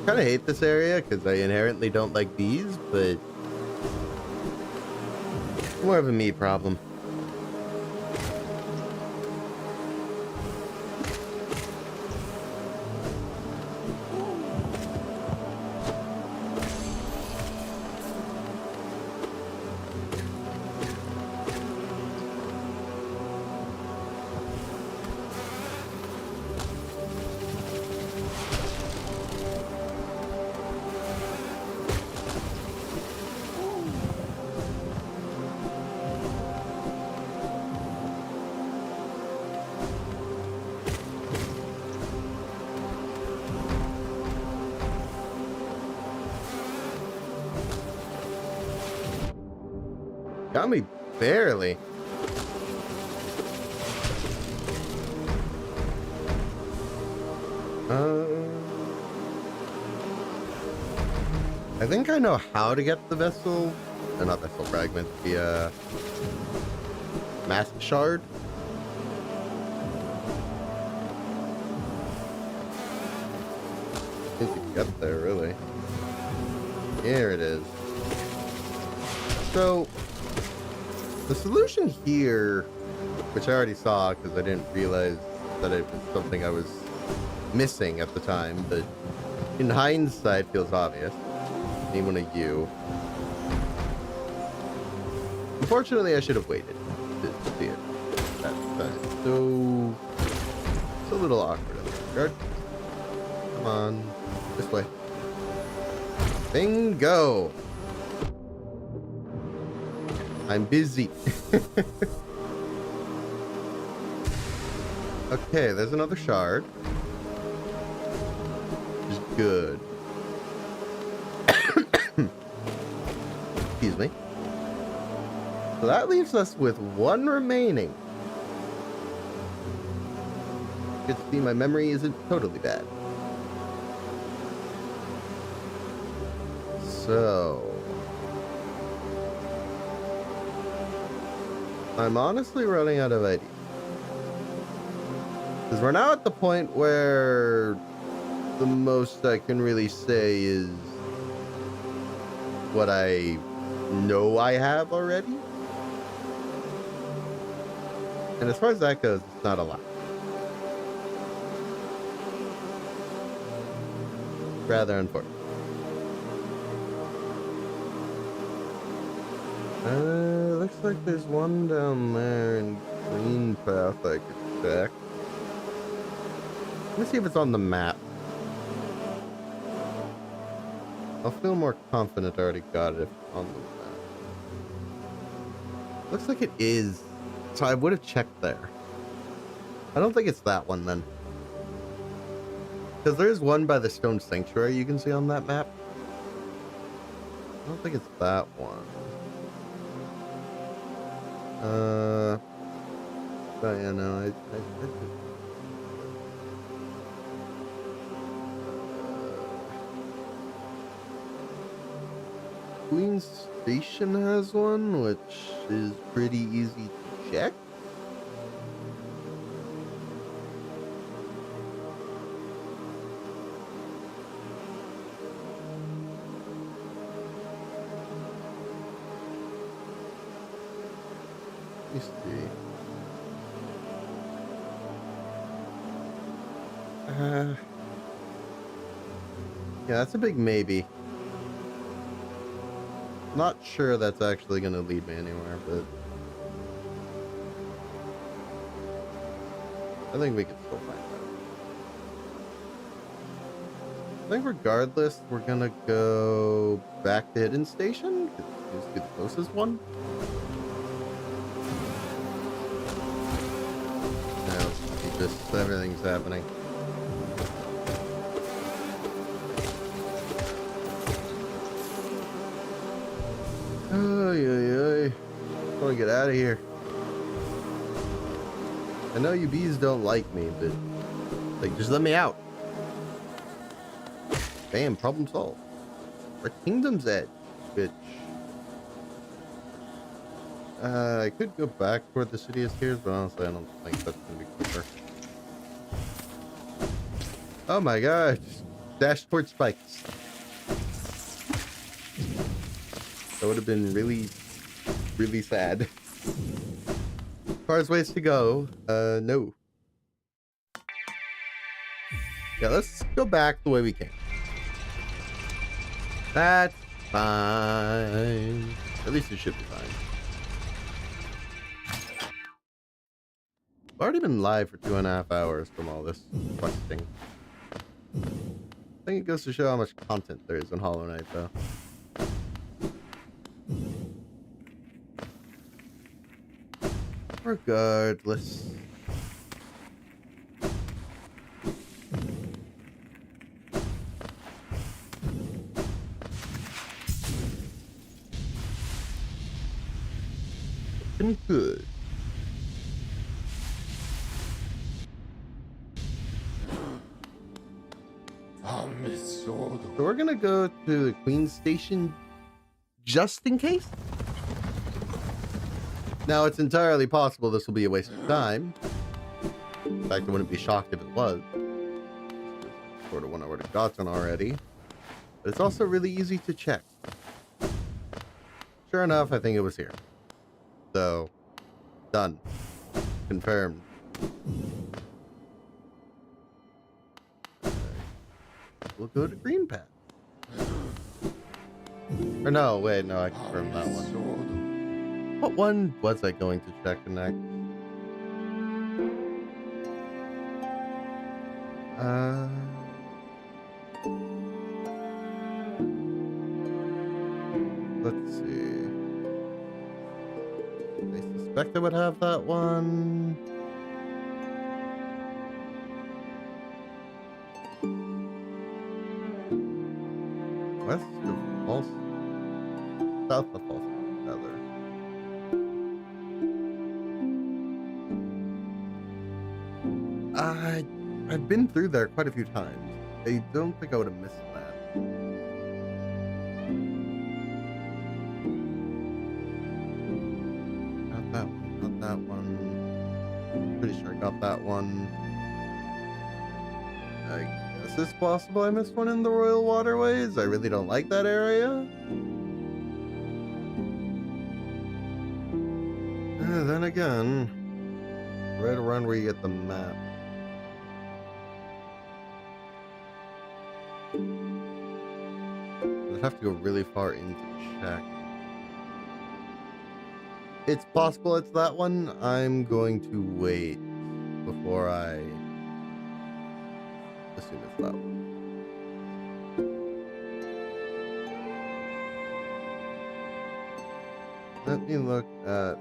Kind of hate this area because I inherently don't like bees, but it's more of a me problem. Got me barely. I think I know how to get the vessel, or not vessel fragment, the mask shard. I think you get there, really. Here it is. So, the solution here, which I already saw because I didn't realize that it was something I was missing at the time, but in hindsight feels obvious. Need one of you. Unfortunately, I should have waited to see it. That's so it's a little awkward in this regard. Come on, this way. Bingo! I'm busy. Okay, there's another shard. Which is good. Excuse me. So that leaves us with one remaining. You can see my memory isn't totally bad. So I'm honestly running out of ideas. Because we're now at the point where the most I can really say is what I know I have already. And as far as that goes, it's not a lot. Rather unfortunate. Looks like there's one down there in green path I could check. Let me see if it's on the map. I'll feel more confident I already got it if it's on the map. Looks like it is. So I would have checked there. I don't think it's that one then. Because there's one by the stone sanctuary you can see on that map. I don't think it's that one. But yeah, no, I Queen's Station has one, which is pretty easy to check. Let me see. Yeah, that's a big maybe. Not sure that's actually going to lead me anywhere, but I think we can still find out. I think regardless, we're going to go back to Hidden Station, because it seems to be the closest one. Now, just everything's happening. Ay, ay, ay. want to get out of here. I know you bees don't like me, but like, just let me out. Bam, problem solved. Our Kingdom's Edge, which I could go back toward the City of Tears, but honestly, I don't think that's gonna be quicker. Oh my gosh! Dash towards spikes. That would have been really, really sad. Far's ways to go. No. Yeah, let's go back the way we came. That's fine. At least it should be fine. I've already been live for 2.5 hours from all this questing. I think it goes to show how much content there is in Hollow Knight, though. Regardless. Looking good. So we're gonna go to the Queen's Station just in case. Now, it's entirely possible this will be a waste of time. In fact, I wouldn't be shocked if it was. Sort of one I would have gotten already. But it's also really easy to check. Sure enough, I think it was here. So, done. Confirmed. We'll go to Green Path. Or no, wait, no, I confirmed that one. What one was I going to check next? Let's see. I suspect I would have that one. West of False. South of False. Rather. I've been through there quite a few times. I don't think I would have missed that. Got that one. Got that one. Pretty sure I got that one. I guess it's possible I missed one in the Royal Waterways. I really don't like that area. Then again, right around where you get the map. I'd have to go really far in to check. It's possible it's that one. I'm going to wait before I assume it's that one. Let me look at...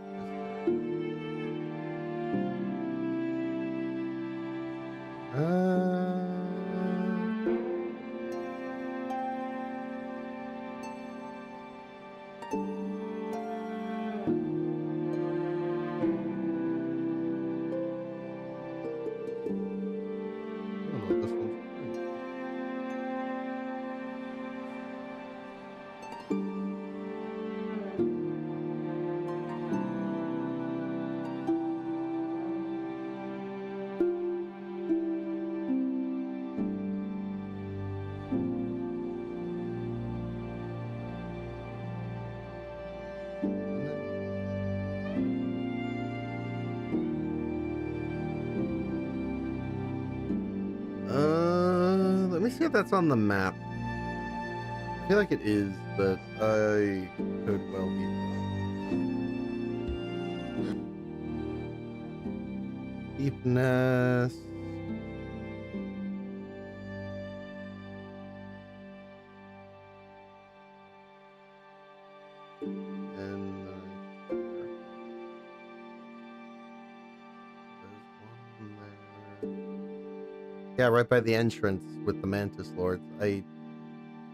let me see if that's on the map. I feel like it is, but I could well be. Deepness. And yeah, right by the entrance with the Mantis Lords. I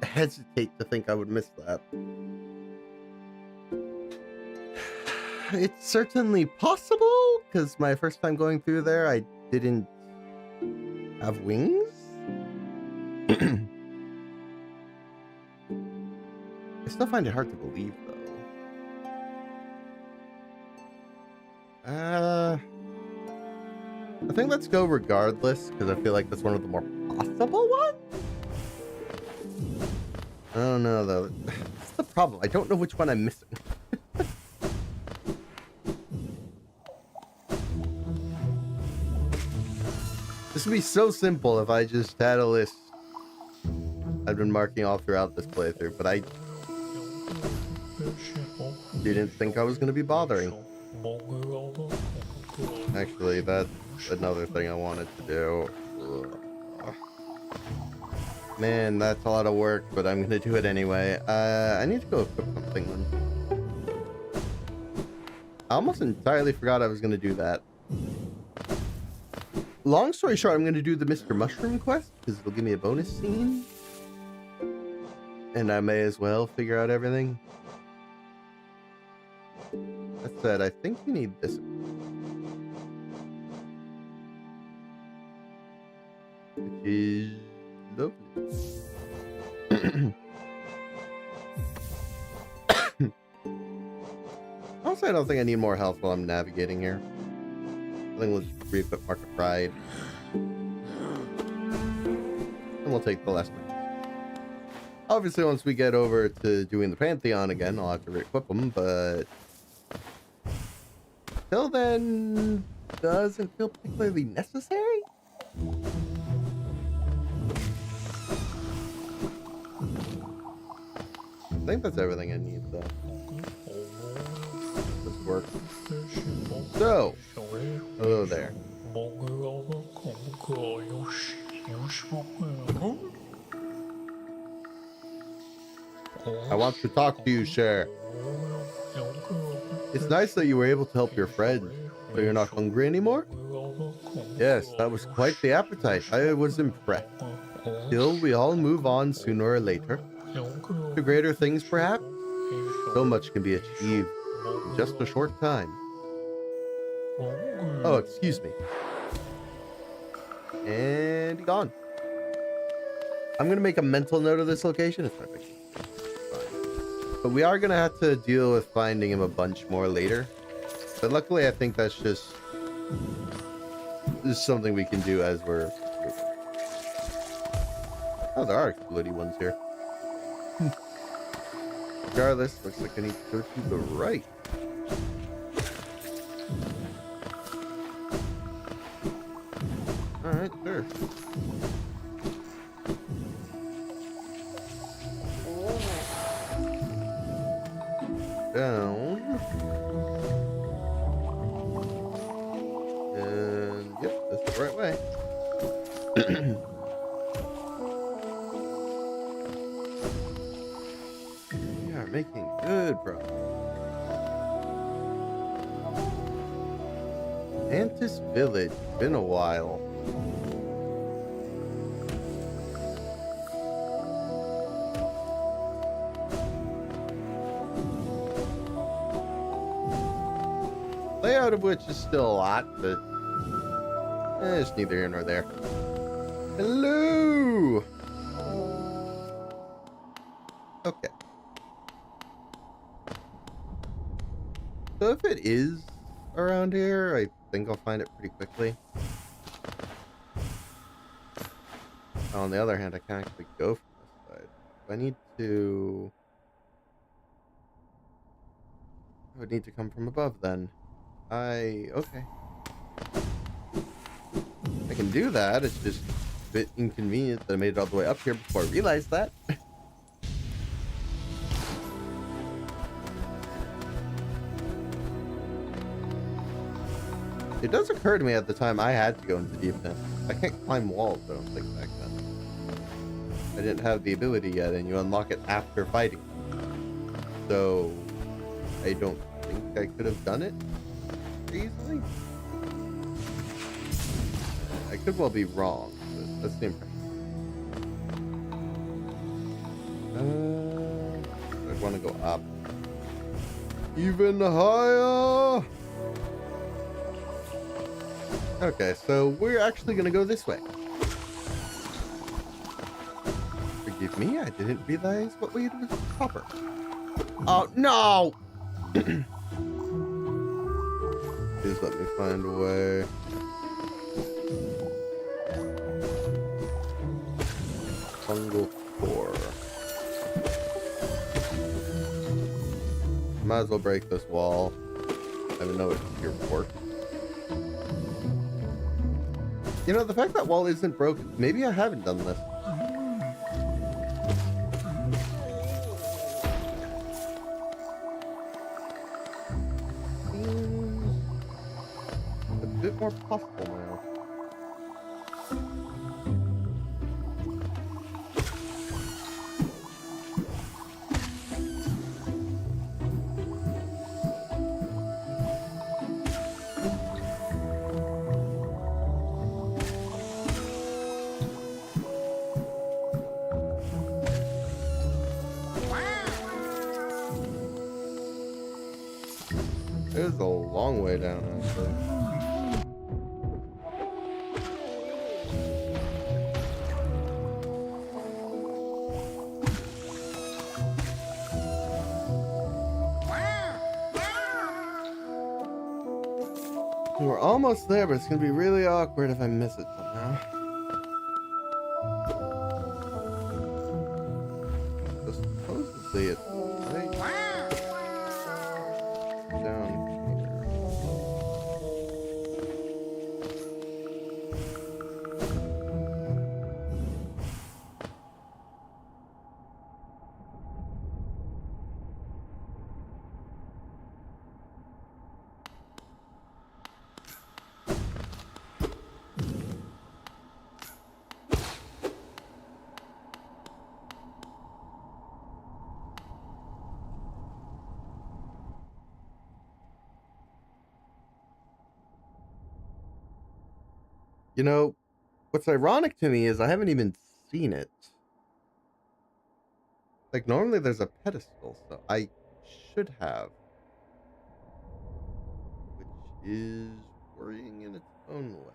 hesitate to think I would miss that. It's certainly possible, because my first time going through there, I didn't have wings. I still find it hard to believe, though. I think let's go regardless, because I feel like that's one of the more possible ones. I don't know, though. That's the problem. I don't know which one I'm missing. This would be so simple if I just had a list I've been marking all throughout this playthrough, but I didn't think I was going to be bothering. Actually, that's another thing I wanted to do. Ugh. Man, that's a lot of work, but I'm going to do it anyway. I need to go equip something then. I almost entirely forgot I was going to do that. Long story short, I'm going to do the Mr. Mushroom quest, because it'll give me a bonus scene. And I may as well figure out everything. That said, I think we need this. Which is lovely. Honestly, I don't think I need more health while I'm navigating here. I think we'll just re-equip Mark of Pride. And we'll take the last one. Obviously, once we get over to doing the Pantheon again, I'll have to re-equip them, but till then, doesn't feel particularly necessary. I think that's everything I need, though. This works. So, hello there. I want to talk to you, Cher. It's nice that you were able to help your friend, so you're not hungry anymore? Yes, that was quite the appetite. I was impressed. Still, we all move on sooner or later. To greater things, perhaps? So much can be achieved in just a short time. Oh, excuse me. And gone. I'm going to make a mental note of this location. It's not big. But we are going to have to deal with finding him a bunch more later. But luckily, I think that's just something we can do as we're... Oh, there are explodey ones here. Regardless, looks like I need to go to the right. Alright, sure. Down. And yep, that's the right way. We are making good progress. Mantis Village. Been a while. Layout of which is still a lot, but it's neither here nor there. Hello! Okay. So if it is around here, I think I'll find it pretty quickly. On the other hand, I can actually go from this side. I need to... I would need to come from above then. Okay. I can do that, it's just a bit inconvenient that I made it all the way up here before I realized that. It does occur to me at the time I had to go into the event. I can't climb walls, I don't think, back then. I didn't have the ability yet, and you unlock it after fighting. So, I don't think I could have done it easily. I could well be wrong, but that's the impression. I want to go up. Even higher. Okay, so we're actually gonna go this way. Forgive me, I didn't realize what way was proper. Oh no! Please let me find a way. Fungal core. Might as well break this wall. I don't know it's here for. You know, the fact that wall isn't broken, maybe I haven't done this. Seems a bit more possible now. It is a long way down, actually. We're almost there, but it's going to be really awkward if I miss it somehow. So supposedly it's right down here. You know, what's ironic to me is I haven't even seen it. Like, normally there's a pedestal, so I should have. Which is worrying in its own way.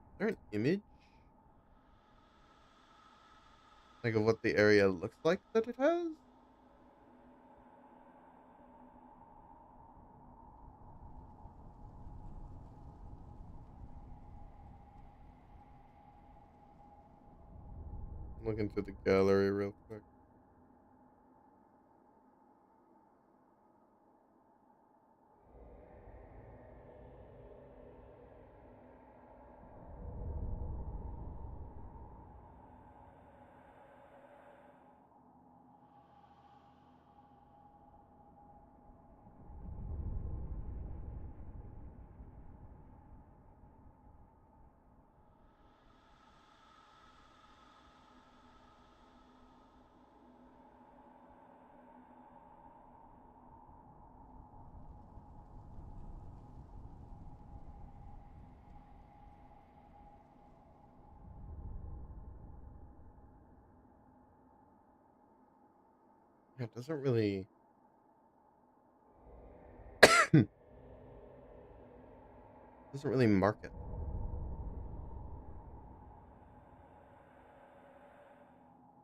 Is there an image? Like of what the area looks like that it has? I'm looking through the gallery real quick. Yeah, it doesn't really mark it.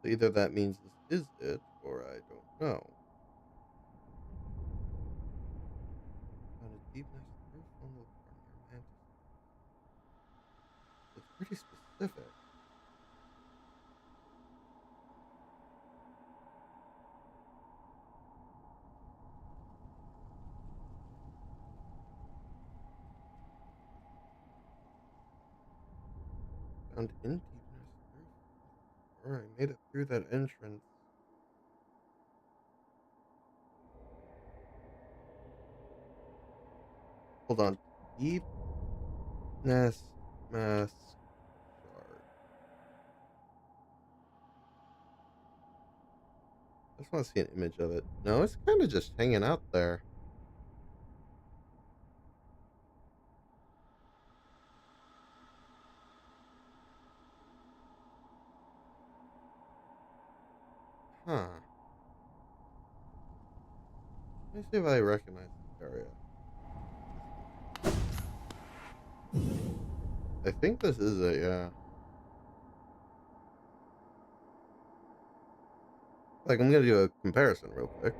So either that means this is it, or I don't know. Found a deep nest through fungal core near mantis. It's pretty specific. Found in deep nest through. Alright, made it through that entrance. Hold on. Deep nest mask shard. I just want to see an image of it. No, it's kind of just hanging out there. Huh. Let me see if I recognize this area. I think this is it, yeah. Like, I'm gonna do a comparison real quick.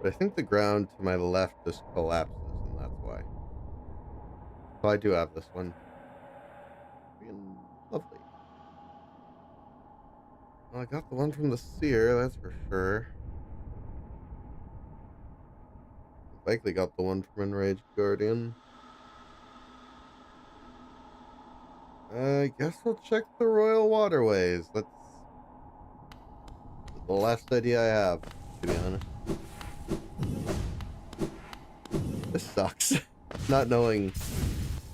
But I think the ground to my left just collapses, and that's why. So I do have this one. Being lovely. Well, I got the one from the seer, that's for sure. Likely got the one from Enraged Guardian. I guess we'll check the Royal Waterways. That's the last idea I have, to be honest. This sucks. Not knowing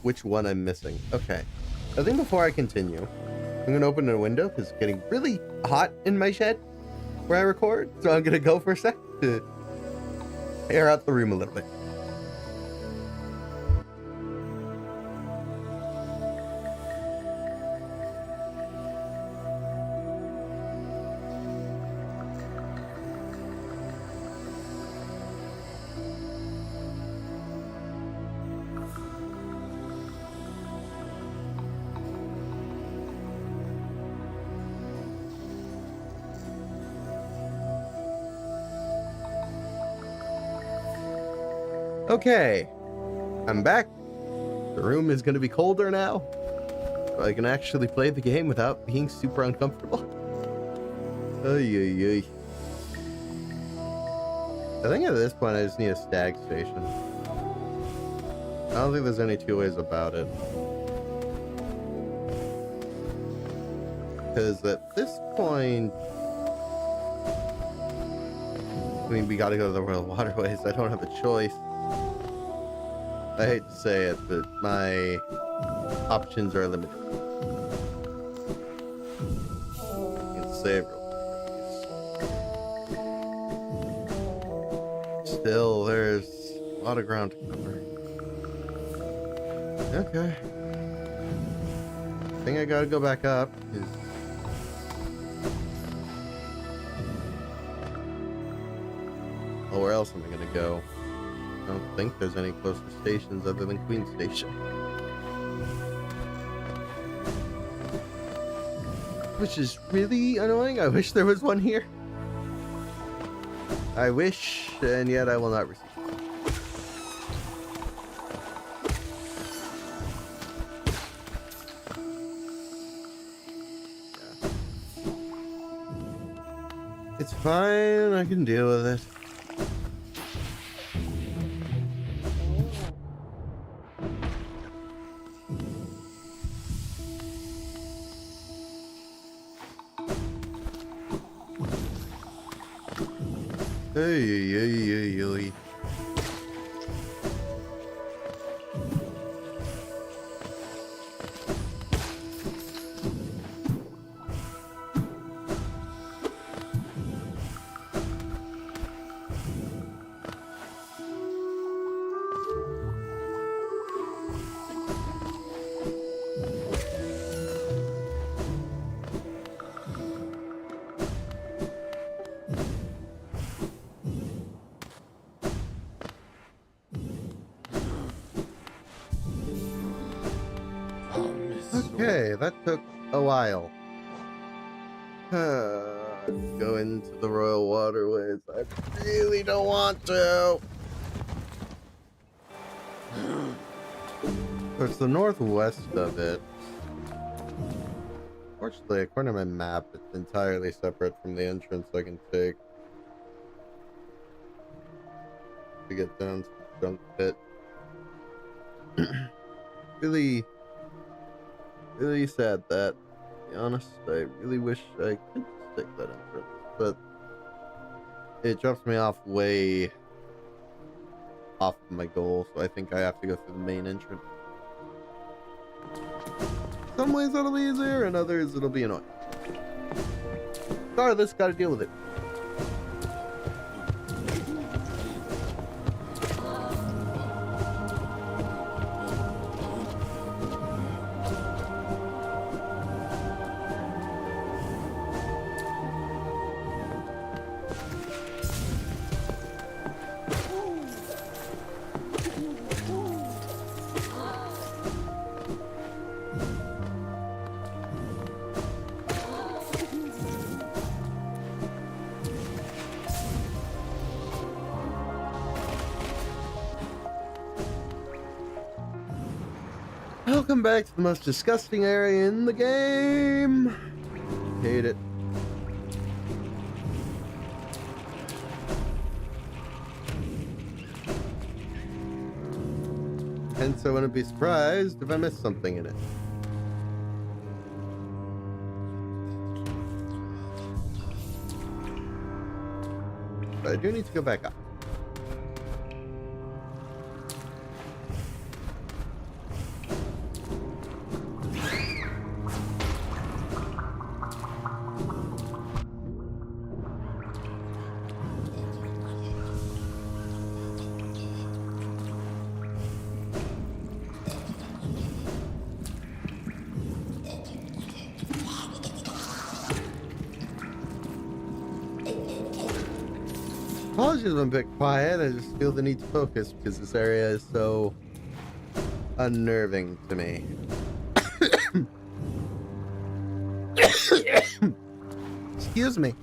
which one I'm missing. Okay. I think before I continue, I'm going to open a window because it's getting really hot in my shed where I record. So I'm going to go for a sec to air out the room a little bit. Okay, I'm back. The room is going to be colder now, so I can actually play the game without being super uncomfortable. Ay. I think at this point I just need a stag station. I don't think there's any two ways about it. Because at this point, I mean, we gotta go to the Royal Waterways. I don't have a choice. I hate to say it, but my options are limited. You can save real quick. Still, there's a lot of ground to cover. Okay. I think I gotta go back up. Oh, where else am I gonna go? I don't think there's any closer stations other than Queen Station. Which is really annoying. I wish there was one here. I wish, and yet I will not receive. Yeah. It's fine, I can deal with it. Hey. Okay, that took a while. Go into the Royal Waterways. I really don't want to. It's the northwest of it. Fortunately, according to my map, it's entirely separate from the entrance I can take to get down to the junk pit. Really sad that, to be honest. I really wish I could take that entrance, but it drops me off way off of my goal, so I think I have to go through the main entrance. Some ways that'll be easier, and others it'll be annoying. Regardless, gotta deal with it. Welcome back to the most disgusting area in the game. Hate it. Hence, I wouldn't be surprised if I missed something in it. But I do need to go back up. Apologies if I'm a bit quiet, I just feel the need to focus because this area is so unnerving to me. Excuse me.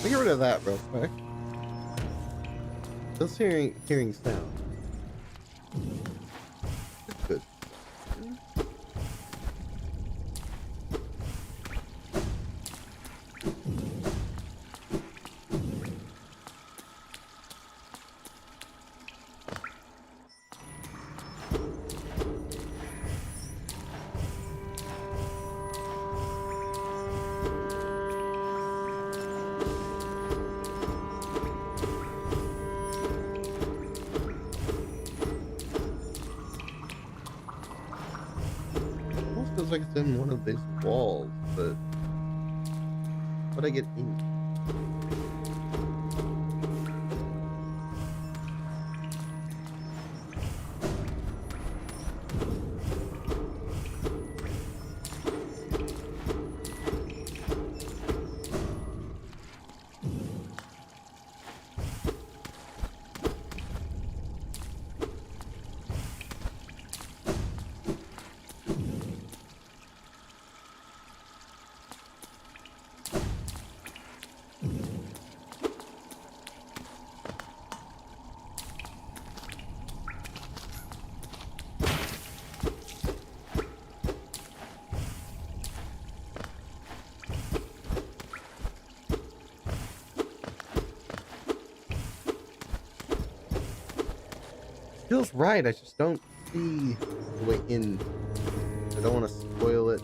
Get rid of that real quick. Just hearing sound. Good. Feels like it's in one of these walls, but how'd I get in? Feels right, I just don't see the way in. I don't want to spoil it.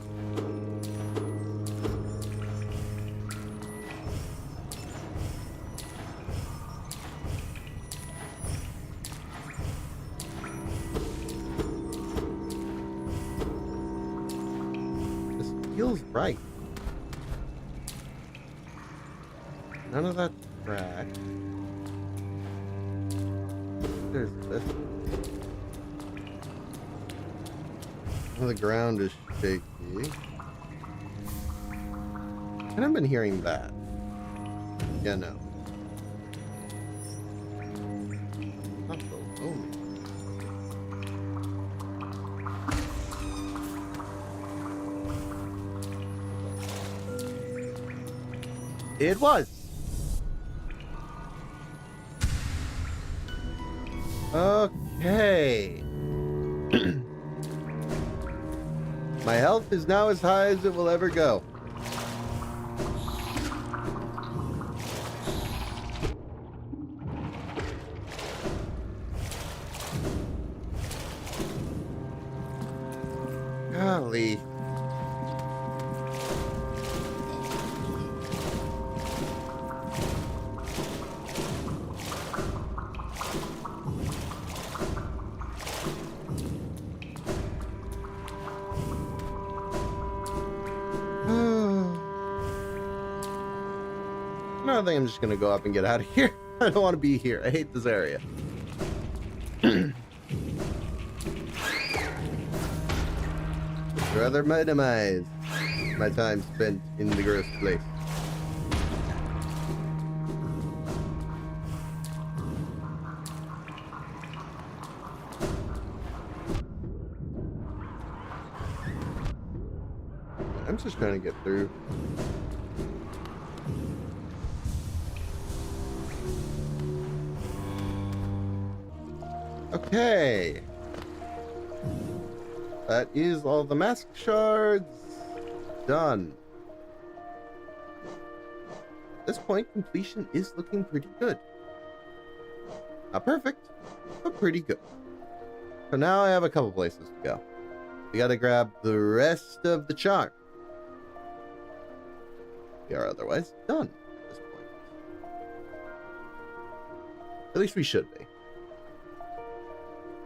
This feels right. None of that crack. There's this. The ground is shaky. And I've been hearing that. Yeah, no. Not below me. It was. Okay. My health is now as high as it will ever go. Golly. I think I'm just gonna go up and get out of here. I don't want to be here. I hate this area. Rather minimize my time spent in the gross place. I'm just trying to get through. Okay. That is all the mask shards done. At this point, completion is looking pretty good. Not perfect, but pretty good. So now I have a couple places to go. We gotta grab the rest of the charm. We are otherwise done at this point. At least we should be.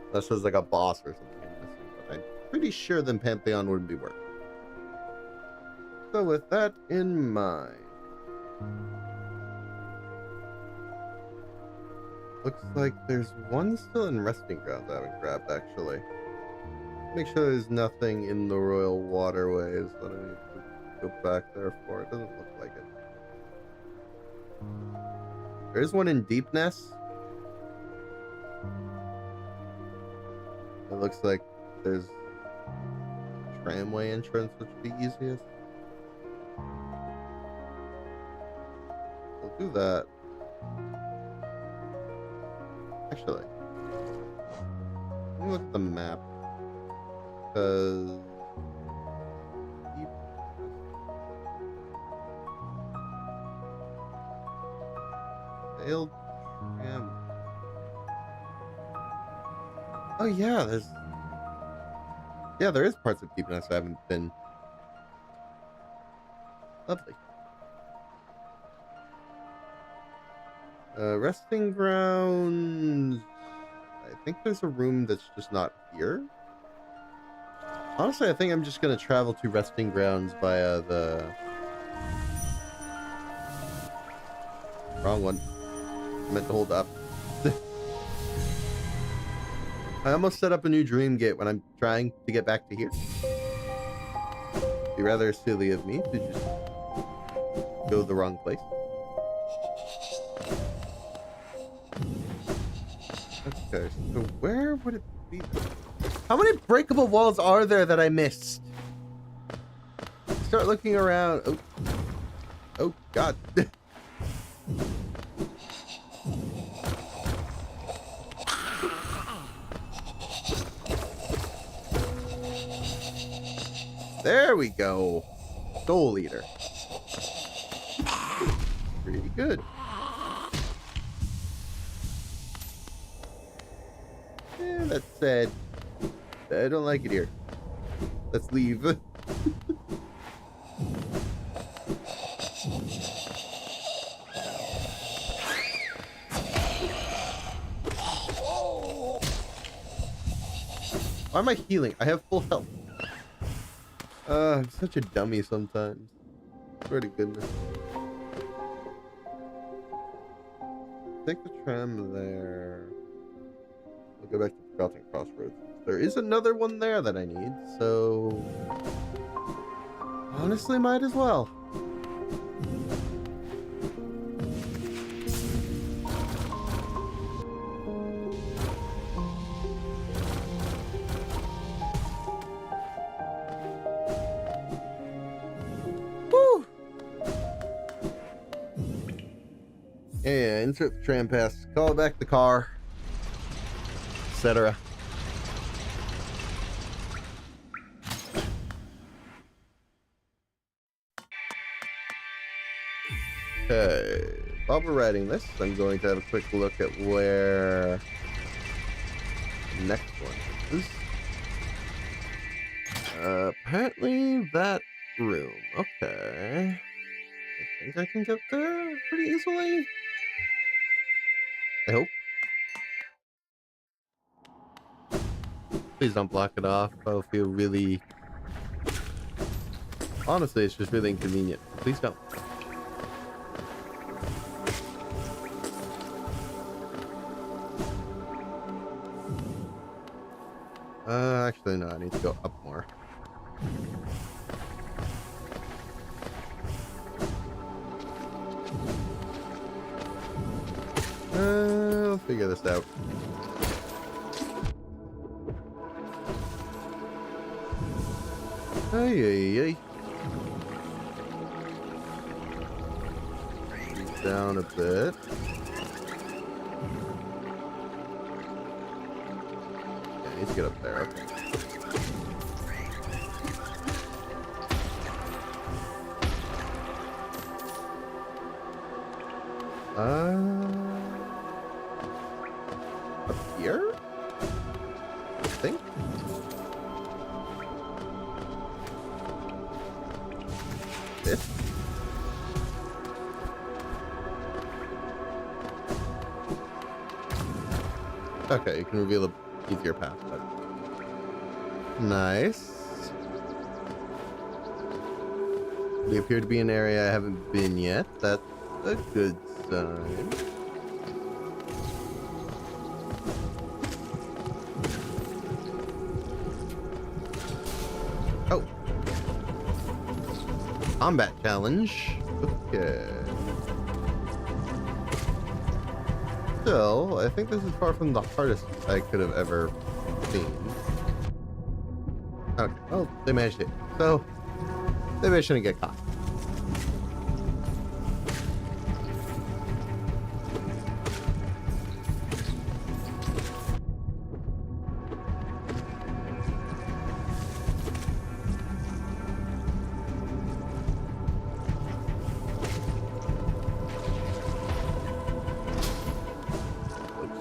Unless there's like a boss or something I'm missing, but I'm pretty sure then Pantheon wouldn't be working. So with that in mind, looks like there's one still in resting grounds I haven't grabbed actually. Make sure there's nothing in the royal waterways that I need to go back there for. It doesn't look like it. There is one in Deepness. It looks like there's tramway entrance, which would be easiest. We'll do that. Actually, let me look at the map. Because failed tram. Oh yeah, there is parts of Deepness I haven't been. Lovely. Resting grounds. I think there's a room that's just not here. Honestly, I think I'm just gonna travel to resting grounds via the wrong one. I meant to hold up. I almost set up a new dream gate when I'm trying to get back to here. It'd be rather silly of me to just go the wrong place. Okay, so where would it be? How many breakable walls are there that I missed? Start looking around. Oh, oh God. There we go. Soul Eater. Pretty good. Yeah, that said, I don't like it here. Let's leave. Why am I healing? I have full health. I'm such a dummy sometimes. Swear to goodness. Take the tram there. I'll go back to Forgotten Crossroads. There is another one there that I need, so honestly might as well. Yeah, insert the tram pass, call back the car, etc. Okay, while we're writing this, I'm going to have a quick look at where the next one is. Apparently that room. Okay. I think I can get there pretty easily. I hope. Please don't block it off. I'll feel really... Honestly, it's just really inconvenient. Please don't. Actually, no, I need to go up more. I'll figure this out. Ay, ay, ay. Down a bit. Yeah, I need to get up there. Okay. Up here? I think. This. Okay, you can reveal a easier path. But... nice. We appear to be in an area I haven't been yet. That's a good sign. Oh. Combat challenge. Okay. Still, I think this is far from the hardest I could have ever seen. Okay, well, they managed it. So, maybe I shouldn't get caught.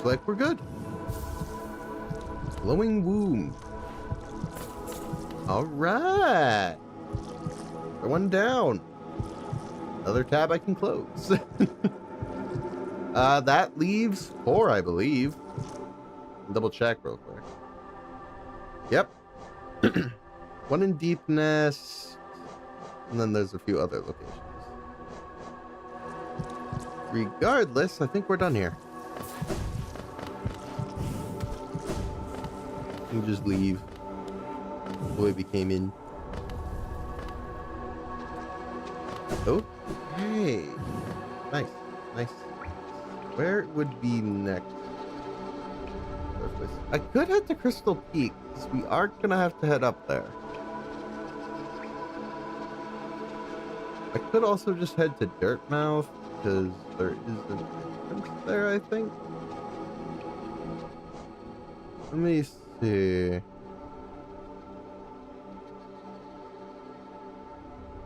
Like we're good. Glowing womb. All right. One down. Another tab I can close. That leaves 4, I believe. Double check real quick. Yep. 1 in Deep Nest. And then there's a few other locations. Regardless, I think we're done here. Just leave the way we came in. Oh, hey, nice. Where would be next? I could head to Crystal Peak because we are gonna have to head up there. I could also just head to Dirtmouth because there is an entrance there, I think. Let me see.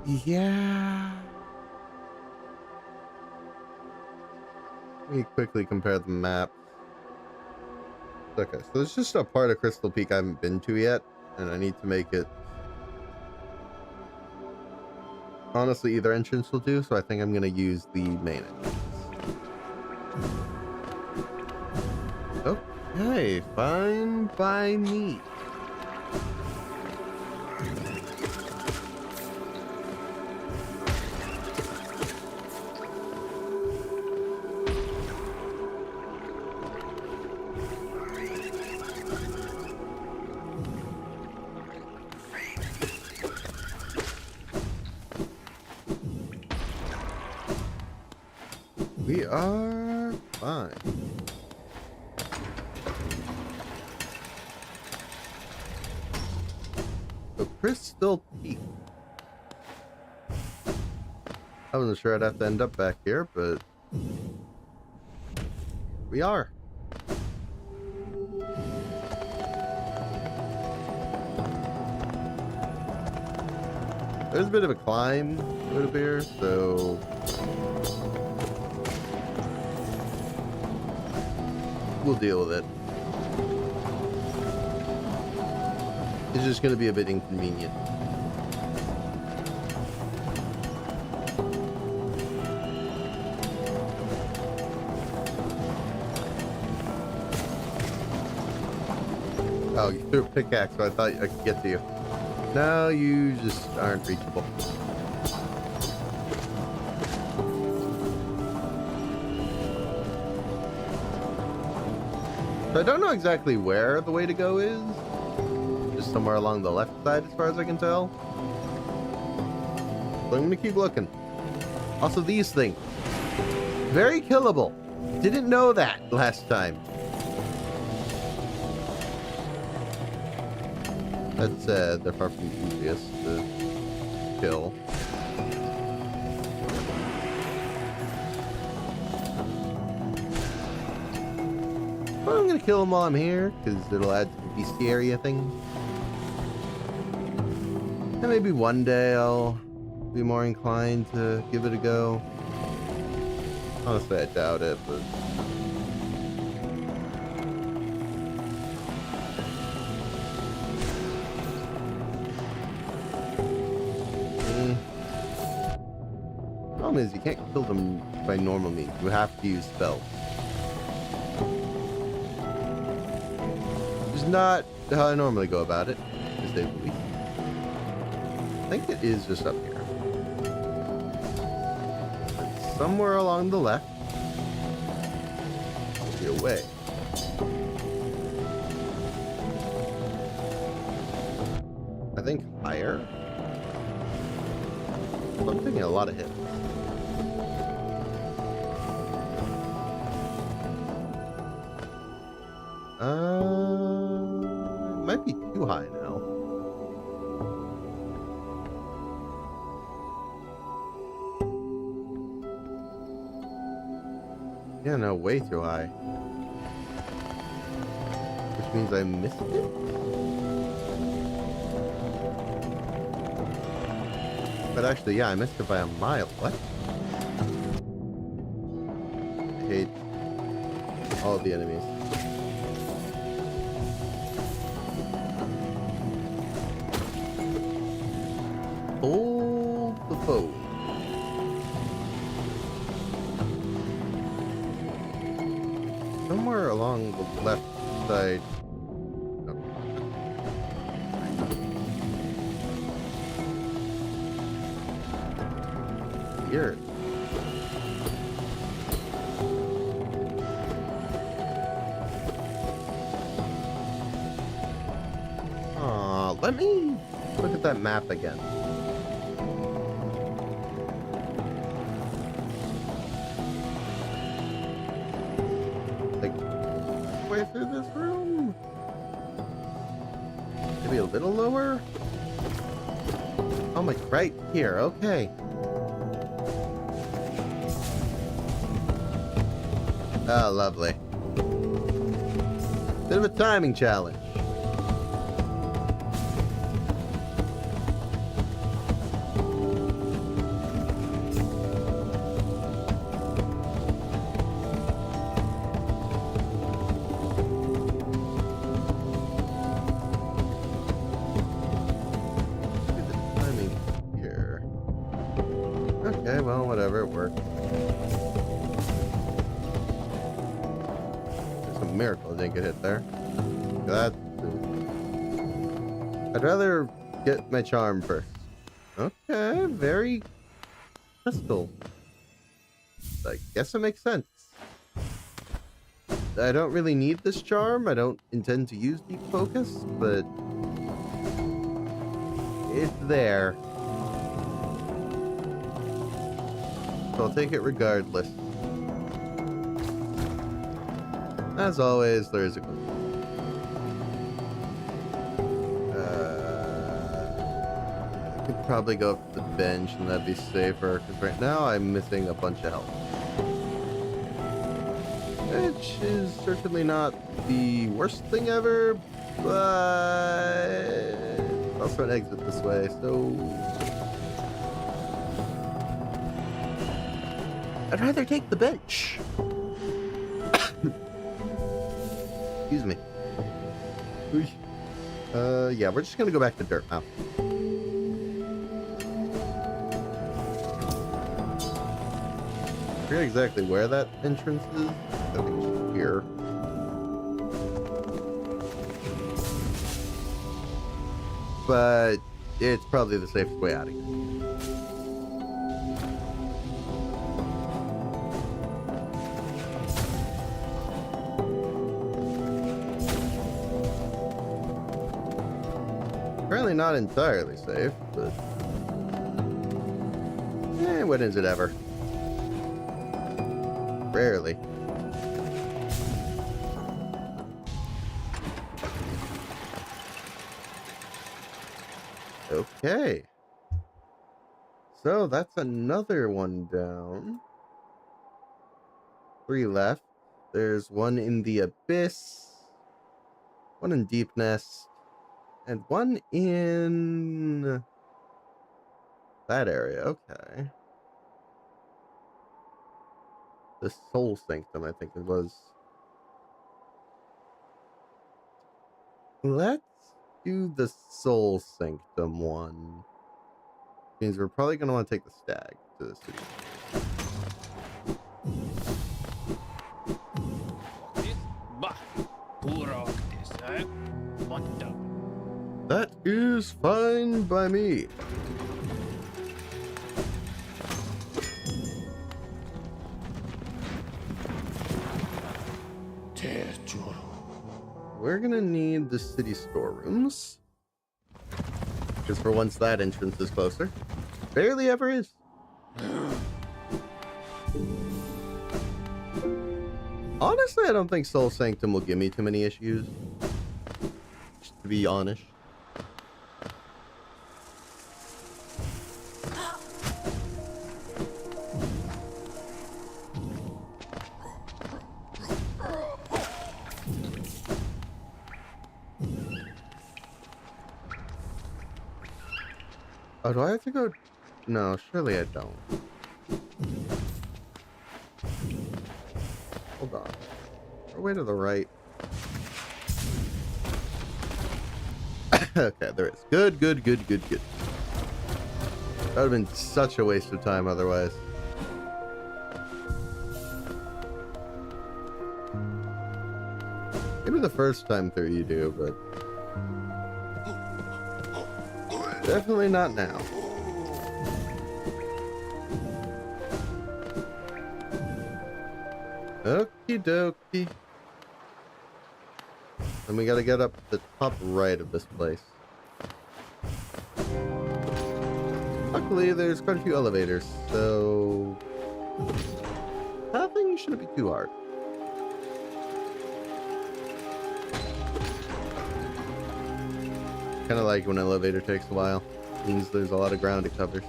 Yeah. Let me quickly compare the map. Okay, so there's just a part of Crystal Peak I haven't been to yet, and I need to make it. Honestly, either entrance will do, so I think I'm going to use the main entrance. Okay, fine by me. We are fine. So Crystal Peak. I wasn't sure I'd have to end up back here, but we are. There's a bit of a climb over here, so we'll deal with it. It's just going to be a bit inconvenient. Oh, you threw a pickaxe, so I thought I could get to you. No, you just aren't reachable. So I don't know exactly where the way to go is. somewhere along the left side as far as I can tell. So I'm gonna keep looking. Also, these things. Very killable. Didn't know that last time. That said, they're far from easiest to kill. But I'm gonna kill them while I'm here, because it'll add to the bestiaria thing. And maybe one day I'll be more inclined to give it a go. Honestly, I doubt it, but... Problem is, you can't kill them by normal means. You have to use spells. Which is not how I normally go about it, to say the least. I think it is just up here. It's somewhere along the left. Be a way. I think higher. I'm taking a lot of hits. It might be too high now. Yeah, no, way too high. Which means I missed it? But actually, yeah, I missed it by a mile. What? I hate all of the enemies. Hold the foe. Somewhere along the left side. Here. Let me look at that map again. Like, way through this room? Maybe a little lower? Oh my, right here, okay. Oh, lovely. Bit of a timing challenge. Okay, well, whatever, it worked. It's a miracle I didn't get hit there. That. I'd rather get my charm first. Okay, very crystal. I guess it makes sense. I don't really need this charm. I don't intend to use deep focus, but it's there. So I'll take it regardless. As always, there is a I could probably go up to the bench and that'd be safer, because right now I'm missing a bunch of health. Which is certainly not the worst thing ever, but also an exit this way, so I'd rather take the bench. Excuse me. Yeah, we're just gonna go back to dirt now. I forget exactly where that entrance is. I think it's here. But it's probably the safest way out of here. Apparently not entirely safe, but when is it ever? Rarely. Okay. So that's another one down. 3 left. There's one in the Abyss, one in Deep Nest, and one in that area. Okay. The Soul Sanctum, I think it was. Let's do the Soul Sanctum one. Means we're probably going to want to take the stag to the city. That is fine by me. We're gonna need the city storerooms, because for once that entrance is closer. Barely ever is. Honestly, I don't think Soul Sanctum will give me too many issues, just to be honest. Oh, do I have to go? No, surely I don't. Hold on. We're way to the right. Okay, there is. Good, good, good, good, good. That would have been such a waste of time otherwise. Maybe the first time through you do, but definitely not now. Okie dokie. Then we gotta get up the top right of this place. Luckily, there's quite a few elevators, so pathing shouldn't be too hard. Kind of like when an elevator takes a while. Means there's a lot of ground it covers.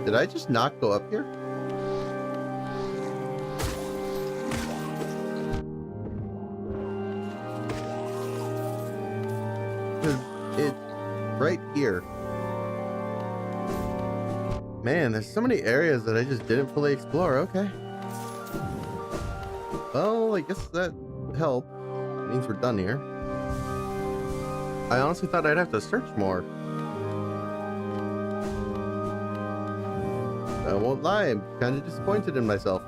Did I just not go up here? Because it's right here. Man, there's so many areas that I just didn't fully explore. Okay. Well, I guess that helped. It means we're done here. I honestly thought I'd have to search more. I won't lie, I'm kind of disappointed in myself.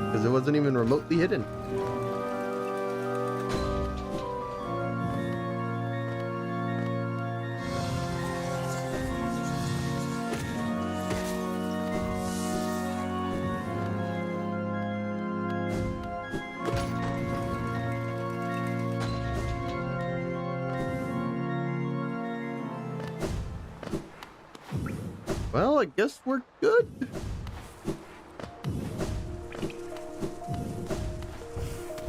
Because it wasn't even remotely hidden. Well, I guess we're good.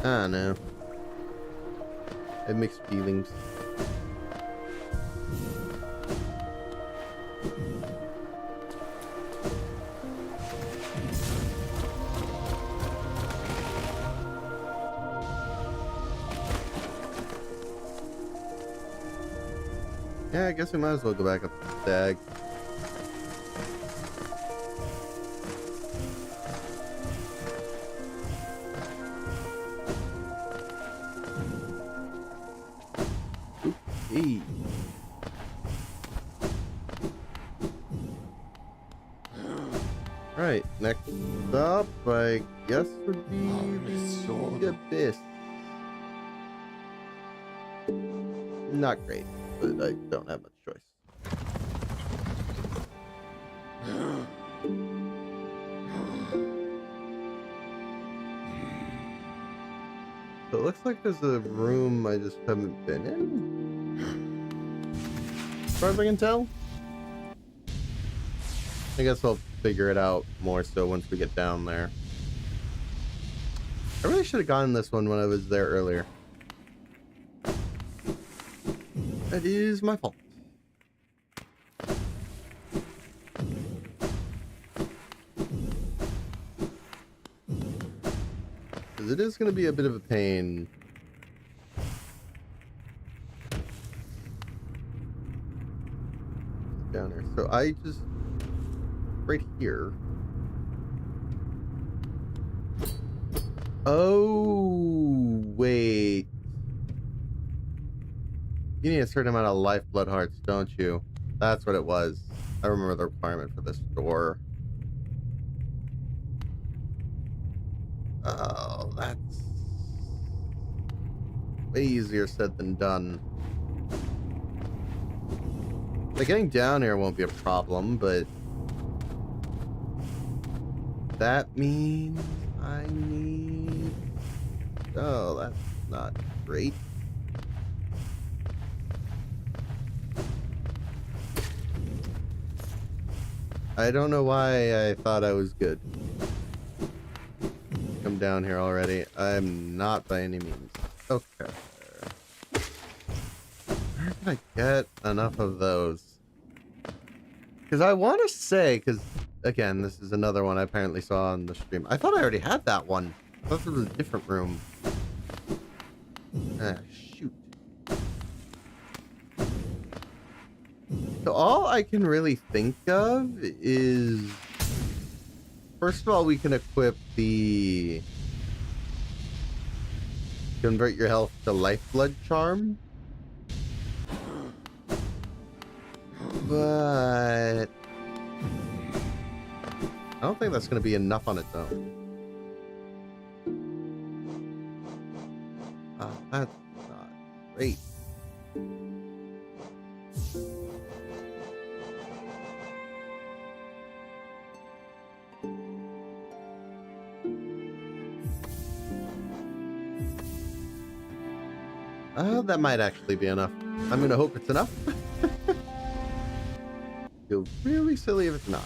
I don't know. I have mixed feelings. Yeah, I guess we might as well go back up to the stag. Hey. Right, next up, I guess, would be the Abyss. Not great, but I don't have much choice. So it looks like there's a room I just haven't been in, as far as I can tell. I guess I'll figure it out more so once we get down there. I really should have gotten this one when I was there earlier. That is my fault. Because it is going to be a bit of a pain. Down here. So I just... right here. Oh, wait. You need a certain amount of lifeblood hearts, don't you? That's what it was. I remember the requirement for this door. Oh, that's way easier said than done. Like, getting down here won't be a problem, but that means I need... Oh, that's not great. I don't know why I thought I was good. Come down here already. I'm not by any means. Okay. Where can I get enough of those? Because I want to say, because again, this is another one I apparently saw on the stream. I thought I already had that one. I thought this was a different room. Ah, shoot. So all I can really think of is... First of all, we can equip the... Convert your health to lifeblood charm. But... I don't think that's going to be enough on its own. That's not great. That might actually be enough. I'm going to hope it's enough. Feel really silly if it's not.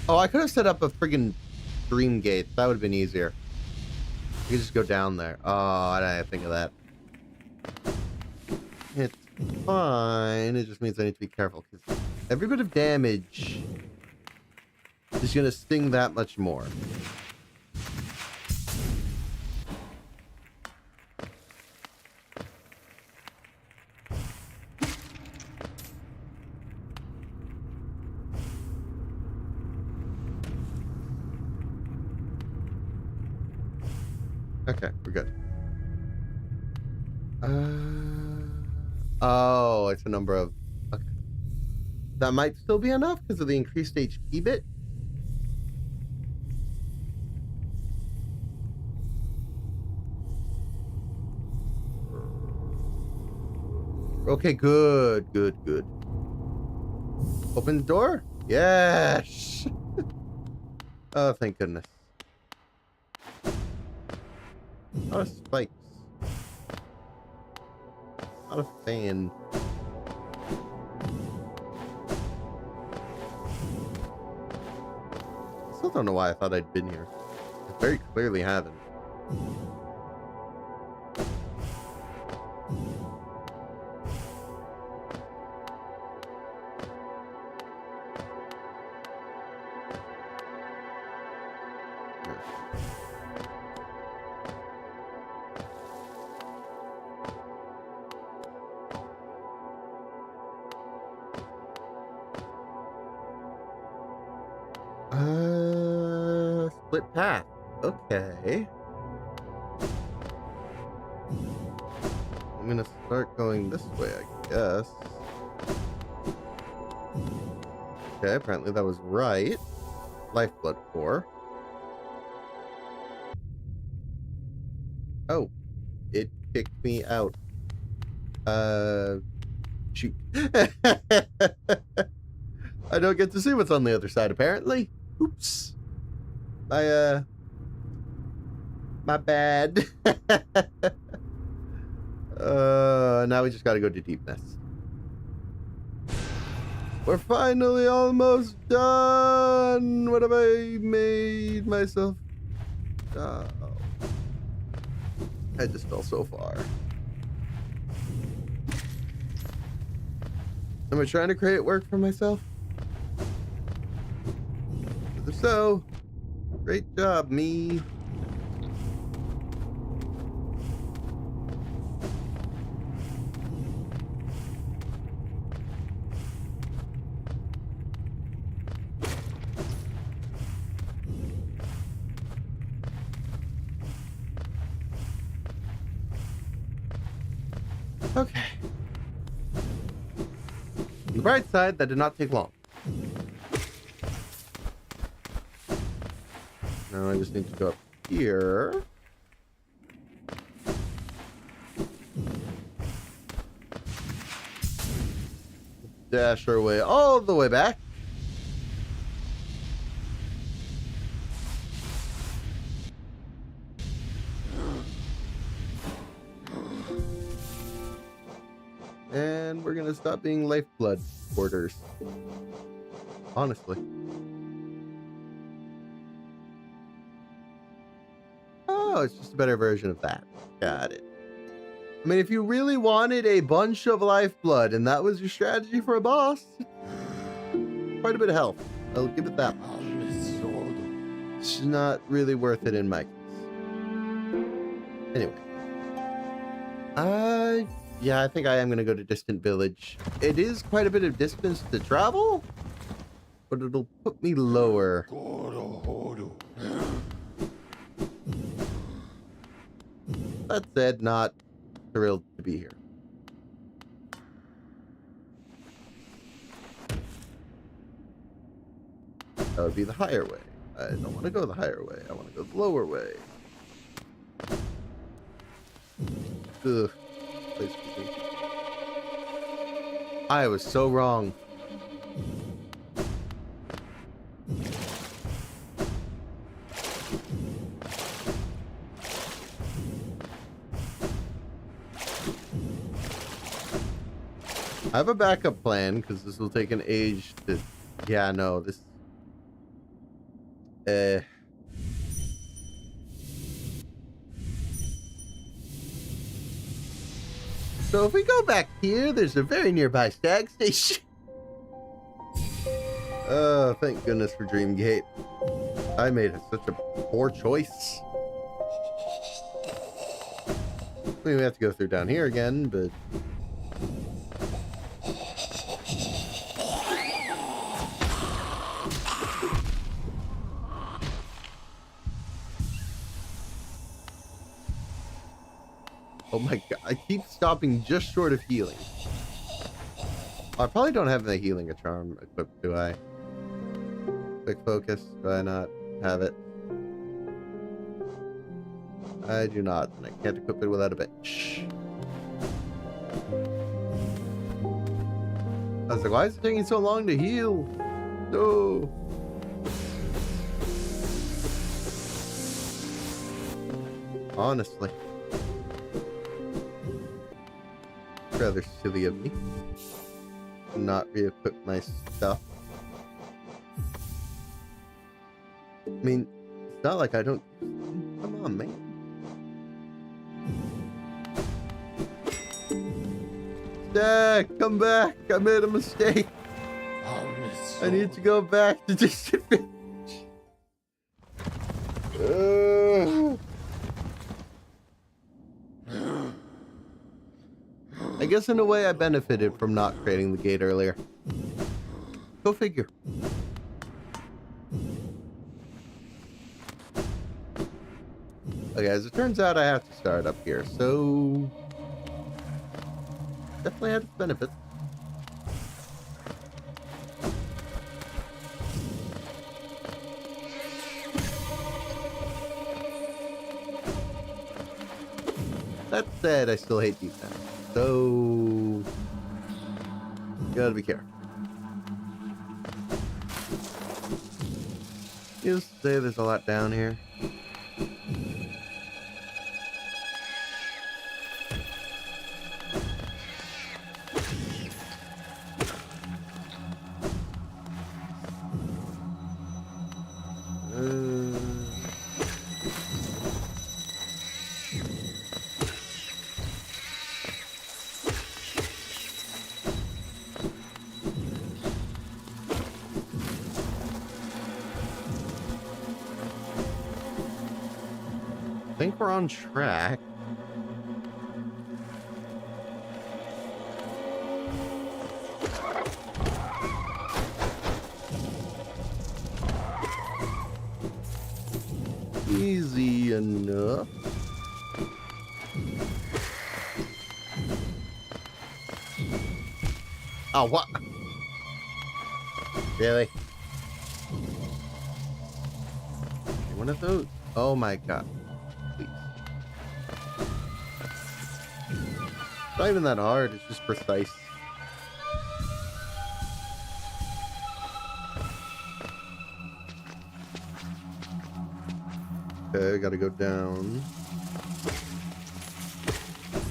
Oh, I could have set up a friggin' dream gate. That would have been easier. You could just go down there. Oh, I didn't think of that. It's fine. It just means I need to be careful because every bit of damage is going to sting that much more. Okay, we're good. Oh, it's a number of... Okay. That might still be enough because of the increased HP bit. Okay, good. Open the door? Yes! Oh, thank goodness. A lot of spikes. Not a fan. I still don't know why I thought I'd been here. I very clearly haven't. split path. Okay. I'm gonna start going this way, I guess. Okay, apparently that was right. Lifeblood core. Oh, it kicked me out. Shoot. I don't get to see what's on the other side, apparently. Oops. My bad. Now we just gotta go to Deepness. We're finally almost done. What have I made myself? Oh. I just fell so far. Am I trying to create work for myself? If so, great job, me. Okay. On the bright side, that did not take long. Now I just need to go up here. Dash our way all the way back. And we're gonna stop being lifeblood hoarders. Honestly. Oh, it's just a better version of that. Got it. I mean, if you really wanted a bunch of lifeblood and that was your strategy for a boss, quite a bit of health. I'll give it that. It's not really worth it in my case. Anyway. Yeah, I think I am going to go to Distant Village. It is quite a bit of distance to travel, but it'll put me lower. That said, not thrilled to be here. That would be the higher way. I don't want to go the higher way. I want to go the lower way. Ugh. I was so wrong. I have a backup plan because this will take an age to... Yeah, no, this... So if we go back here, there's a very nearby stag station. Oh, thank goodness for Dreamgate. I made such a poor choice. I mean, we have to go through down here again, but... Oh my god, I keep stopping just short of healing. Oh, I probably don't have the healing charm equipped, do I? Quick focus, do I not have it? I do not, and I can't equip it without a bench. I was like, why is it taking so long to heal? No. Honestly. Rather silly of me. Not re-equip my stuff. I mean, it's not like I don't... Come on, man. Dad, come back. I made a mistake. I need to go back to Distant Village. I guess in a way I benefited from not creating the gate earlier. Go figure. Okay, as it turns out, I have to start up here, so definitely had its benefits. That said, I still hate defense, so gotta be careful. You say there's a lot down here. I think we're on track. Easy enough. Oh, what? Really? One of those? Oh my god. Please. It's not even that hard, it's just precise. Okay, gotta go down.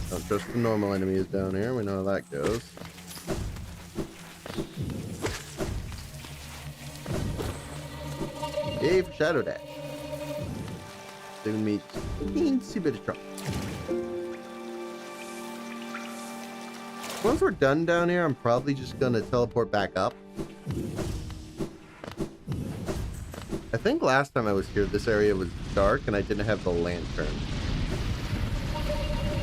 Don't trust the normal enemies down here, we know how that goes. Yay for Shadow Dash. Saving me a teensy bit of trouble. Once we're done down here, I'm probably just gonna teleport back up. I think last time I was here, this area was dark and I didn't have the lantern.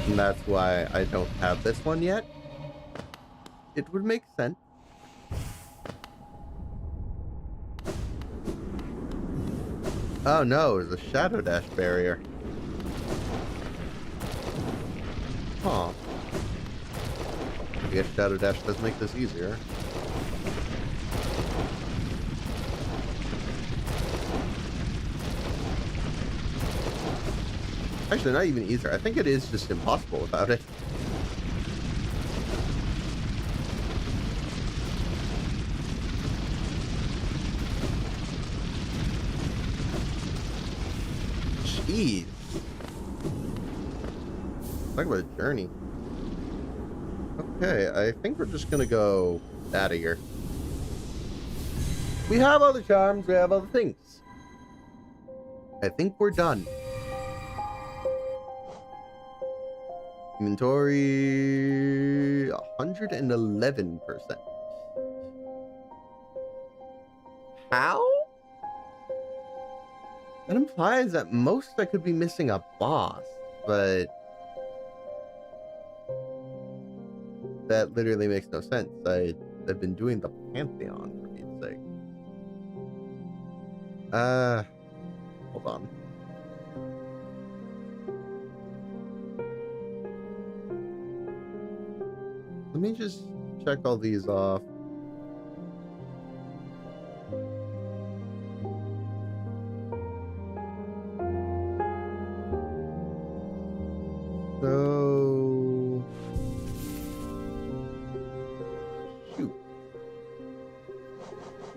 And that's why I don't have this one yet. It would make sense. Oh no, there's a Shadow Dash barrier. Huh. I guess Shadow Dash does make this easier. Actually, not even easier. I think it is just impossible without it. Jeez. Talk about a journey. Okay, I think we're just gonna go out of here. We have all the charms, we have all the things. I think we're done. Inventory 111%. How? That implies at most I could be missing a boss, but that literally makes no sense. I've been doing the Pantheon, for Pete's sake. Hold on. Let me just check all these off. So, shoot.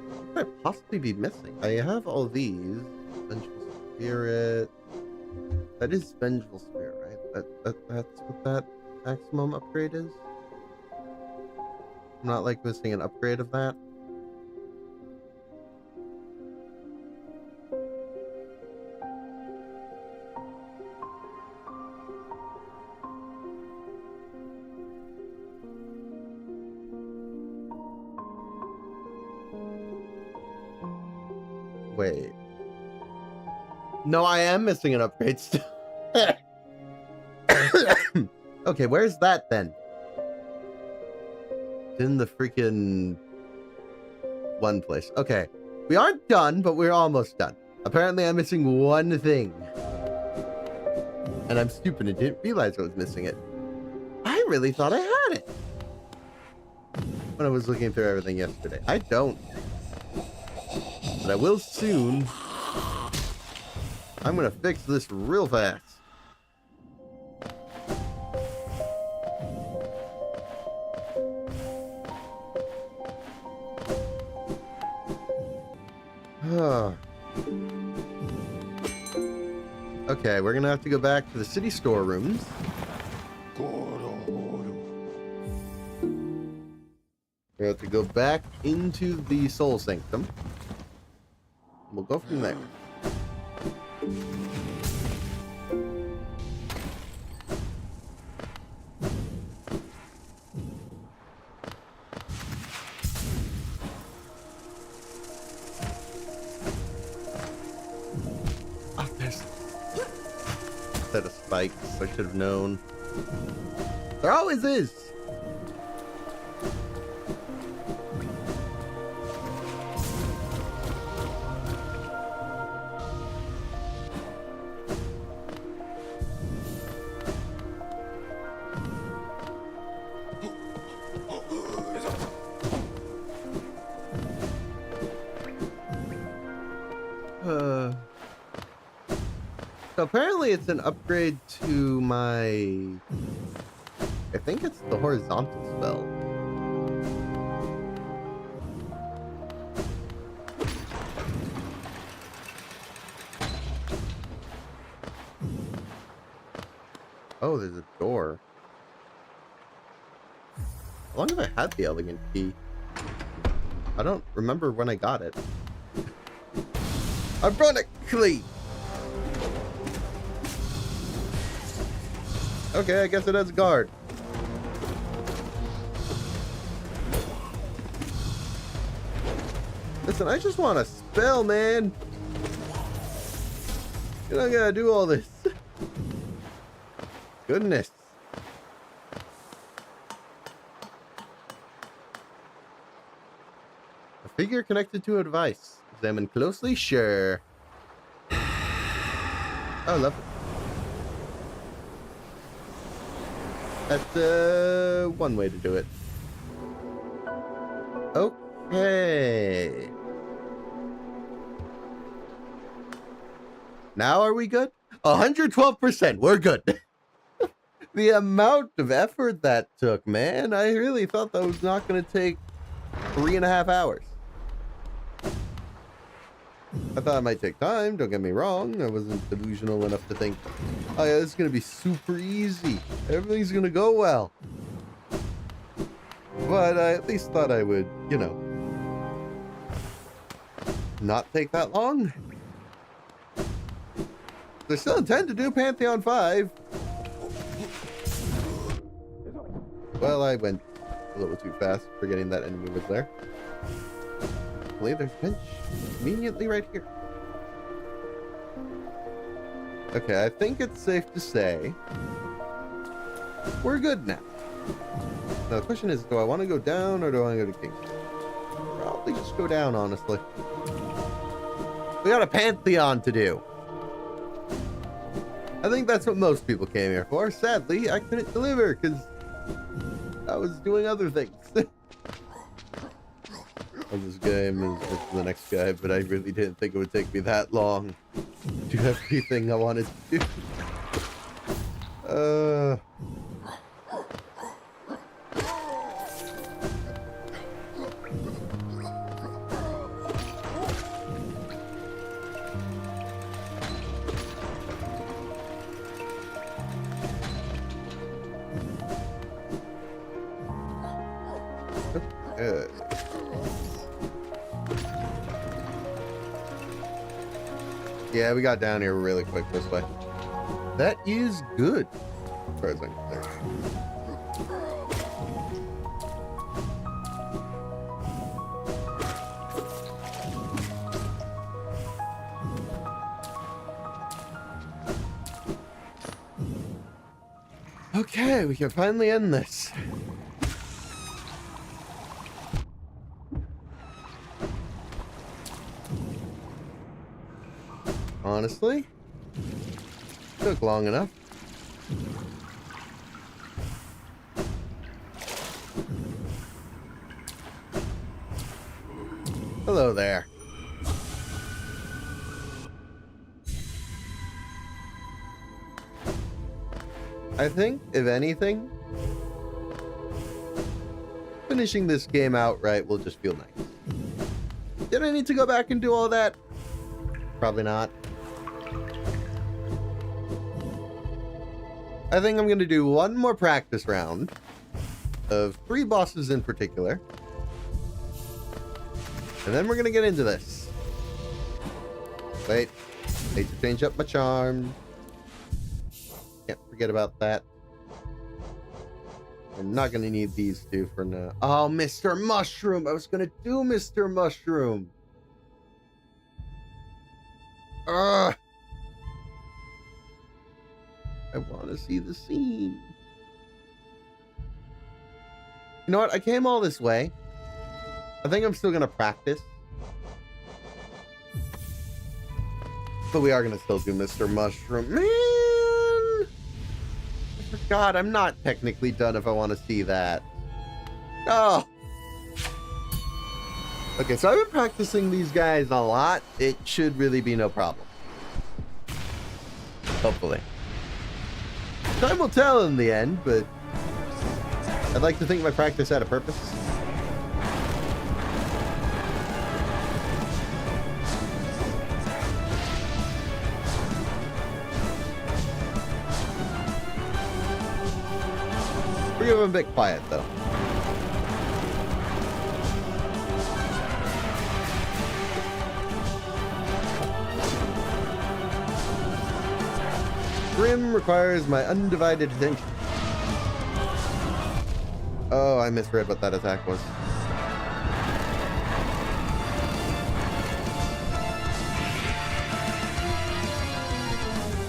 What could I possibly be missing? I have all these. Vengeful Spirit. That is Vengeful Spirit, right? That's what that maximum upgrade is? I'm not like missing an upgrade of that. Wait. No, I am missing an upgrade still. Okay, where's that then? In the freaking one place. Okay, we aren't done, but we're almost done. Apparently I'm missing one thing. And I'm stupid and didn't realize I was missing it. I really thought I had it when I was looking through everything yesterday. I don't. But I will soon. I'm gonna fix this real fast. Okay, we're gonna have to go back to the city storerooms. We have to go back into the Soul Sanctum. We'll go from there. Oh, there's a set of spikes. I should have known. There always is. So apparently it's an upgrade to my... I think it's the horizontal spell. Oh, there's a door. How long have I had the elegant key? I don't remember when I got it. Ironically! Okay, I guess it has a guard. Listen, I just want a spell, man. You're not gonna do all this. Goodness. A figure connected to a device. Examine closely? Sure. Oh, lovely. That's one way to do it. Okay. Now are we good? 112%. We're good. The amount of effort that took, man. I really thought that was not going to take 3.5 hours. I thought it might take time, don't get me wrong. I wasn't delusional enough to think, oh yeah, this is going to be super easy. Everything's going to go well. But I at least thought I would, you know, not take that long. I still intend to do Pantheon 5. Well, I went a little too fast, forgetting that enemy was there. There's a bench conveniently right here. Okay, I think it's safe to say we're good now. Now the question is, do I want to go down or do I want to go to King? Probably just go down, honestly. We got a Pantheon to do. I think that's what most people came here for. Sadly, I couldn't deliver because I was doing other things. This game is the next guy, but I really didn't think it would take me that long to do everything I wanted to do. Yeah, we got down here really quick this way. That is good, as far as I'm concerned. Okay, we can finally end this. Honestly, took long enough. Hello there. I think, if anything, finishing this game outright will just feel nice. Did I need to go back and do all that? Probably not. I think I'm going to do one more practice round of 3 bosses in particular. And then we're going to get into this. Wait. Need to change up my charm. Can't forget about that. I'm not going to need these 2 for now. Oh, Mr. Mushroom. I was going to do Mr. Mushroom. Ugh. I want to see the scene. You know what? I came all this way. I think I'm still going to practice. But we are going to still do Mr. Mushroom. Man! I forgot. I'm not technically done if I want to see that. Oh! Okay, so I've been practicing these guys a lot. It should really be no problem. Hopefully. Time will tell in the end, but I'd like to think my practice had a purpose. We're getting a bit quiet, though. Grim requires my undivided attention. Oh, I misread what that attack was.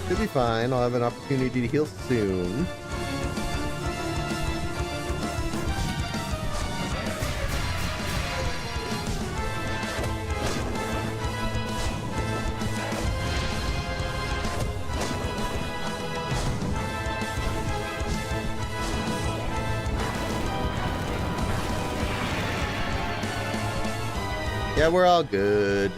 Should be fine. I'll have an opportunity to heal soon. Yeah, we're all good.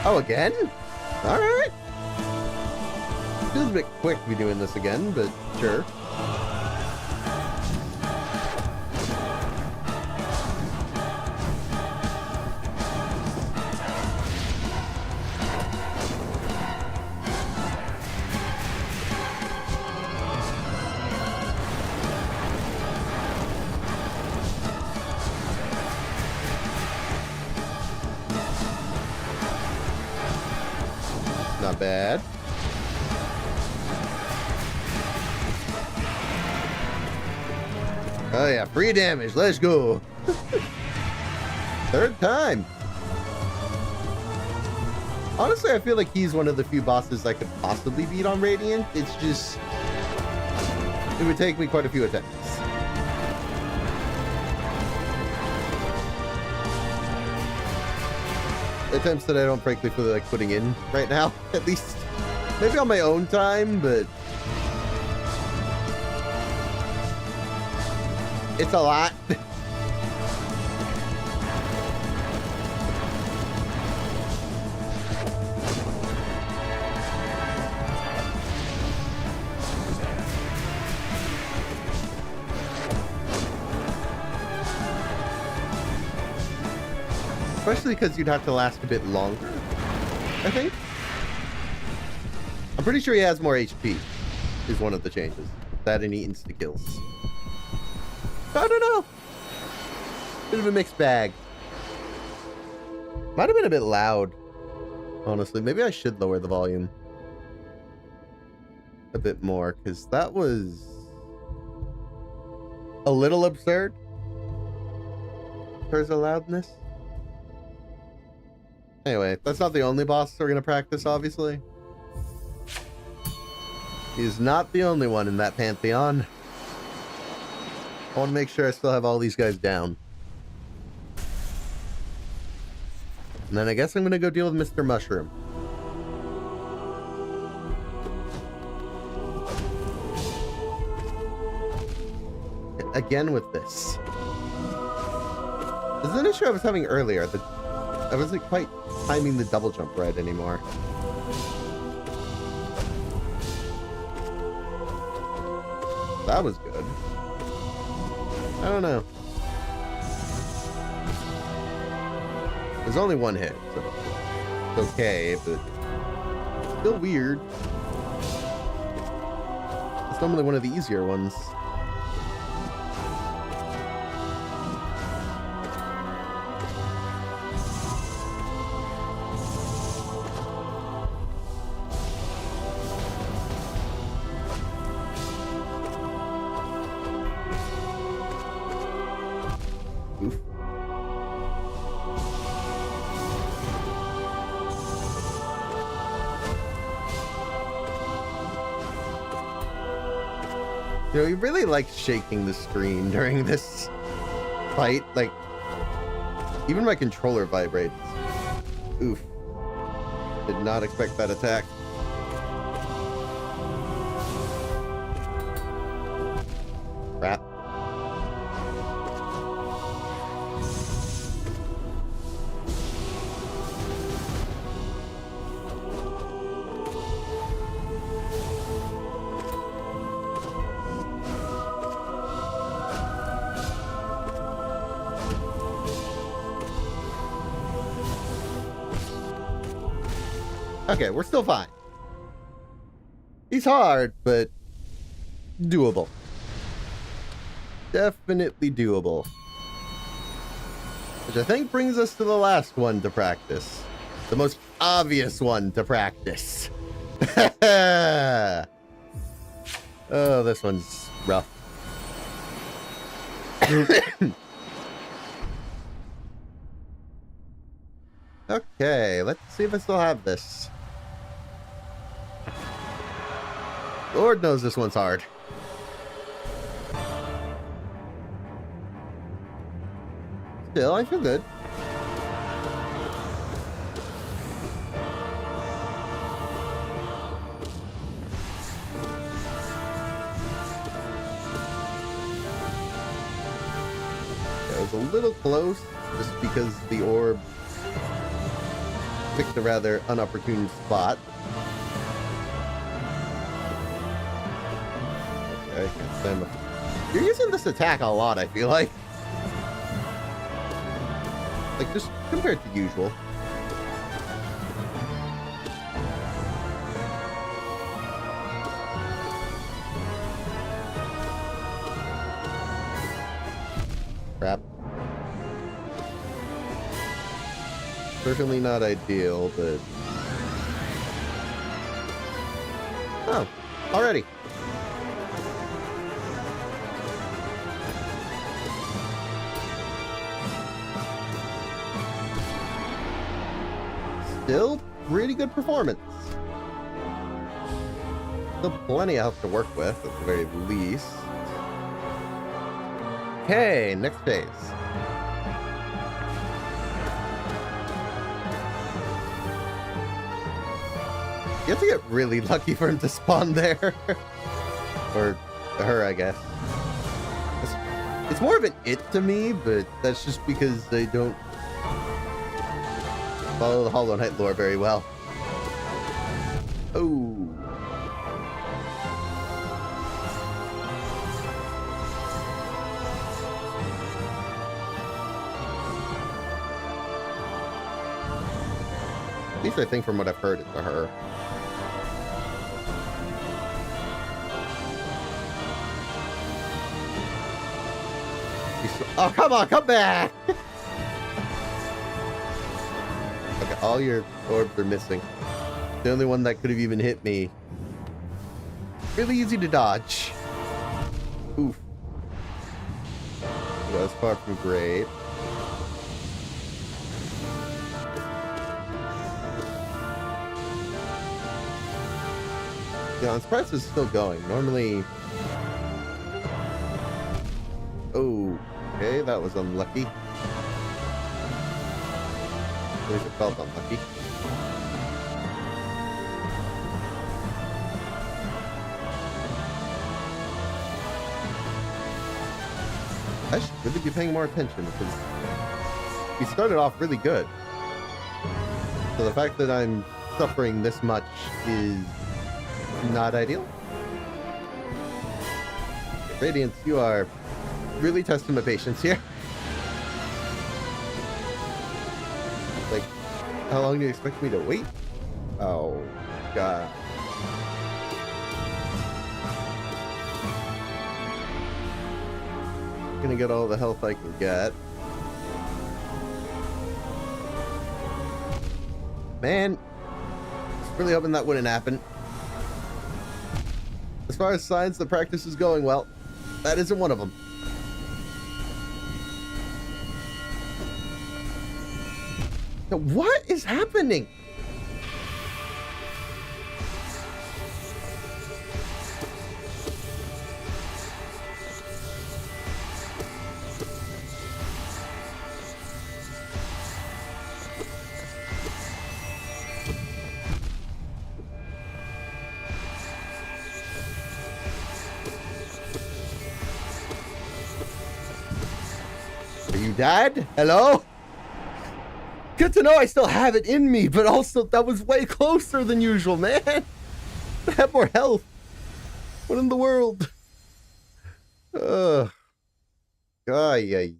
Oh, again? Alright. Feels a bit quick to be doing this again, but sure. Not bad. Oh yeah, free damage. Let's go. Third time. Honestly, I feel like he's one of the few bosses I could possibly beat on Radiant. It's just... it would take me quite a few attempts. Attempts that I don't frankly feel like putting in right now, at least. Maybe on my own time, but it's a lot. Especially because you'd have to last a bit longer, I think. I'm pretty sure he has more HP, is one of the changes. That and he insta-kills. I don't know. Bit of a mixed bag. Might have been a bit loud, honestly. Maybe I should lower the volume a bit more, because that was a little absurd. There's a loudness. Anyway, that's not the only boss we're going to practice, obviously. He's not the only one in that Pantheon. I want to make sure I still have all these guys down. And then I guess I'm gonna go deal with Mr. Mushroom. Again with this. This is an issue I was having earlier. I wasn't quite timing the double jump right anymore. That was good. I don't know. There's only one hit, so it's okay, but still weird. It's normally one of the easier ones. You know, he really likes shaking the screen during this fight. Like, even my controller vibrates. Oof. Did not expect that attack. Crap. Okay, we're still fine. He's hard, but doable. Definitely doable. Which I think brings us to the last one to practice. The most obvious one to practice. Oh, this one's rough. Okay, let's see if I still have this. Lord knows this one's hard. Still, I feel good. It was a little close, just because the orb picked a rather unopportune spot. Okay, you're using this attack a lot, I feel like. Like, just compared to usual. Crap. Certainly not ideal, but... Oh, already. Still pretty good performance. Still plenty else to work with, at the very least. Okay, next phase. You have to get really lucky for him to spawn there. Or her, I guess. It's more of an it to me, but that's just because they don't follow the Hollow Knight lore very well. Oh. At least I think from what I've heard, it's a her. Oh, come on, come back! Okay, all your orbs are missing. The only one that could have even hit me. Really easy to dodge. Oof. That was far from great. Yeah, I'm surprised it's still going. Normally... Oh, okay, that was unlucky. Where's it felt unlucky? I should really be paying more attention because we started off really good. So the fact that I'm suffering this much is not ideal. Radiance, you are really testing my patience here. Like, how long do you expect me to wait? Oh, God. Gonna get all the health I can get. Man, I was really hoping that wouldn't happen. As far as signs the practice is going well, that isn't one of them. Now, what is happening? Dad? Hello? Good to know I still have it in me, but also that was way closer than usual, man. I have more health. What in the world? Ugh. Ay.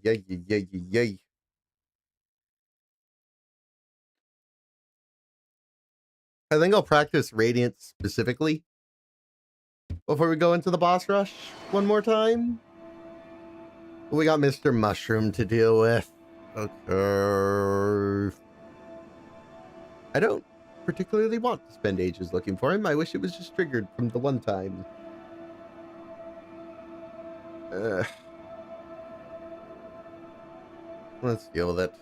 I think I'll practice Radiance specifically before we go into the boss rush one more time. We got Mr. Mushroom to deal with. Okay. I don't particularly want to spend ages looking for him. I wish it was just triggered from the one time. Let's deal with it.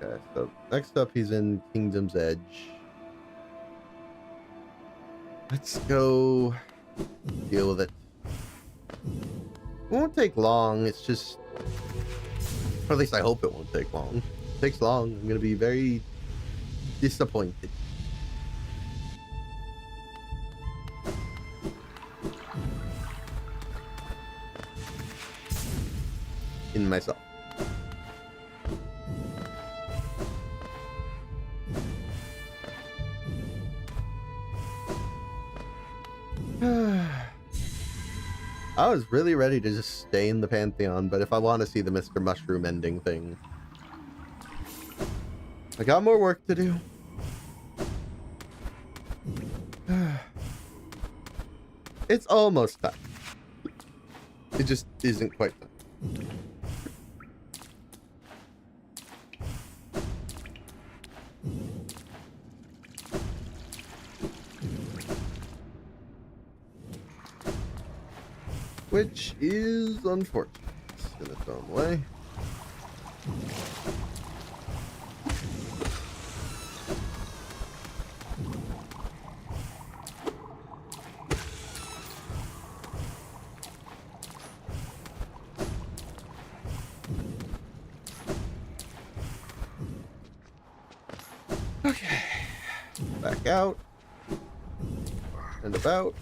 Okay, so next up he's in Kingdom's Edge. Let's go deal with it. It won't take long, it's just... Or at least I hope it won't take long. If it takes long, I'm gonna be very disappointed. In myself. I was really ready to just stay in the Pantheon, but if I want to see the Mr. Mushroom ending thing, I got more work to do. It's almost time. It just isn't quite done. Which is unfortunate in its own way. Okay. Back out. And about.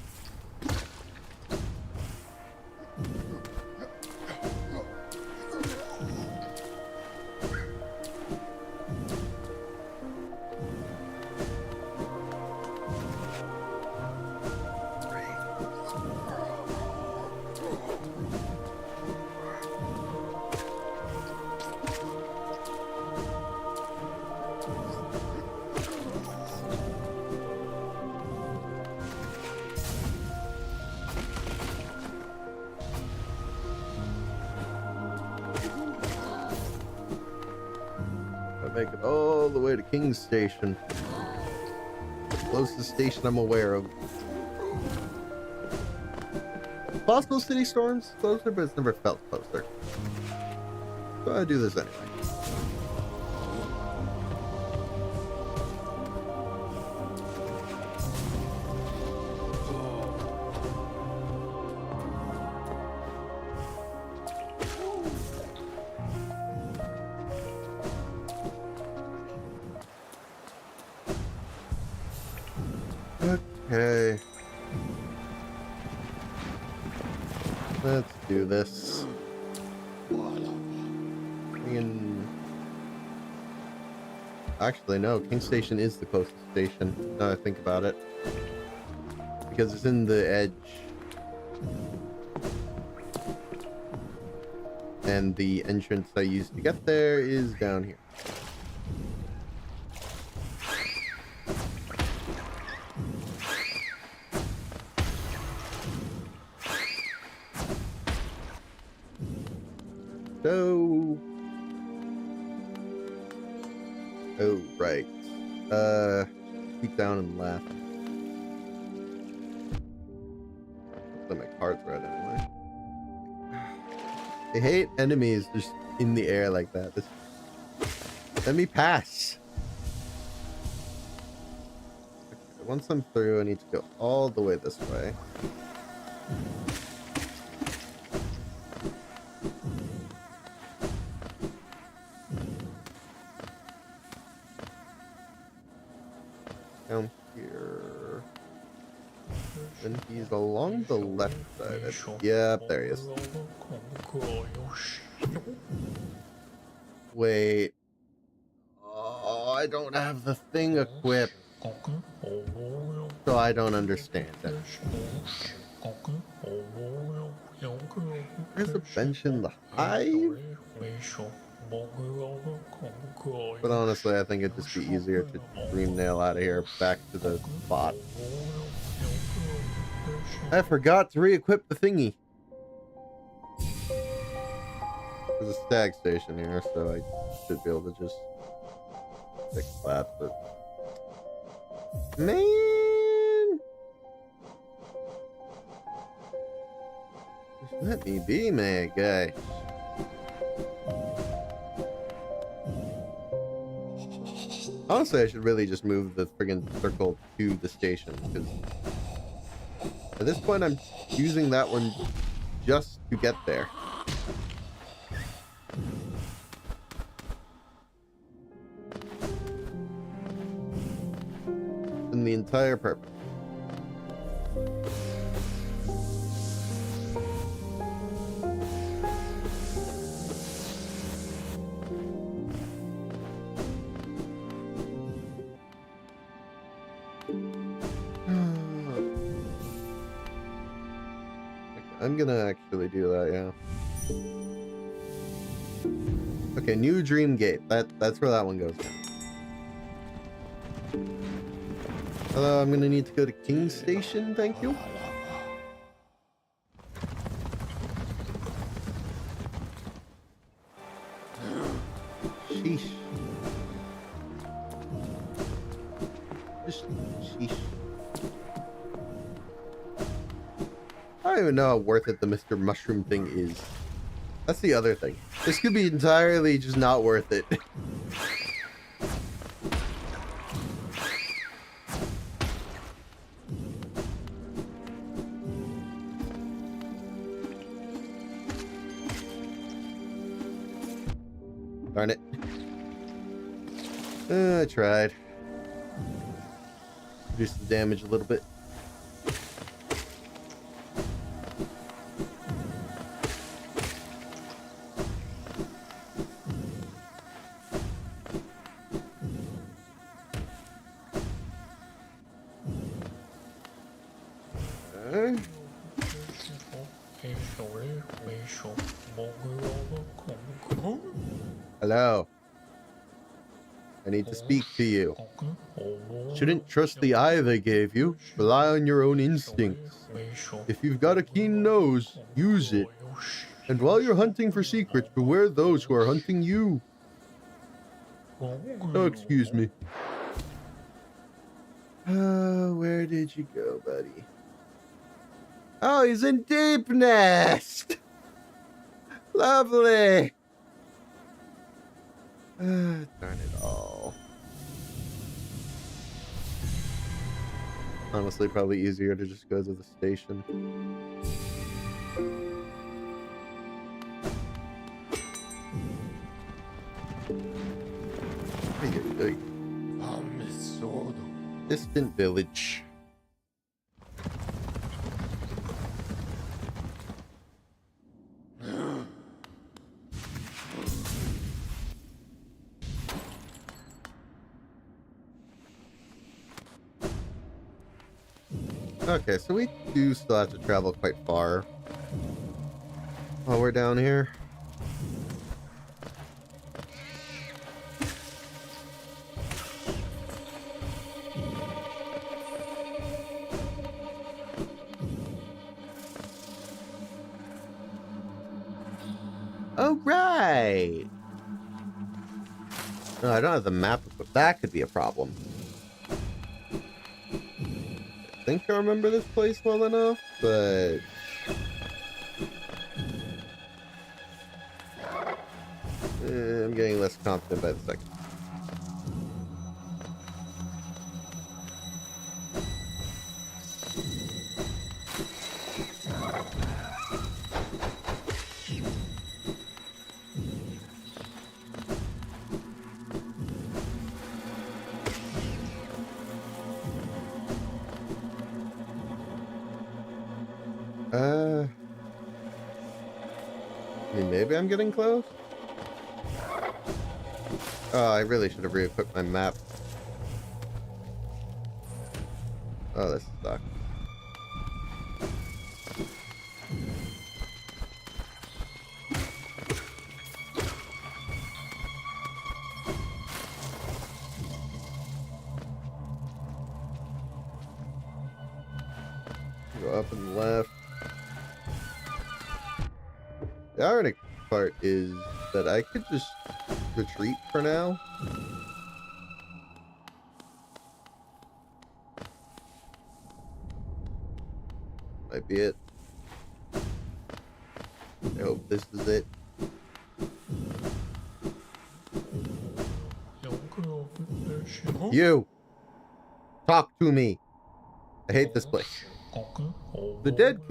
Make it all the way to King's Station. The closest station I'm aware of. Possible city storms closer, but it's never felt closer. So I do this anyway. Let's do this. Actually, no. King Station is the closest station. Now I think about it. Because it's in the edge. And the entrance I used to get there is down here. So... oh, right. Keep down and left. Let my cards right anyway. I hate enemies just in the air like that. Just let me pass. Okay, once I'm through, I need to go all the way this way. Down here. And he's along the left side. Yep, there he is. Wait. Oh, I don't have the thing equipped. So I don't understand it. There's a bench in the hive? But honestly, I think it'd just be easier to dream nail out of here back to the spot. I forgot to re-equip the thingy. There's a stag station here, so I should be able to just fix that, but... man! Just let me be, man, guy. Honestly, I should really just move the friggin' circle to the station, because at this point I'm using that one just to get there. And the entire purpose. I'm gonna actually do that, yeah. Okay, new dream gate. That's where that one goes now. Hello, I'm gonna need to go to King Station, thank you. Sheesh. Just sheesh. I don't even know how worth it the Mr. Mushroom thing is. That's the other thing. This could be entirely just not worth it. Darn it. I tried. Reduce the damage a little bit. Hello. I need to speak to you. Shouldn't trust the eye they gave you. Rely on your own instincts. If you've got a keen nose, use it. And while you're hunting for secrets, beware those who are hunting you. Oh, excuse me. Where did you go, buddy? Oh, he's in Deep Nest! Lovely! Darn it all. Honestly, probably easier to just go to the station. Distant village. Okay, so we do still have to travel quite far while we're down here. Oh, right. No, I don't have the map, but that could be a problem. I think I remember this place well enough, but I'm getting less confident by the second. I mean, maybe I'm getting close. Oh, I really should have re-equipped my map. Oh, this sucks. Go up and left. The ironic part is that I could just retreat for now. Might be it. I hope this is it. You! Talk to me! I hate this place. The dead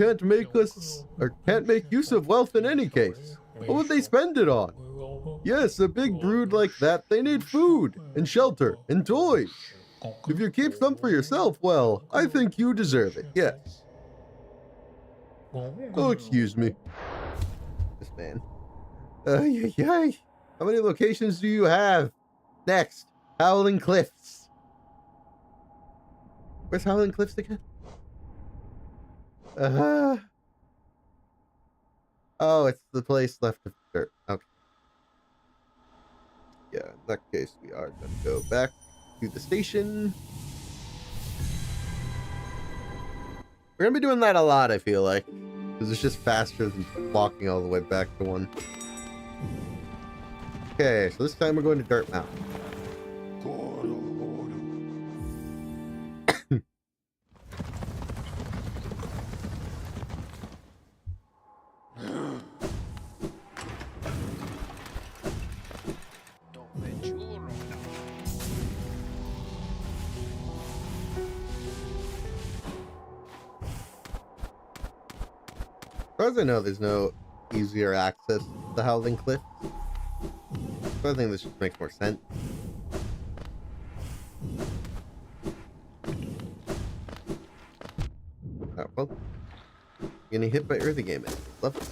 can't make use of wealth in any case. What would they spend it on? Yes, a big brood like that, they need food, and shelter, and toys. If you keep some for yourself, well, I think you deserve it, yes. Oh, excuse me. This man. Yay. How many locations do you have? Next, Howling Cliffs. Where's Howling Cliffs again? Oh, it's the place left of dirt. Okay. Yeah, in that case, we are going to go back to the station. We're going to be doing that a lot, I feel like. Because it's just faster than walking all the way back to one. Okay, so this time we're going to Dirt Mountain. As far as I know, there's no easier access to the Howling Cliffs. So I think this just makes more sense. Oh, well. Getting hit by earthy game. Love it.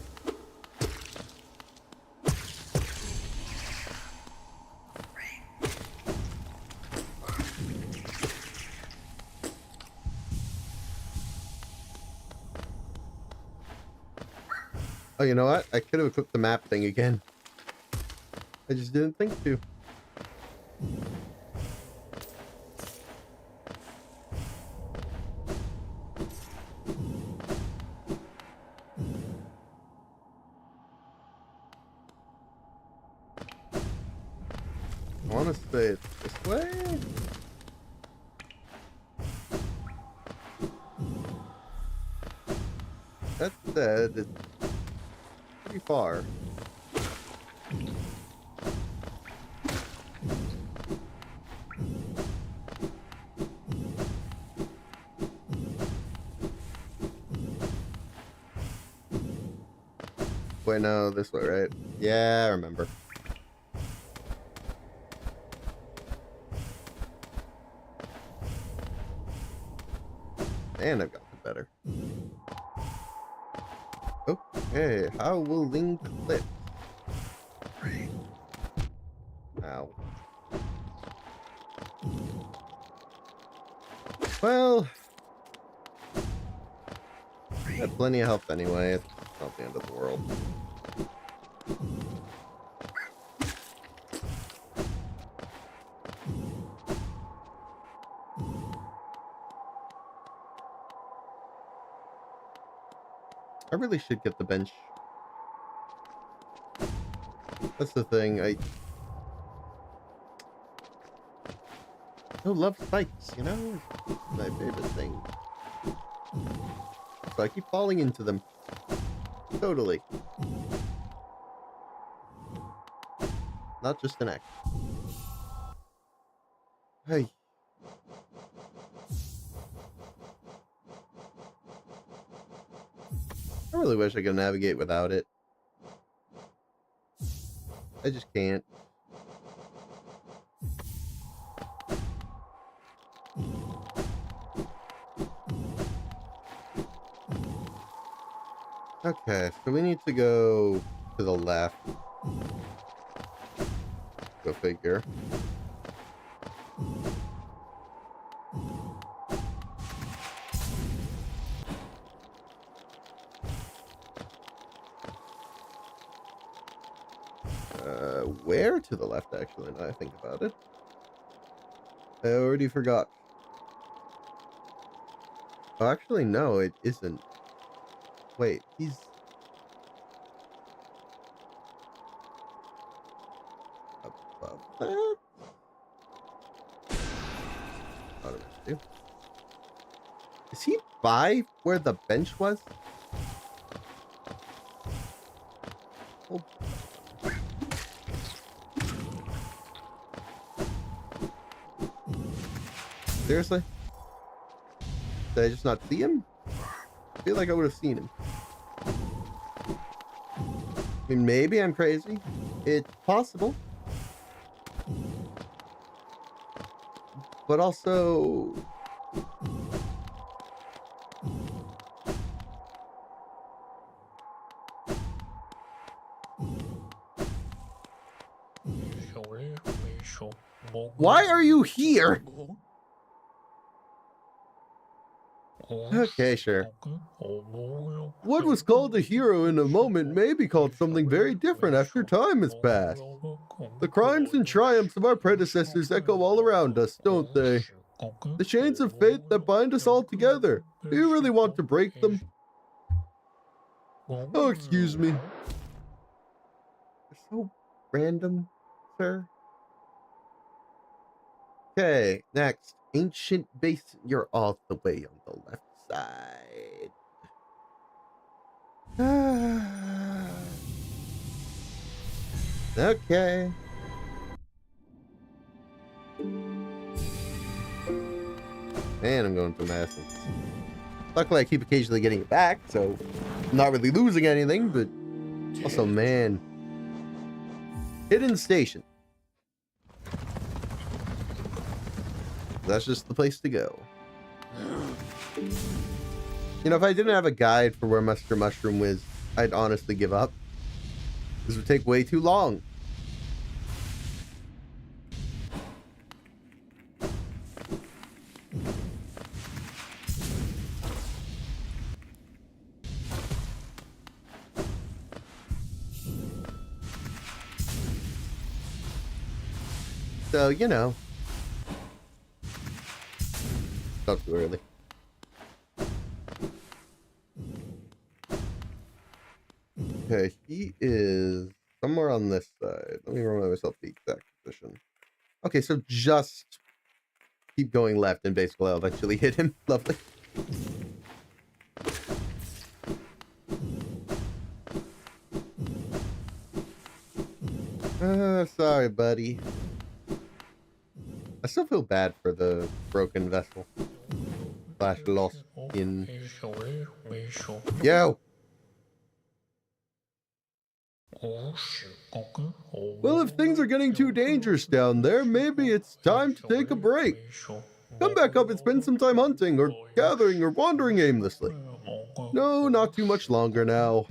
Oh, you know what? I could have equipped the map thing again. I just didn't think to. I want to say it's this way. That said, it's pretty far. Wait, no, this way, right? Yeah, I remember. And I've gotten better. Okay, Howling Cliff. Ow. Well, Got plenty of health anyway. It's not the end of the world. I really should get the bench. That's the thing. I love spikes, you know? It's my favorite thing. So I keep falling into them. Totally. Not just an act. Hey. I really wish I could navigate without it. I just can't. Okay, so we need to go to the left. Go figure. Where to the left, actually, now I think about it. I already forgot. Oh, actually, no, it isn't. Wait, he's... above that? Is he by where the bench was? Oh. Seriously? Did I just not see him? I feel like I would have seen him. I mean, maybe I'm crazy. It's possible. But also... why are you here? Okay, sure. What was called a hero in a moment may be called something very different after time has passed. The crimes and triumphs of our predecessors echo all around us, don't they? The chains of fate that bind us all together. Do you really want to break them? Oh, excuse me. They're so random, sir. Okay, next. Ancient Basin. You're all the way on the left side. Okay. And I'm going to my essence. Luckily, I keep occasionally getting it back, so I'm not really losing anything, but also, man. Hidden Station. That's just the place to go. You know, if I didn't have a guide for where Mr. Mushroom was, I'd honestly give up. This would take way too long. So, you know. Not too early. Okay, he is somewhere on this side. Let me remind myself the exact position. Okay, so just keep going left and basically I'll eventually hit him. Lovely. Sorry, buddy. I still feel bad for the broken vessel. Slash lost in... Yo! Well, if things are getting too dangerous down there, maybe it's time to take a break. Come back up and spend some time hunting, or gathering, or wandering aimlessly. No, not too much longer now.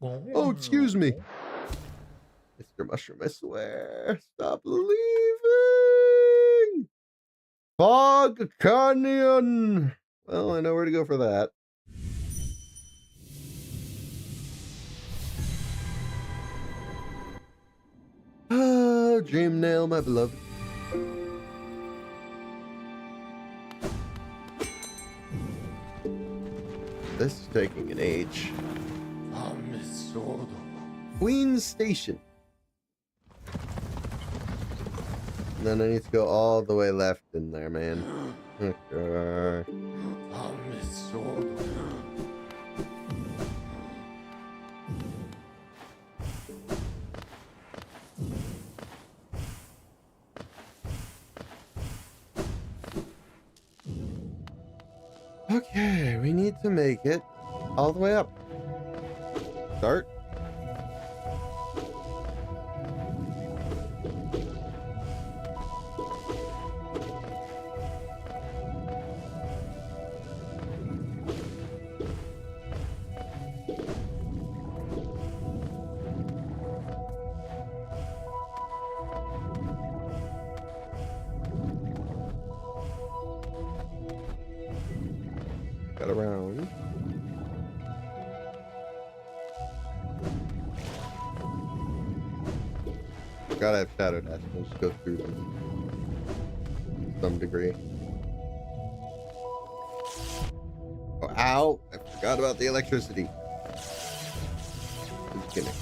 Oh, excuse me. Mr. Mushroom, I swear. Stop leaving! Fog Canyon! Well, I know where to go for that. dream nail, my beloved. This is taking an age. Queen's Station. And then I need to go all the way left in there, man. Okay. Okay, we need to make it all the way up. Start. Got around. Gotta have shadow dash. We'll just go through them to some degree. Oh, ow! I forgot about the electricity. Just kidding.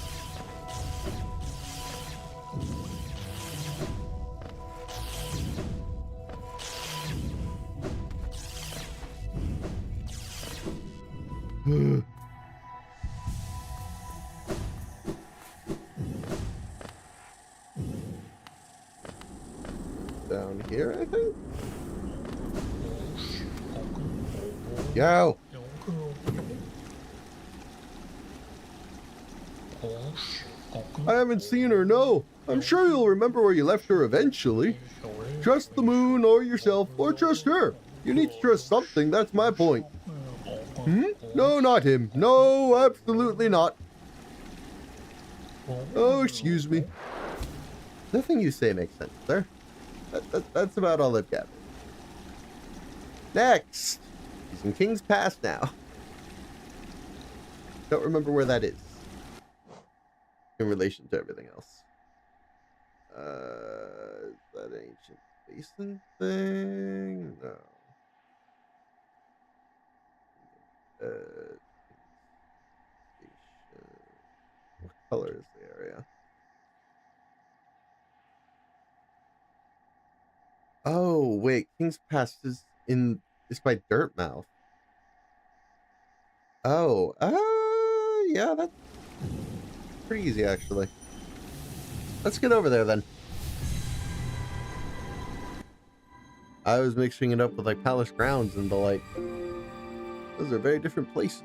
Down here, I think. Yo! I haven't seen her, no. I'm sure you'll remember where you left her eventually. Trust the moon or yourself, or trust her. You need to trust something, that's my point. No, not him. No, absolutely not. Oh, excuse me. Nothing you say makes sense, sir. That's about all I've gathered. Next! He's in King's Pass now. Don't remember where that is. In relation to everything else. Is that an ancient basin thing? No. What color is the area? Oh, wait. King's Pass is by Dirtmouth. Oh, yeah, that's pretty easy, actually. Let's get over there, then. I was mixing it up with, like, Palace Grounds and the like. Those are very different places.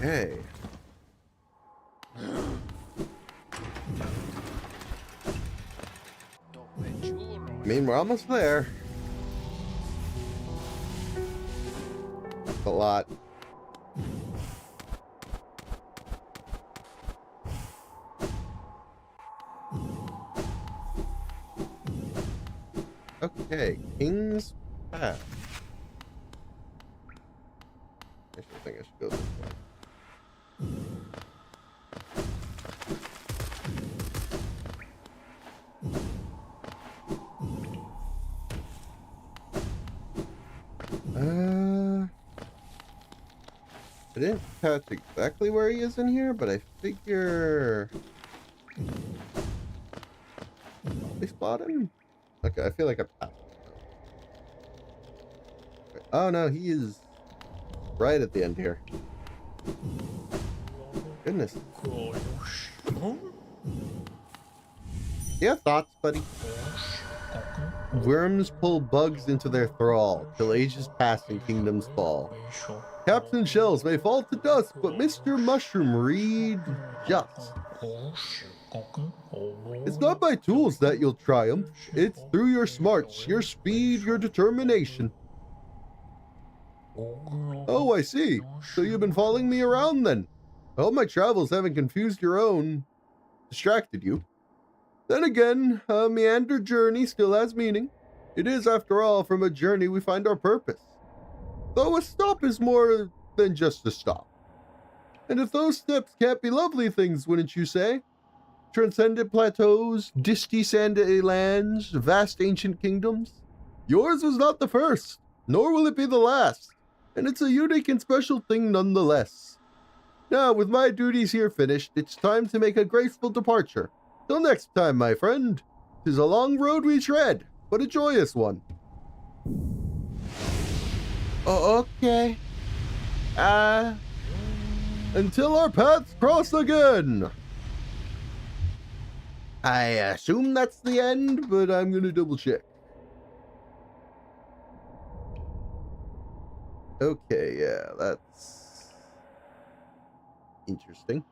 Okay. I mean, we're almost there. A lot. Okay, King's Path. I think I should go this way. I didn't catch exactly where he is in here, but I figure they spot him. Okay, I feel like I passed. Oh no, he is right at the end here. Goodness. You have thoughts, buddy? Worms pull bugs into their thrall, till ages pass and kingdoms fall. Caps and shells may fall to dust, but Mr. Mushroom read just. It's not by tools that you'll triumph, it's through your smarts, your speed, your determination. Oh, I see. So you've been following me around then. I hope my travels haven't confused your own, distracted you. Then again, a meander journey still has meaning. It is, after all, from a journey we find our purpose. Though a stop is more than just a stop. And if those steps can't be lovely things, wouldn't you say? Transcendent plateaus, disty sandy lands, vast ancient kingdoms. Yours was not the first, nor will it be the last, and it's a unique and special thing nonetheless. Now, with my duties here finished, it's time to make a graceful departure. Till next time, my friend. 'Tis a long road we tread, but a joyous one. Oh, okay. Until our paths cross again. I assume that's the end, but I'm gonna double check. Okay, yeah, that's interesting.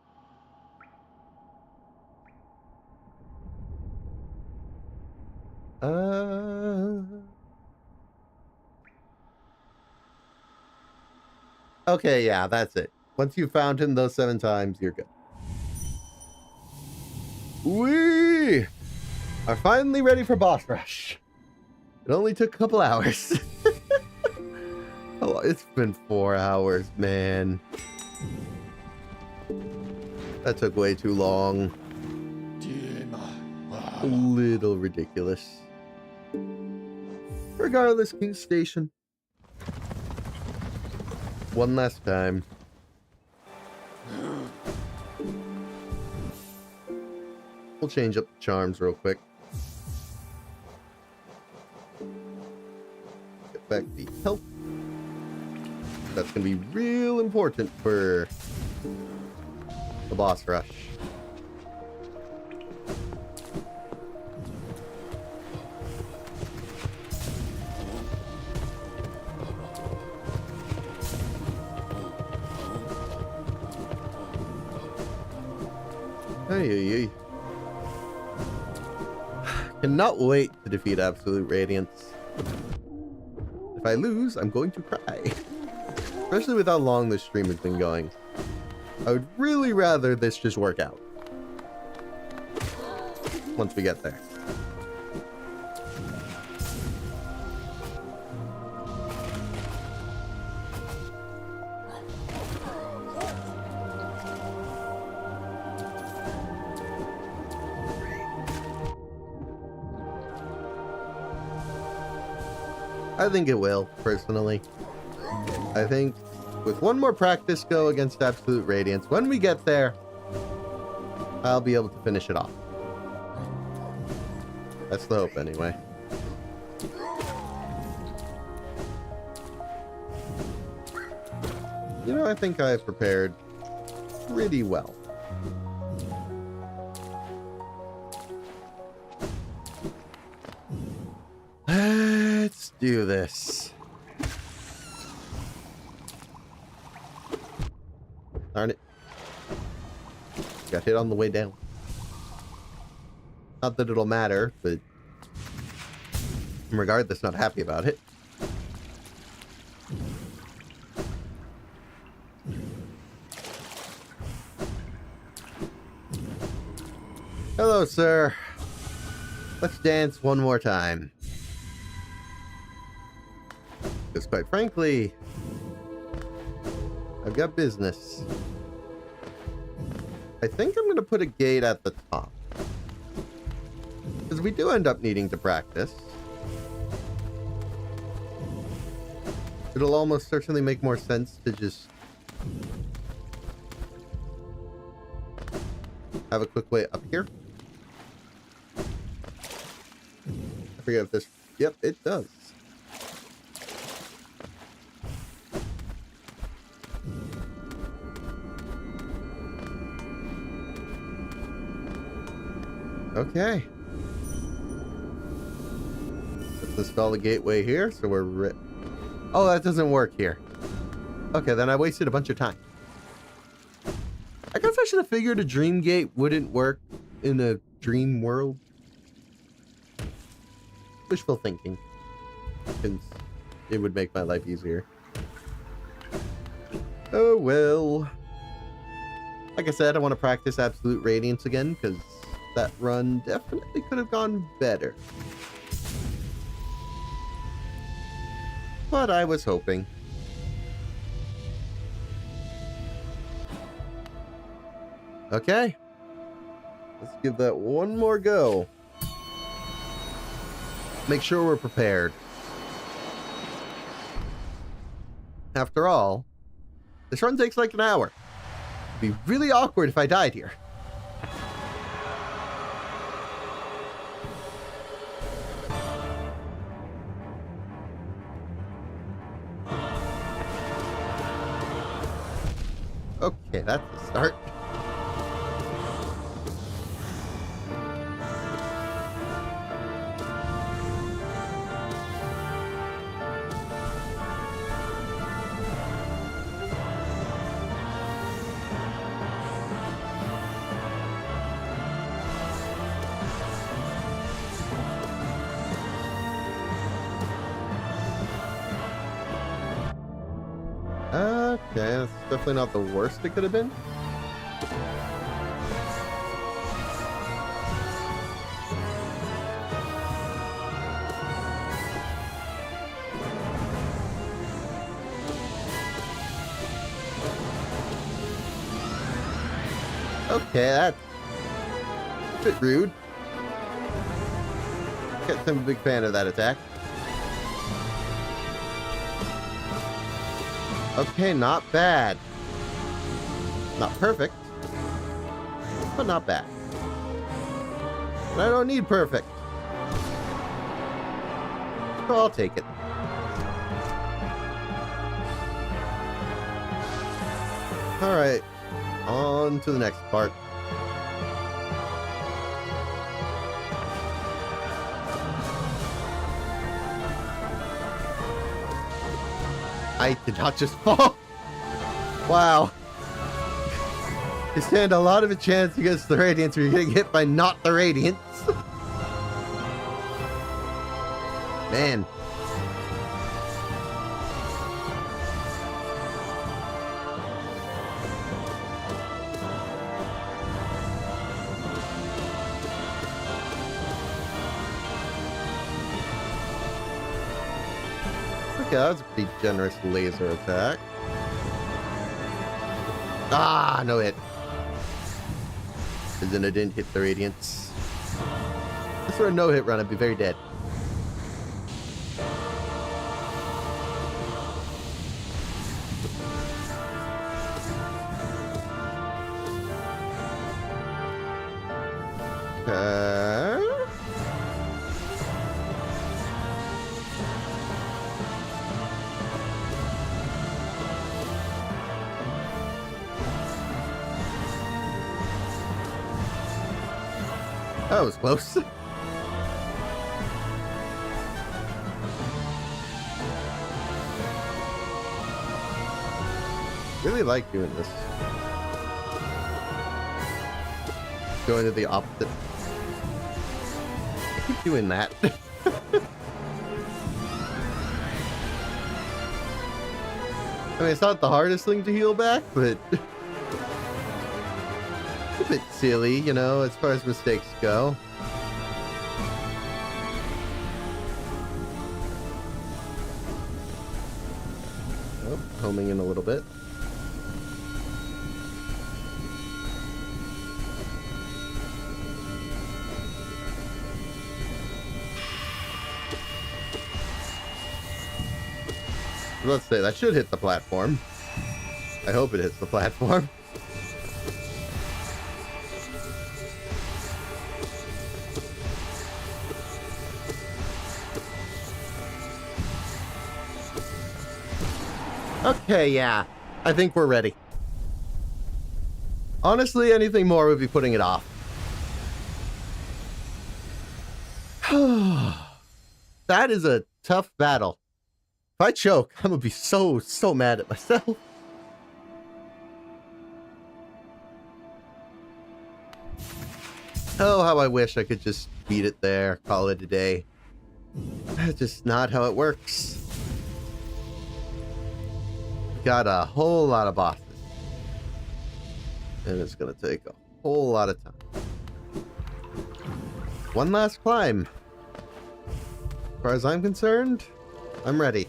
Okay, yeah, that's it. Once you've found him those 7 times, you're good. We are finally ready for boss rush. It only took a couple hours. Oh, it's been 4 hours, man. That took way too long. A little ridiculous. Regardless, King's Station. One last time. We'll change up the charms real quick. Get back the health. That's going to be real important for the boss rush. Hey. Cannot wait to defeat Absolute Radiance. If I lose, I'm going to cry. Especially with how long this stream has been going. I would really rather this just work out. Once we get there. I think it will, personally. I think with one more practice go against Absolute Radiance, when we get there, I'll be able to finish it off. That's the hope, anyway. You know, I think I've prepared pretty well. Let's do this. Darn it. Got hit on the way down. Not that it'll matter, but regardless, not happy about it. Hello, sir. Let's dance one more time. Because quite frankly, I've got business. I think I'm going to put a gate at the top. Because we do end up needing to practice. It'll almost certainly make more sense to just have a quick way up here. I forget if this... Yep, it does. Okay. Let's install the gateway here, so we're oh, that doesn't work here. Okay, then I wasted a bunch of time. I guess I should have figured a dream gate wouldn't work in a dream world. Wishful thinking. Since it would make my life easier. Oh well. Like I said, I want to practice Absolute Radiance again, because that run definitely could have gone better. but I was hoping. Okay. Let's give that one more go. Make sure we're prepared. After all, this run takes like an hour. It'd be really awkward if I died here. Okay, that's the start. Okay, that's definitely not the worst it could have been. Okay, that's a bit rude. Guess I'm a big fan of that attack. Okay, not bad. Not perfect, but not bad. And I don't need perfect, so I'll take it. Alright, on to the next part. I did not just fall. Wow. You stand a lot of a chance against the Radiance where you're getting hit by not the Radiance. Man. Okay, that was a pretty generous laser attack. Ah, no hit. Because then I didn't hit the Radiance. If this were a no-hit run, I'd be very dead. Okay. That was close. Really like doing this. Going to the opposite. I keep doing that. I mean, it's not the hardest thing to heal back, but a bit silly, you know, as far as mistakes go. Oh, homing in a little bit. Let's say that should hit the platform. I hope it hits the platform. Okay, yeah. I think we're ready. Honestly, anything more would be putting it off. That is a tough battle. If I choke, I'm gonna be so mad at myself. Oh, how I wish I could just beat it there, call it a day. That's just not how it works. Got a whole lot of bosses. And it's gonna take a whole lot of time. One last climb. As far as I'm concerned, I'm ready.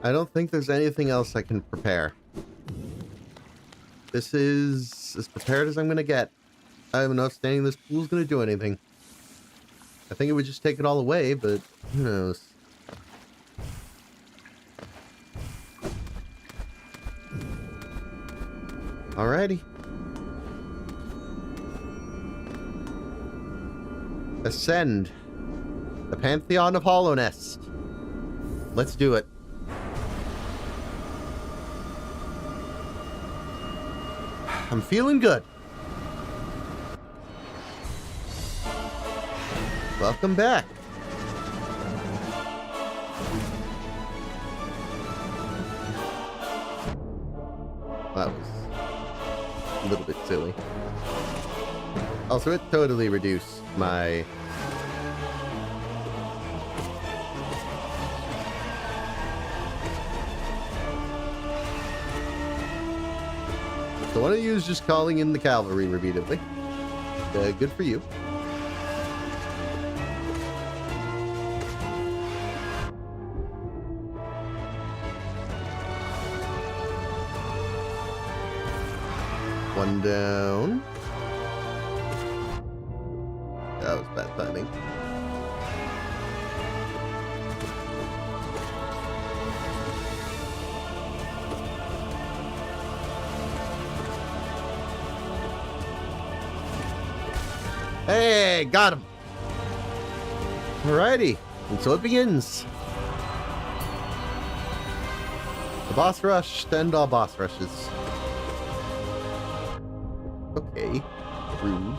I don't think there's anything else I can prepare. This is as prepared as I'm going to get. I don't know if staying in this pool is going to do anything. I think it would just take it all away, but who knows? Alrighty. Ascend. The Pantheon of Hollow Nest. Let's do it. I'm feeling good. Welcome back. That was a little bit silly. Also, it totally reduced my... So one of you is just calling in the cavalry repeatedly. Good for you. One down. That was bad timing. Hey, got him. Alrighty, and so it begins. The boss rush to end all boss rushes. Okay, rude.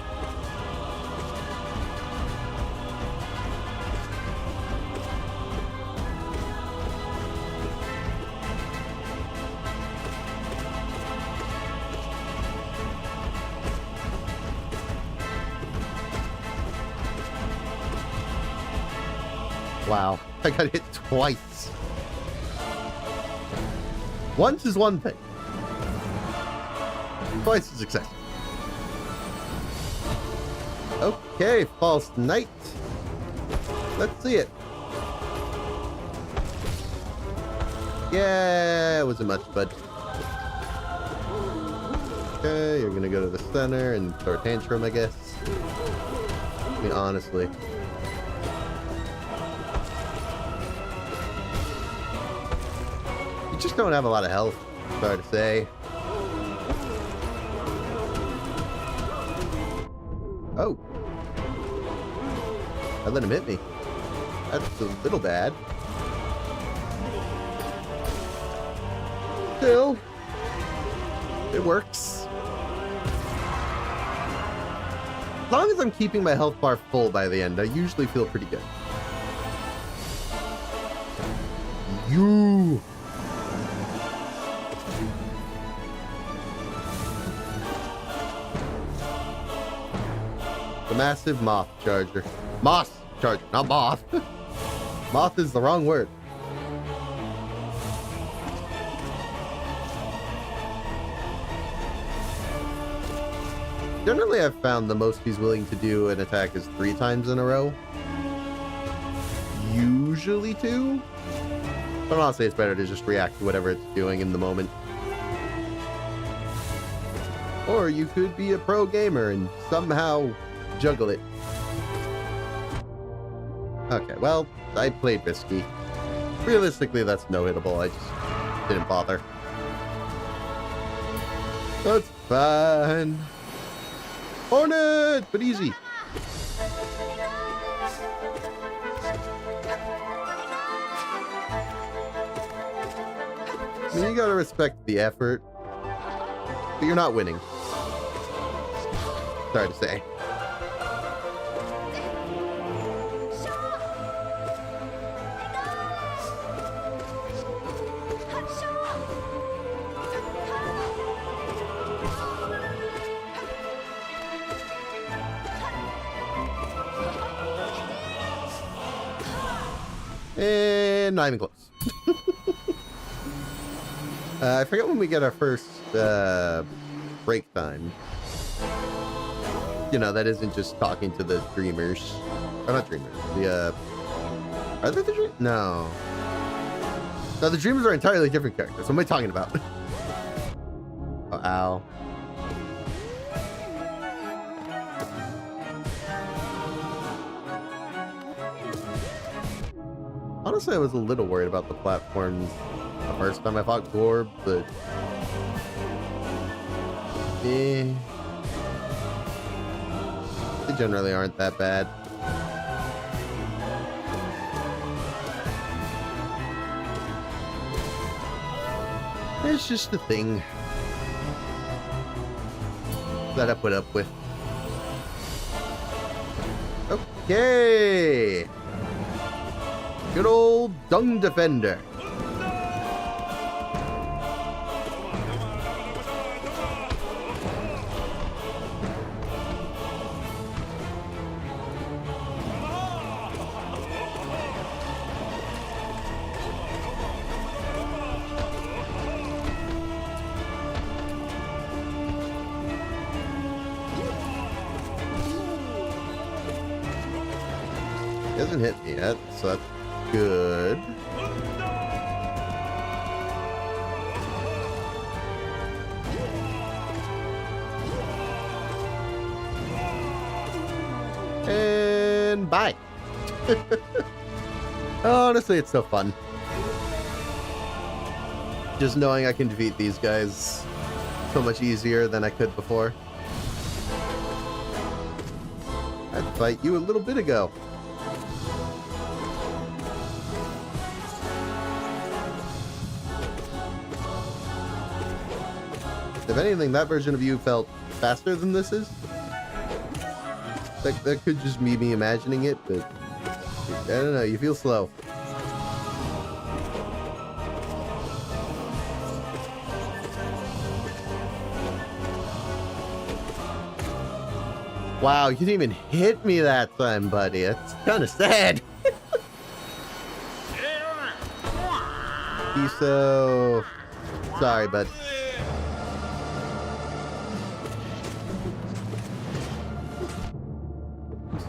Wow, I got hit twice. Once is one thing. Twice is excessive. Okay, false knight. Let's see it. Yeah, it wasn't much, bud. Okay, you're gonna go to the center and throw a tantrum, I guess. I mean, honestly. You just don't have a lot of health, sorry to say. Oh. I let him hit me. That's a little bad. Still, it works. As long as I'm keeping my health bar full by the end, I usually feel pretty good. You. The massive moth charger. Moss charger, not moth. Moth is the wrong word. Generally, I've found the most he's willing to do an attack is 3 times in a row. Usually 2. But honestly, it's better to just react to whatever it's doing in the moment. Or you could be a pro gamer and somehow juggle it. Okay, well, I played risky. Realistically, that's no-hittable. I just didn't bother. That's fine. Hornet, but easy. I mean, you gotta respect the effort, but you're not winning. Sorry to say. And not even close. I forget when we get our first break time. You know, that isn't just talking to the dreamers. Or not dreamers. The, are they the dreamers? No. Now, the dreamers are entirely different characters. What am I talking about? Oh, ow. Honestly, I was a little worried about the platforms the first time I fought Gorb, but... They generally aren't that bad. It's just a thing that I put up with. Okay. Good old Dung Defender. He hasn't hit me yet, so that's good. And bye. Honestly, it's so fun. Just knowing I can defeat these guys so much easier than I could before. I'd fight you a little bit ago. If anything, that version of you felt faster than this is. That could just be me imagining it, but I don't know, you feel slow. Wow, you didn't even hit me that time, buddy. That's kind of sad. He's so... Sorry, bud.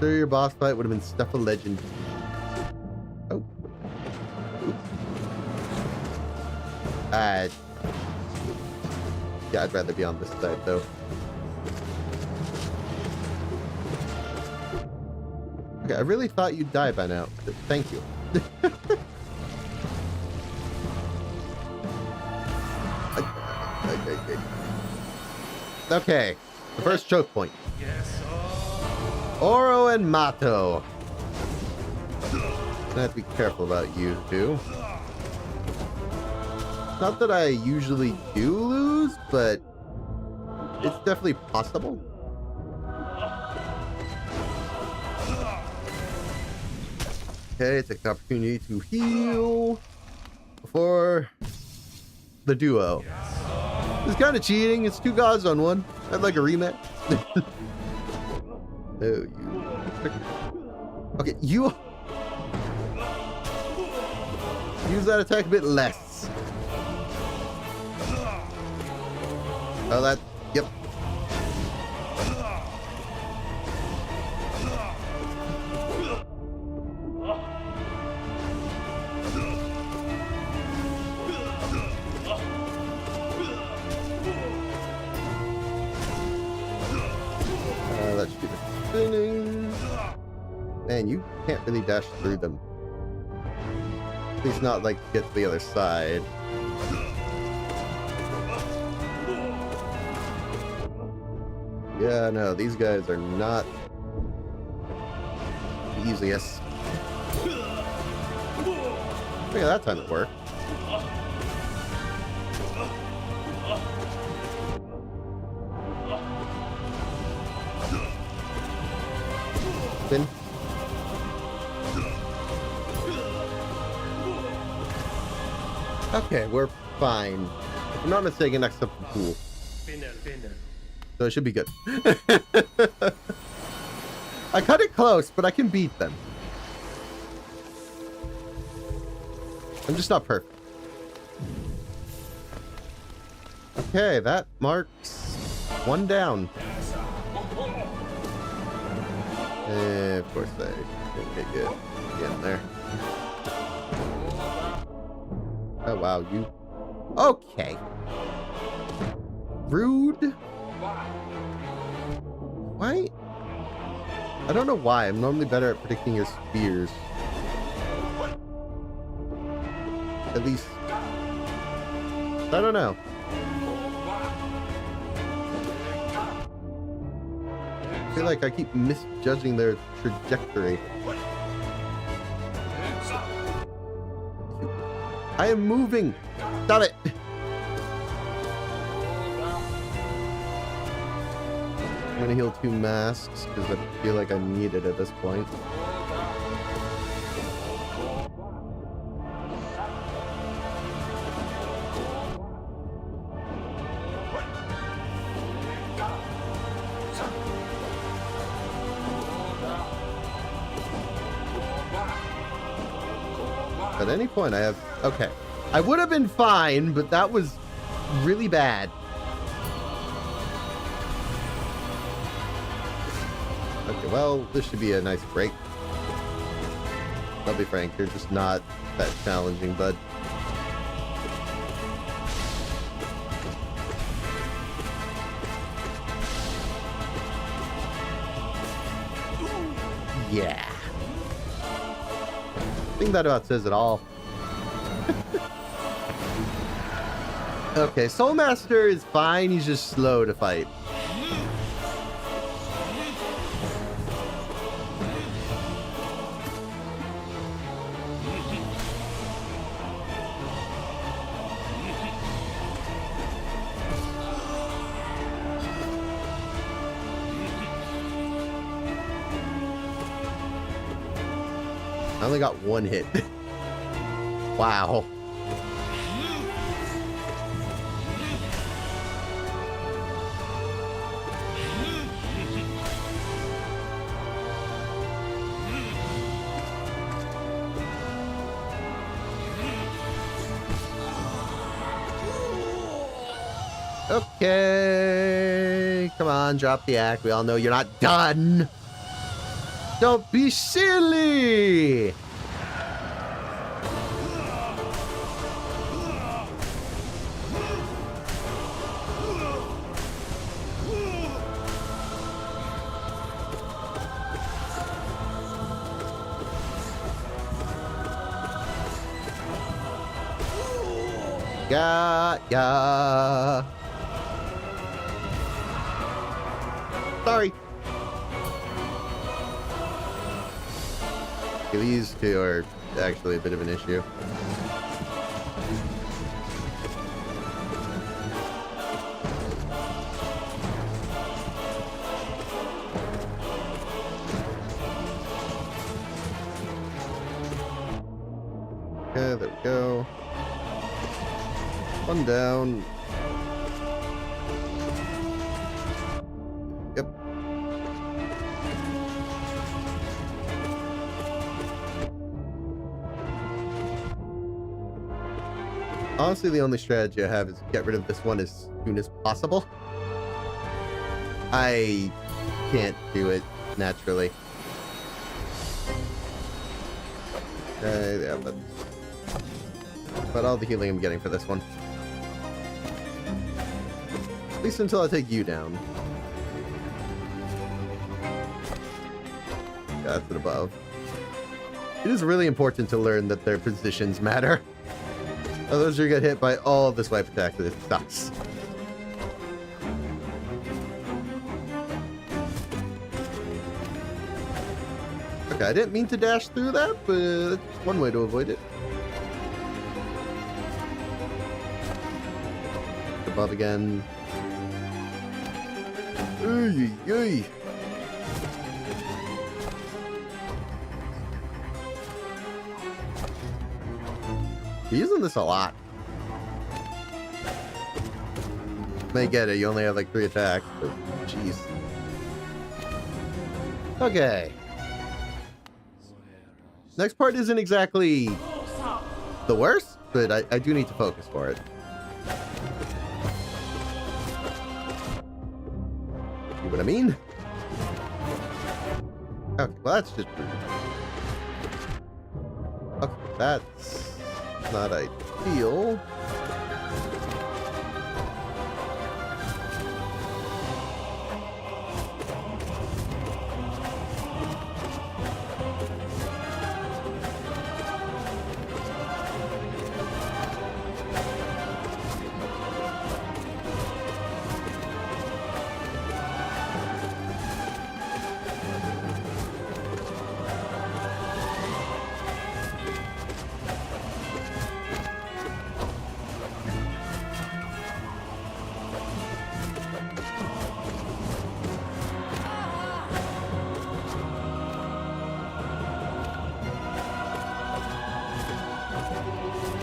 Sure, your boss fight would have been stuff of legend. Oh. Oops. Yeah, I'd rather be on this side, though. Okay, I really thought you'd die by now. Thank you. Okay, the first choke point. Oro and Mato. I have to be careful about you two. Not that I usually do lose, but it's definitely possible. Okay, take the opportunity to heal before the duo. It's kind of cheating. It's 2 gods on one. I'd like a rematch. Oh, you. Okay, you. Use that attack a bit less. Oh, that. Yep. That should be the spinning. Man, you can't really dash through them. At least not like get to the other side. Yeah, no, these guys are not the easiest. Yeah, that time it worked. Spin. Okay, we're fine. If I'm not mistaken, next up the pool. So it should be good. I cut it close, but I can beat them. I'm just not perfect. Okay, that marks 1 down. Of course they didn't get good. Get in there. Oh, wow, you... Okay. Rude. Why? I don't know why. I'm normally better at predicting your spears. At least... I don't know. I feel like I keep misjudging their trajectory. I am moving! Stop it! I'm gonna heal 2 masks because I feel like I need it at this point. At any point I have... Okay. I would have been fine, but that was really bad. Okay, well, this should be a nice break. I'll be frank, you're just not that challenging, bud. Yeah. I think that about says it all. Okay, Soul Master is fine, he's just slow to fight. I only got 1 hit. Wow. Okay. Come on, drop the act. We all know you're not done. Don't be silly. Yeah. Sorry. These 2 are actually a bit of an issue. Okay, there we go. 1 down. Yep. Honestly, the only strategy I have is get rid of this one as soon as possible. I can't do it naturally. Okay, yeah, but all the healing I'm getting for this one. At least until I take you down. Yeah, that's an above. It is really important to learn that their positions matter. Otherwise you get hit by all of the swipe attacks and it sucks. Okay, I didn't mean to dash through that, but that's one way to avoid it. Above again. Oy, oy. You're using this a lot. May get it, you only have like 3 attacks, but jeez. Okay. Next part isn't exactly the worst, but I do need to focus for it. See what I mean? Okay, well that's just rude. Okay, that's not ideal.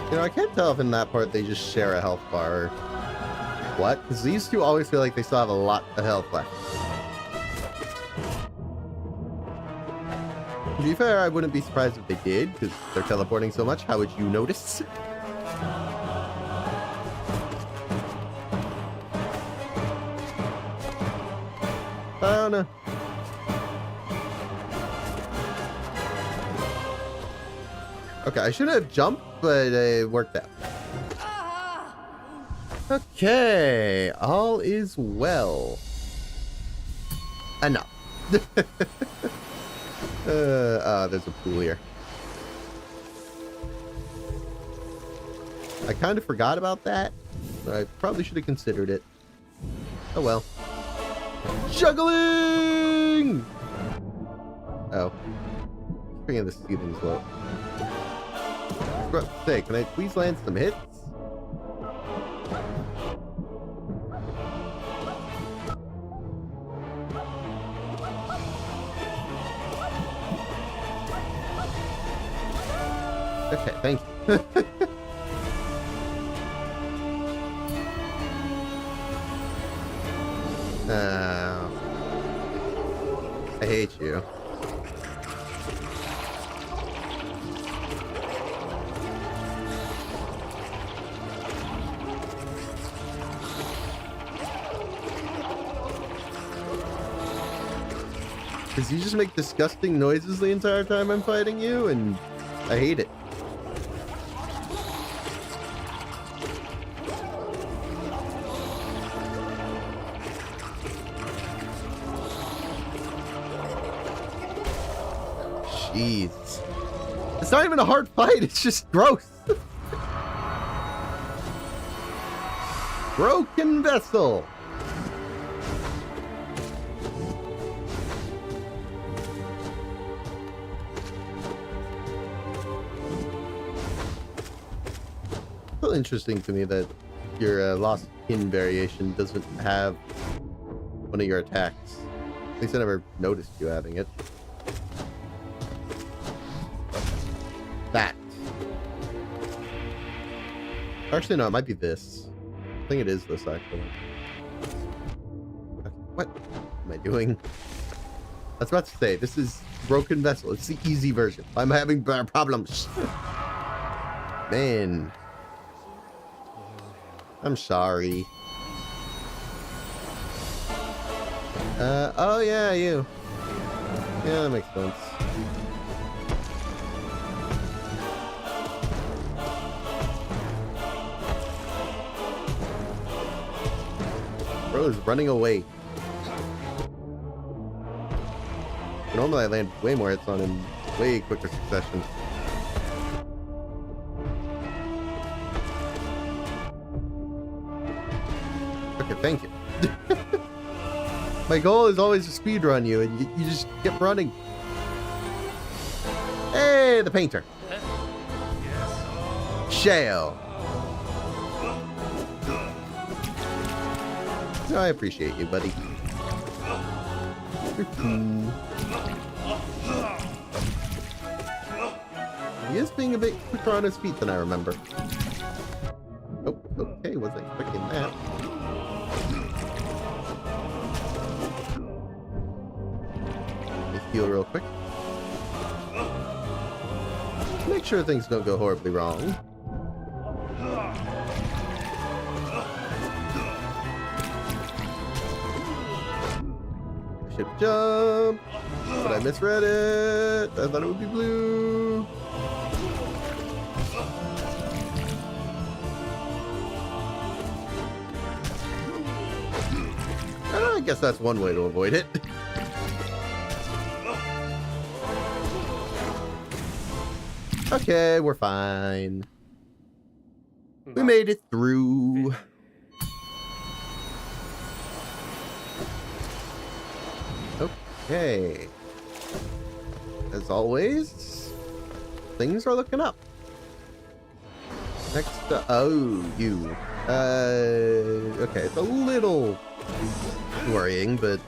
You know, I can't tell if in that part they just share a health bar or what, because these two always feel like they still have a lot of health left. To be fair, I wouldn't be surprised if they did, because they're teleporting so much. How would you notice? I don't know. Okay, I should have jumped, but it worked out. Okay, all is well. Enough. There's a pool here. I kind of forgot about that. I probably should have considered it. Oh well. Juggling! Oh. Bringing the ceilings low. For fuck's sake, can I please land some hits? Okay, thank you. I hate you. Because you just make disgusting noises the entire time I'm fighting you, and I hate it. Jeez. It's not even a hard fight, it's just gross. Broken vessel. It's interesting to me that your lost kin variation doesn't have one of your attacks. At least I never noticed you having it. That. Actually, no, it might be this. I think it is this, actually. Okay, what am I doing? I was about to say, this is Broken Vessel. It's the easy version. I'm having problems. Man. I'm sorry. Oh yeah, you. Yeah, that makes sense. Bro is running away. Normally I land way more hits on him, way quicker succession. Okay, thank you. My goal is always to speedrun you, and you just keep running. Hey, the painter. Shale. I appreciate you, buddy. He is being a bit quicker on his feet than I remember. Oh, okay, wasn't expecting that. Let me heal real quick. Make sure things don't go horribly wrong. Ship jump, but I misread it. I thought it would be blue. guess that's one way to avoid it. Okay, we're fine. We made it through. Okay. As always, things are looking up. Next, oh, you. Okay, it's a little worrying, but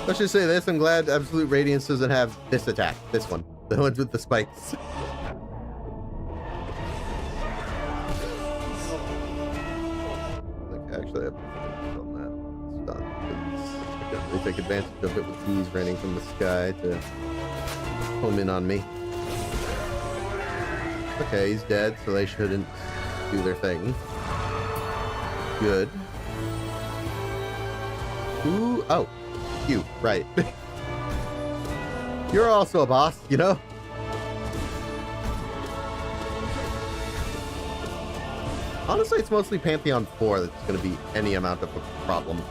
let's just say this. I'm glad Absolute Radiance doesn't have this attack. This one. The ones with the spikes. Actually, I have on that. It's done. I can't really take advantage of it with these raining from the sky to home in on me. Okay, he's dead, so they shouldn't do their thing. Good. Ooh, oh, you, right. You're also a boss, you know? Honestly, it's mostly Pantheon 4 that's going to be any amount of a problem.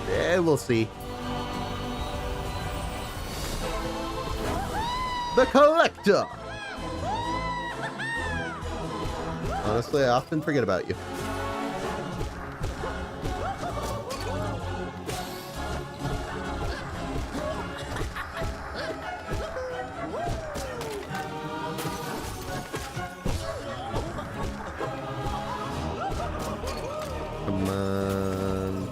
Yeah, we'll see. The Collector! Honestly, I often forget about you. Come on.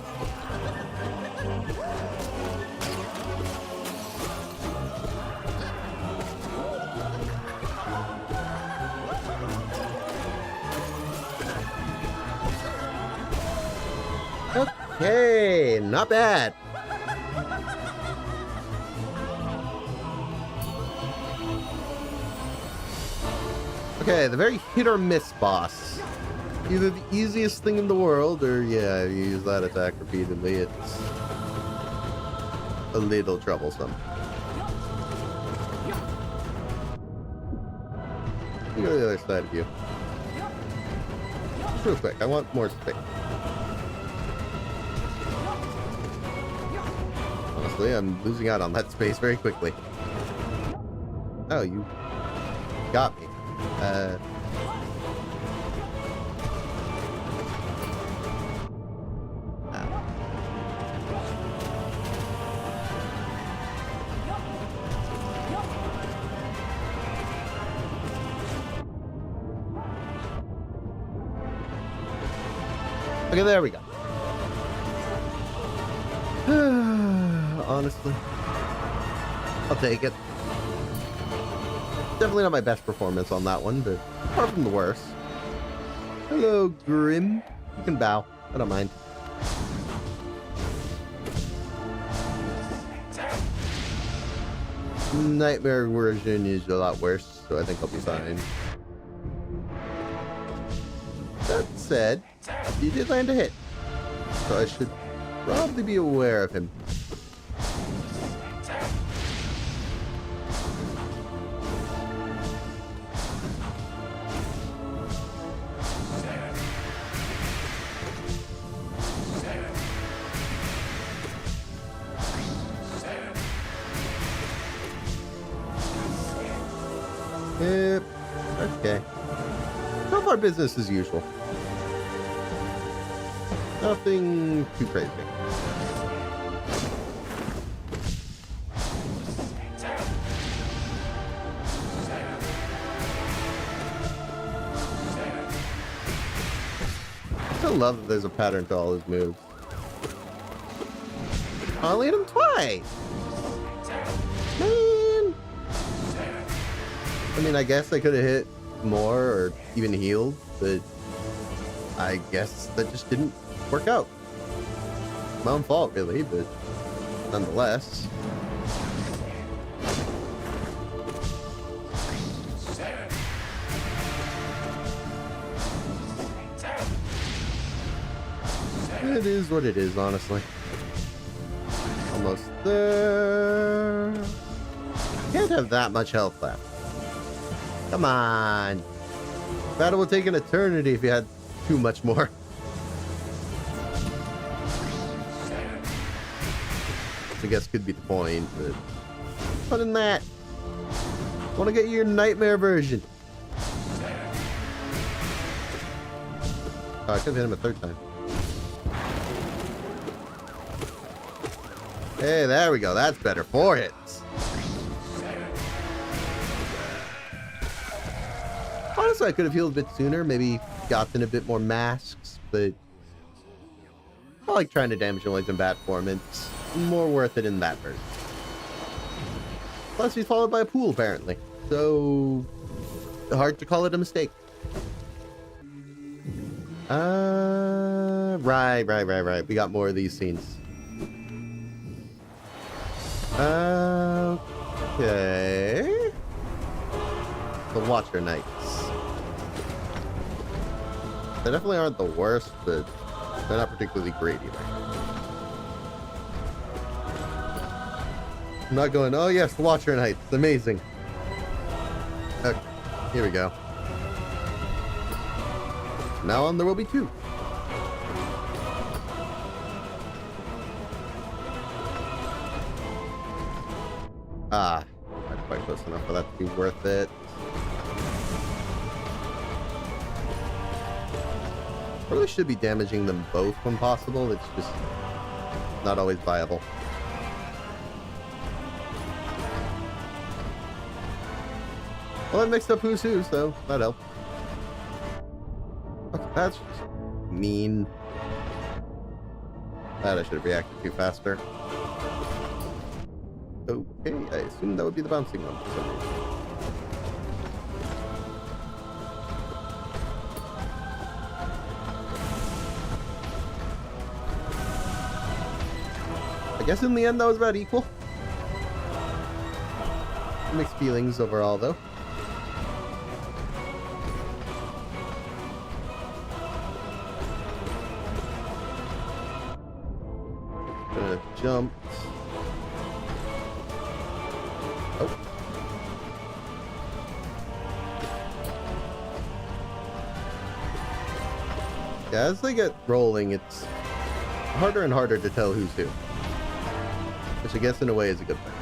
Okay, not bad. Okay, the very hit or miss boss. Either the easiest thing in the world, or yeah, you use that attack repeatedly, it's a little troublesome. Let me go to the other side of you. Just real quick, I want more space. Honestly, I'm losing out on that space very quickly. Oh, you got me. Okay, there we go. Honestly, I'll take it. Definitely not my best performance on that one, but far from the worst. Hello, Grim. You can bow. I don't mind. Nightmare version is a lot worse, so I think I'll be fine. That said, he did land a hit, so I should probably be aware of him. Yep. Okay. So far, business as usual. Nothing too crazy. I still love that there's a pattern to all his moves. I only hit him twice! Man! I mean, I guess I could have hit more or even healed, but I guess that just didn't work out. My own fault, really, but nonetheless. It is what it is, honestly. Almost there. can't have that much health left. Come on. Battle would take an eternity if you had too much more. I guess could be the point, but other than that, I want to get your nightmare version. Oh, I could have hit him a third time. Hey, there we go. That's better. 4 hits. Honestly, I could have healed a bit sooner. Maybe gotten a bit more masks, but I like trying to damage noise in bat form. It's more worth it in that version. Plus, he's followed by a pool, apparently. So, hard to call it a mistake. Right. We got more of these scenes. Okay. The Watcher Knights. They definitely aren't the worst, but they're not particularly great either. I'm not going, oh yes, the Watcher Knights, amazing. Okay, here we go. Now on there will be 2. Not quite close enough for that to be worth it. Probably should be damaging them both when possible. It's just not always viable. Well, I mixed up who's who, so that helped. Okay, that's just mean. That I should have reacted to faster. Okay, I assume that would be the bouncing one for some reason. I guess in the end that was about equal. Mixed feelings overall, though. Jump. Oh. Yeah, as they get rolling, it's harder and harder to tell who's who. Which I guess in a way is a good thing.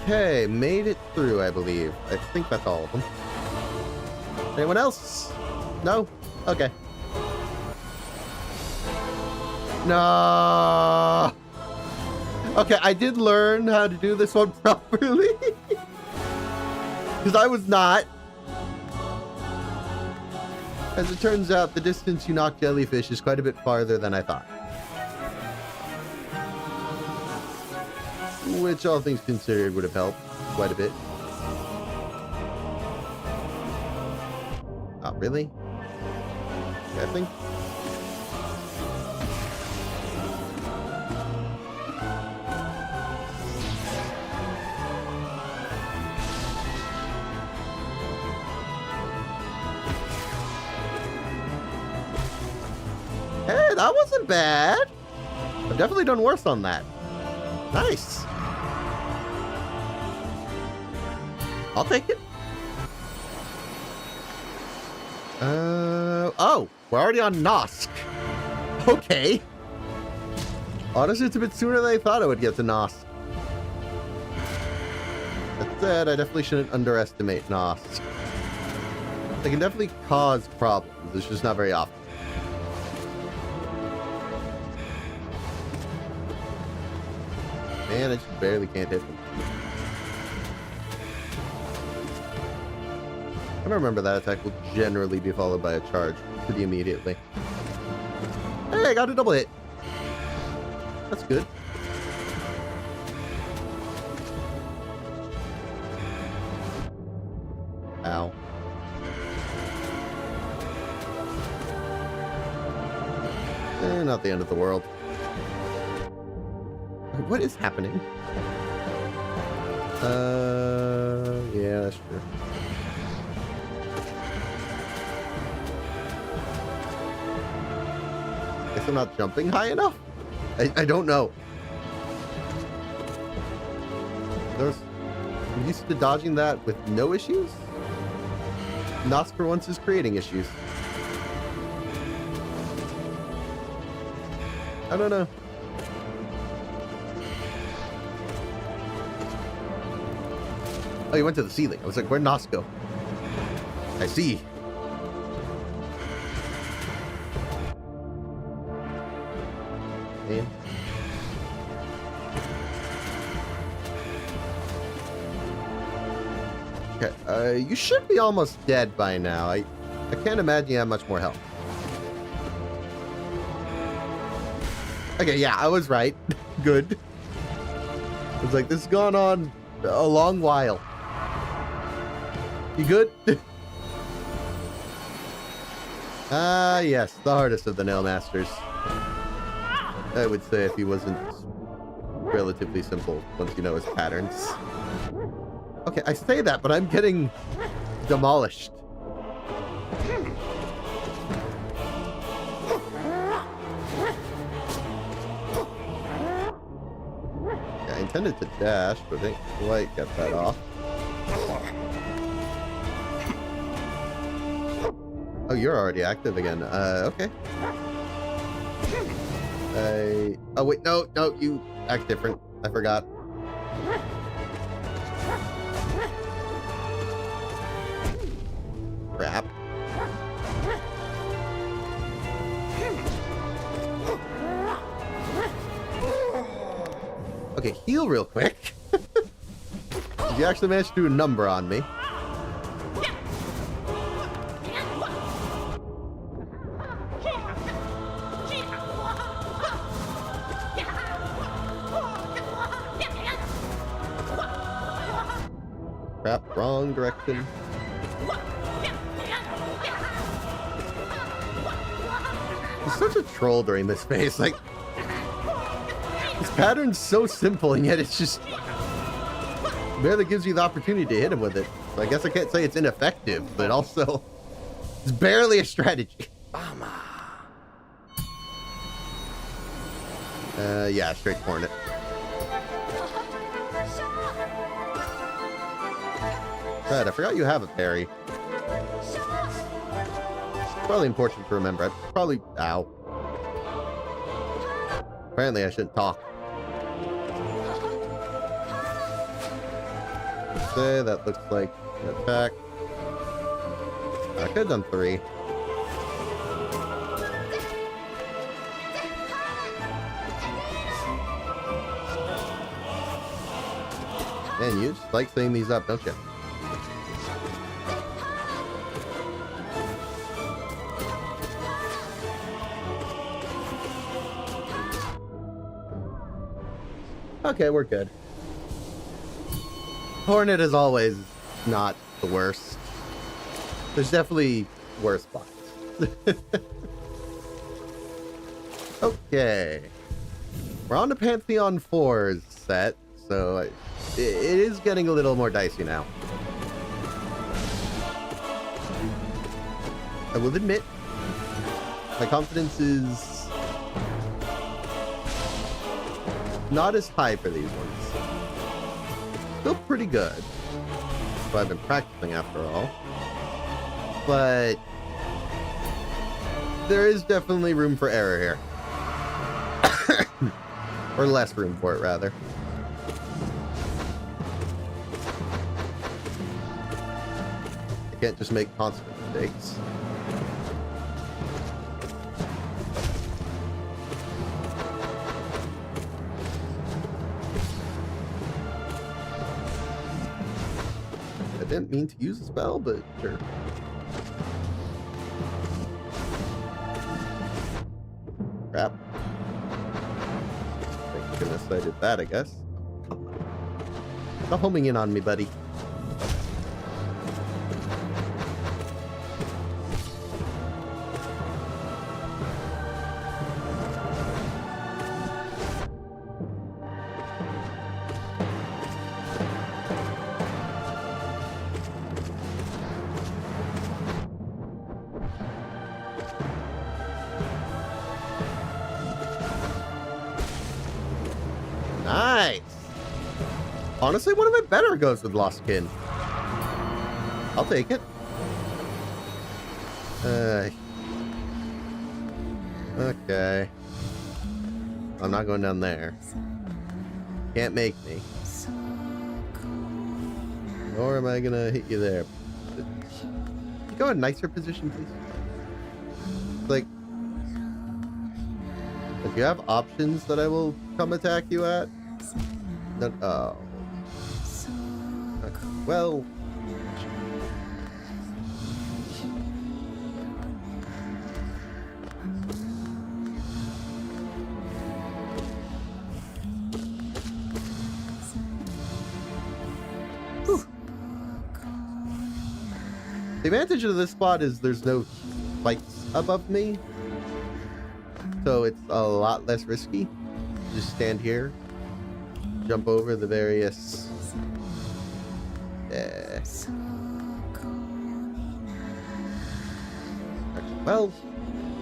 Okay, made it through, I believe. I think that's all of them. Anyone else? No? Okay. No. Okay, I did learn how to do this one properly. Because I was not. As it turns out, the distance you knock jellyfish is quite a bit farther than I thought. Which, all things considered, would have helped quite a bit. Oh, really? I think. Hey, that wasn't bad. I've definitely done worse on that. Nice. I'll take it. Oh, we're already on Nosk. Okay. Honestly, it's a bit sooner than I thought I would get to Nosk. That said, I definitely shouldn't underestimate Nosk. They can definitely cause problems. It's just not very often. Man, I just barely can't hit them. I remember that attack will generally be followed by a charge pretty immediately. Hey, I got a double hit. That's good. Ow. Not the end of the world. What is happening? Yeah, that's true. Guess I'm not jumping high enough? I don't know. I'm used to dodging that with no issues. Nosk for once is creating issues. I don't know. Oh, you went to the ceiling. I was like, where'd Nosk go? I see. Man. Okay, you should be almost dead by now. I can't imagine you have much more health. Okay, yeah, I was right. Good. I was like, this has gone on a long while. You good? Ah, yes, the hardest of the Nail Masters. I would say if he wasn't relatively simple once you know his patterns. Okay, I say that, but I'm getting demolished. Yeah, I intended to dash, but I didn't quite get that off. Oh, you're already active again. Okay. Oh, wait, no, you act different. I forgot. Crap. Okay, heal real quick. Did you actually manage to do a number on me? Crap, wrong direction. He's such a troll during this phase. Like, his pattern's so simple, and yet it's just barely gives you the opportunity to hit him with it. So I guess I can't say it's ineffective, but also it's barely a strategy. Yeah, straight Hornet. Right, I forgot you have a parry. Probably important to remember. I probably... Ow. Apparently I shouldn't talk. Say that looks like an attack. I could have done 3. Man, you just like setting these up, don't you? Okay, we're good. Hornet is always not the worst. There's definitely worse spots. Okay. We're on to Pantheon 4's set, so it is getting a little more dicey now. I will admit, my confidence is not as high for these ones. Still pretty good. So I've been practicing after all. But there is definitely room for error here. Or less room for it, rather. I can't just make constant mistakes. I didn't mean to use a spell, but sure. Crap. Thank goodness I did that, I guess. Stop homing in on me, buddy. Nice. Honestly, one of my better goes with Lost Kin. I'll take it. Okay. I'm not going down there. Can't make me. Nor am I gonna hit you there. Can you go in a nicer position, please? Like, if you have options that I will come attack you at, then oh. Okay. Well. The advantage of this spot is there's no spikes above me, so it's a lot less risky. Just stand here, jump over the various... Well,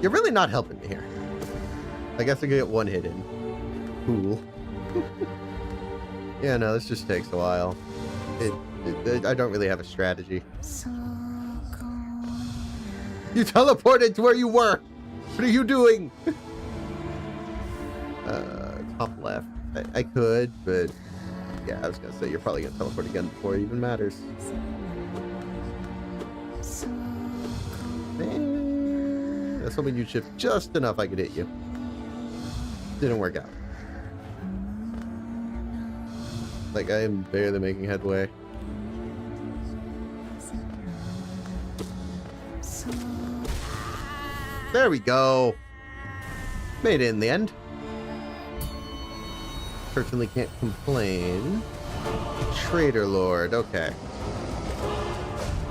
you're really not helping me here. I guess I could get one hit in. Cool. Yeah, no, this just takes a while. I don't really have a strategy. You teleported to where you were! What are you doing? Top left. I could, but... Yeah, I was gonna say, you're probably gonna teleport again before it even matters. Man, I was hoping you'd shift just enough I could hit you. Didn't work out. Like, I am barely making headway. There we go. Made it in the end. Certainly can't complain. Trader Lord, okay.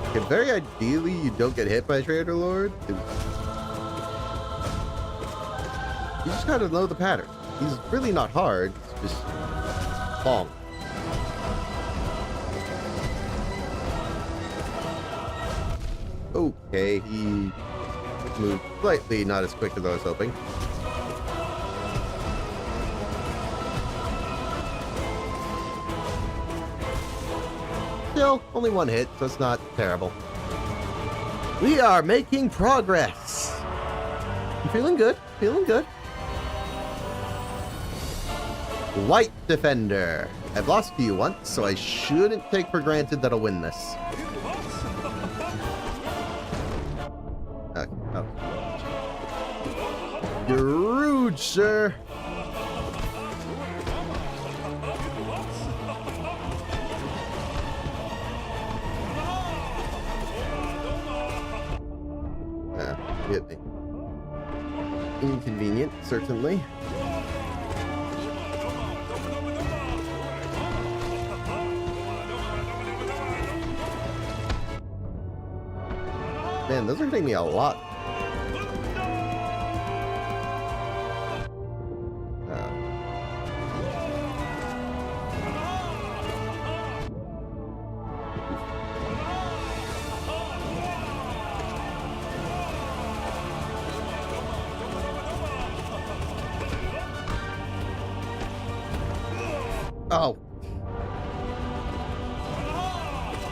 Okay, very ideally you don't get hit by Trader Lord. You just gotta know the pattern. He's really not hard, it's just bonk. Okay, he moved slightly not as quick as I was hoping. Still, only one hit, so it's not terrible. We are making progress. I'm feeling good, feeling good. White Defender. I've lost to you once, so I shouldn't take for granted that I'll win this. Okay, oh. You're rude, sir. Hit me. Inconvenient, certainly. Man, those are hitting me a lot. Oh.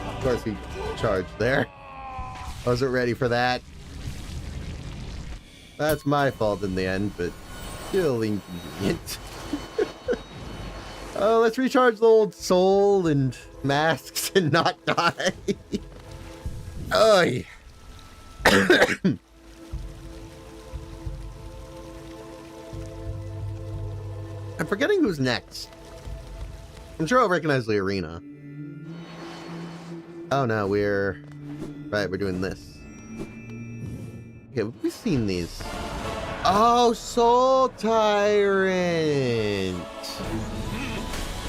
Of course he charged there. Wasn't ready for that. That's my fault in the end, but still inconvenient. Oh, let's recharge the old soul and masks and not die. Oy. I'm forgetting who's next. I'm sure I'll recognize the arena. Oh no, we're doing this. Okay, we've seen these. Oh, Soul Tyrant!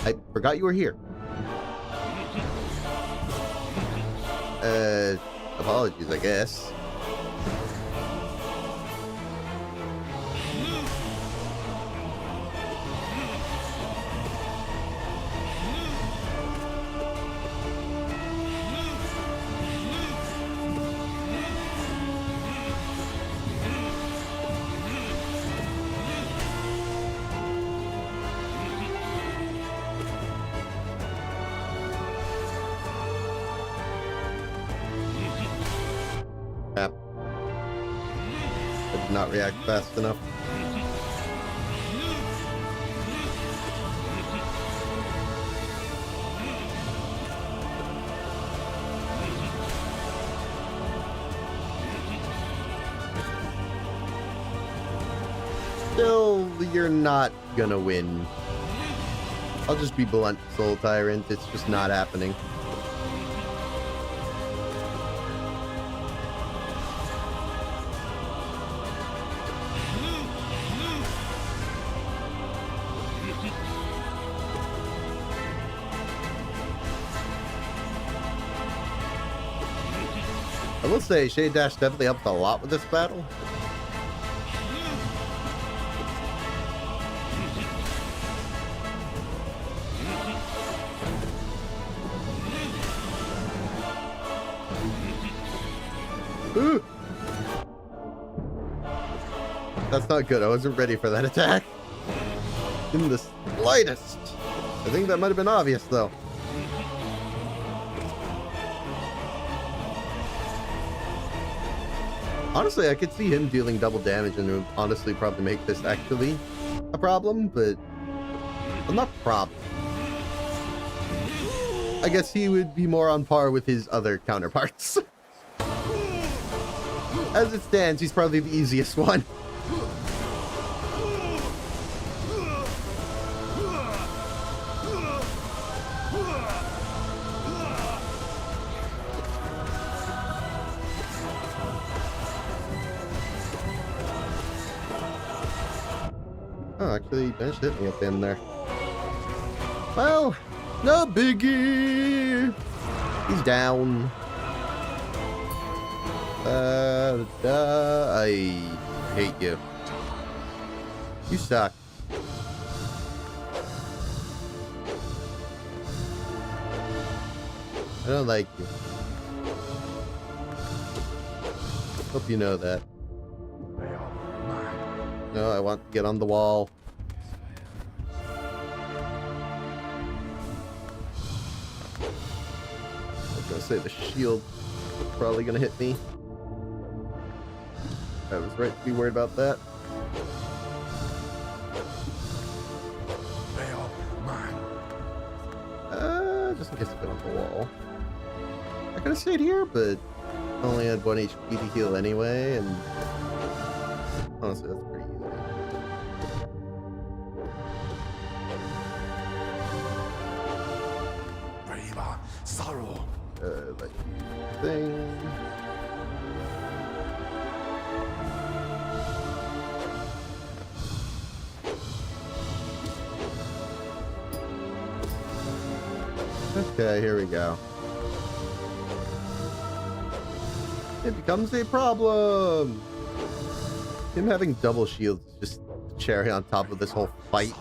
I forgot you were here. Apologies, I guess. did not react fast enough. Still, you're not gonna win. I'll just be blunt, Soul Tyrant. It's just not happening. I will say, Shade Dash definitely helped a lot with this battle. Ooh. That's not good. I wasn't ready for that attack. In the slightest. I think that might have been obvious, though. Honestly, I could see him dealing double damage, and it would honestly probably make this actually a problem, but well, not problem. I guess he would be more on par with his other counterparts. As it stands, he's probably the easiest one. Oh, actually, he managed to hit me up in there. Well, no biggie. He's down. I hate you. You suck. I don't like you. Hope you know that. No, I want to get on the wall. I was gonna say the shield is probably gonna hit me. I was right to be worried about that. Just in case I get on the wall. I could have stayed here, but I only had 1 HP to heal anyway, and honestly, that's pretty easy. Like thing. Okay, here we go. It becomes a problem. Him having double shields is just the cherry on top of this whole fight.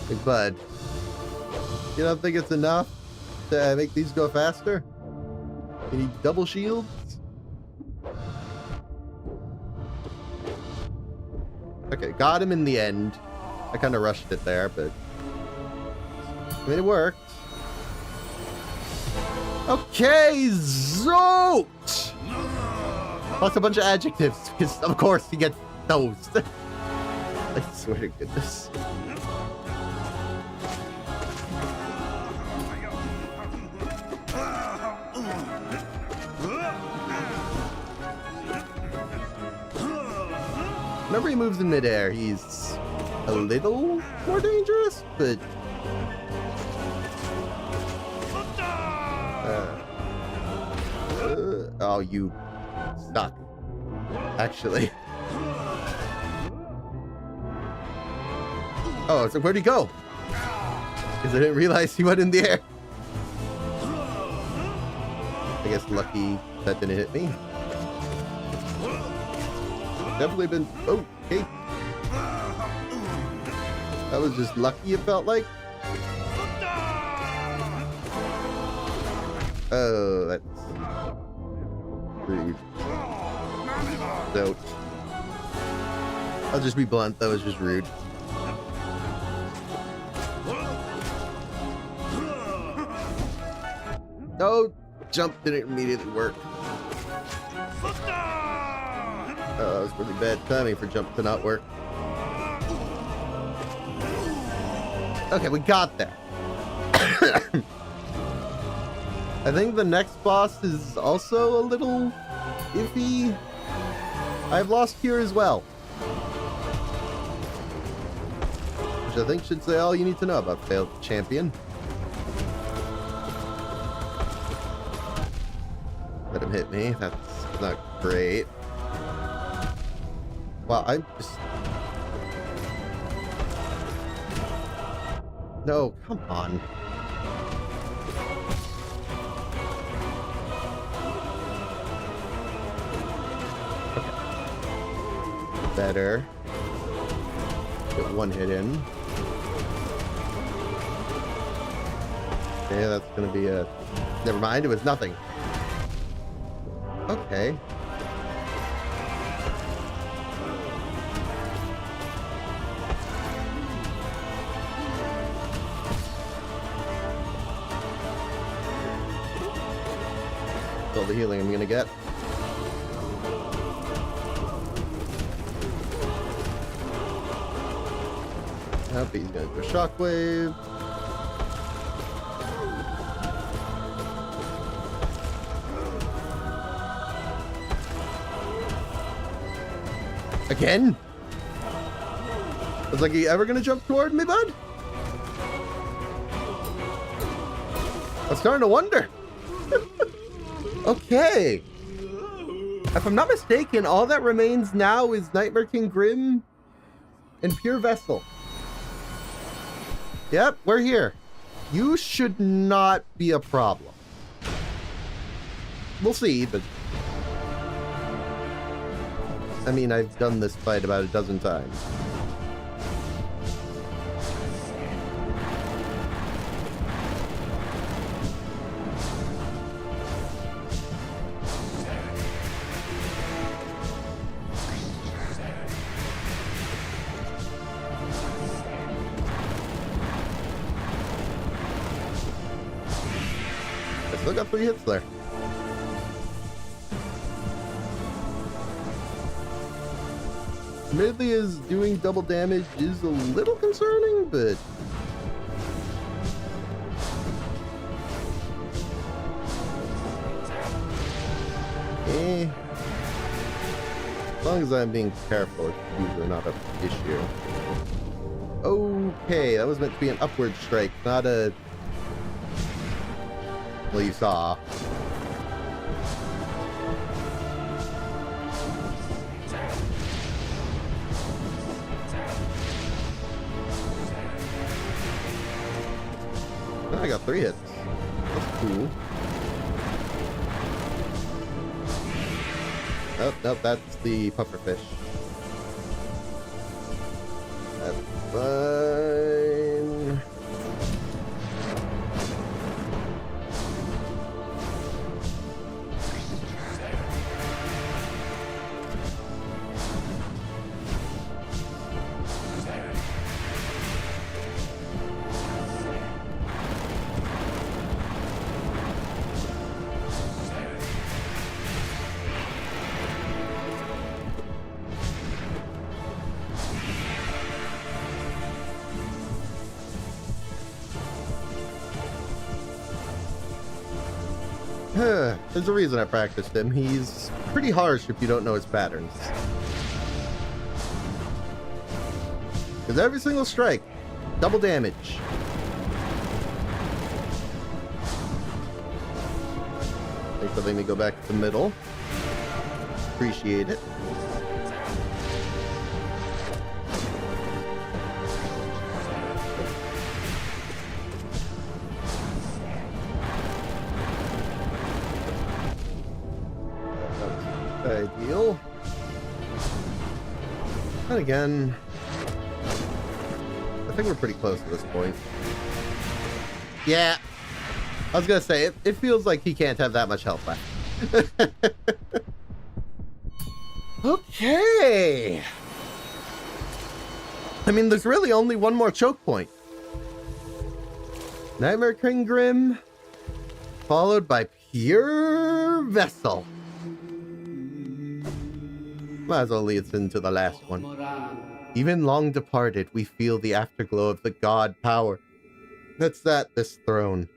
Big bud, you don't think it's enough to make these go faster? You need double shields? Okay, got him in the end. I kind of rushed it there, but I mean, it worked. Okay, Zoot! Plus a bunch of adjectives, because of course he gets those. I swear to goodness. Whenever he moves in midair, he's a little more dangerous, but oh, you suck. Actually. Oh, so where'd he go? Because I didn't realize he went in the air. I guess lucky that didn't hit me. Definitely been... Oh, okay. That was just lucky, it felt like. Oh, that's rude. So, I'll just be blunt, that was just rude. Oh, jump didn't immediately work. Oh, that was really bad timing for jump to not work. Okay, we got there. I think the next boss is also a little iffy. I've lost here as well. Which I think should say all you need to know about failed champion. Let him hit me. That's not great. Wow, I'm just... No, come on. Okay. Better. Get one hit in. Okay, that's gonna be a... Never mind, it was nothing. Okay. All the healing I'm gonna get. Nope, he's gonna do a shockwave. Again? Was like, he ever gonna jump toward me, bud? I'm starting to wonder. Okay. If I'm not mistaken, all that remains now is Nightmare King Grim and Pure Vessel. Yep, we're here. You should not be a problem. We'll see, but... I mean, I've done this fight about a dozen times. I still got 3 hits there. Admittedly, is doing double damage is a little concerning, but... As long as I'm being careful, it's usually not an issue. Okay, that was meant to be an upward strike, not a... Well, you saw. I got 3 hits. That's cool. Oh, nope, that's the pufferfish. That's fine. There's a reason I practiced him. He's pretty harsh if you don't know his patterns. Because every single strike, double damage. Thanks for letting me go back to the middle. Appreciate it. Ideal. And again, I think we're pretty close at this point. Yeah, I was gonna say it feels like he can't have that much health left. Okay. I mean, there's really only one more choke point. Nightmare King Grim, followed by pure vessel. Might as well lead us into the last one. Even long departed, we feel the afterglow of the god power that's at this throne.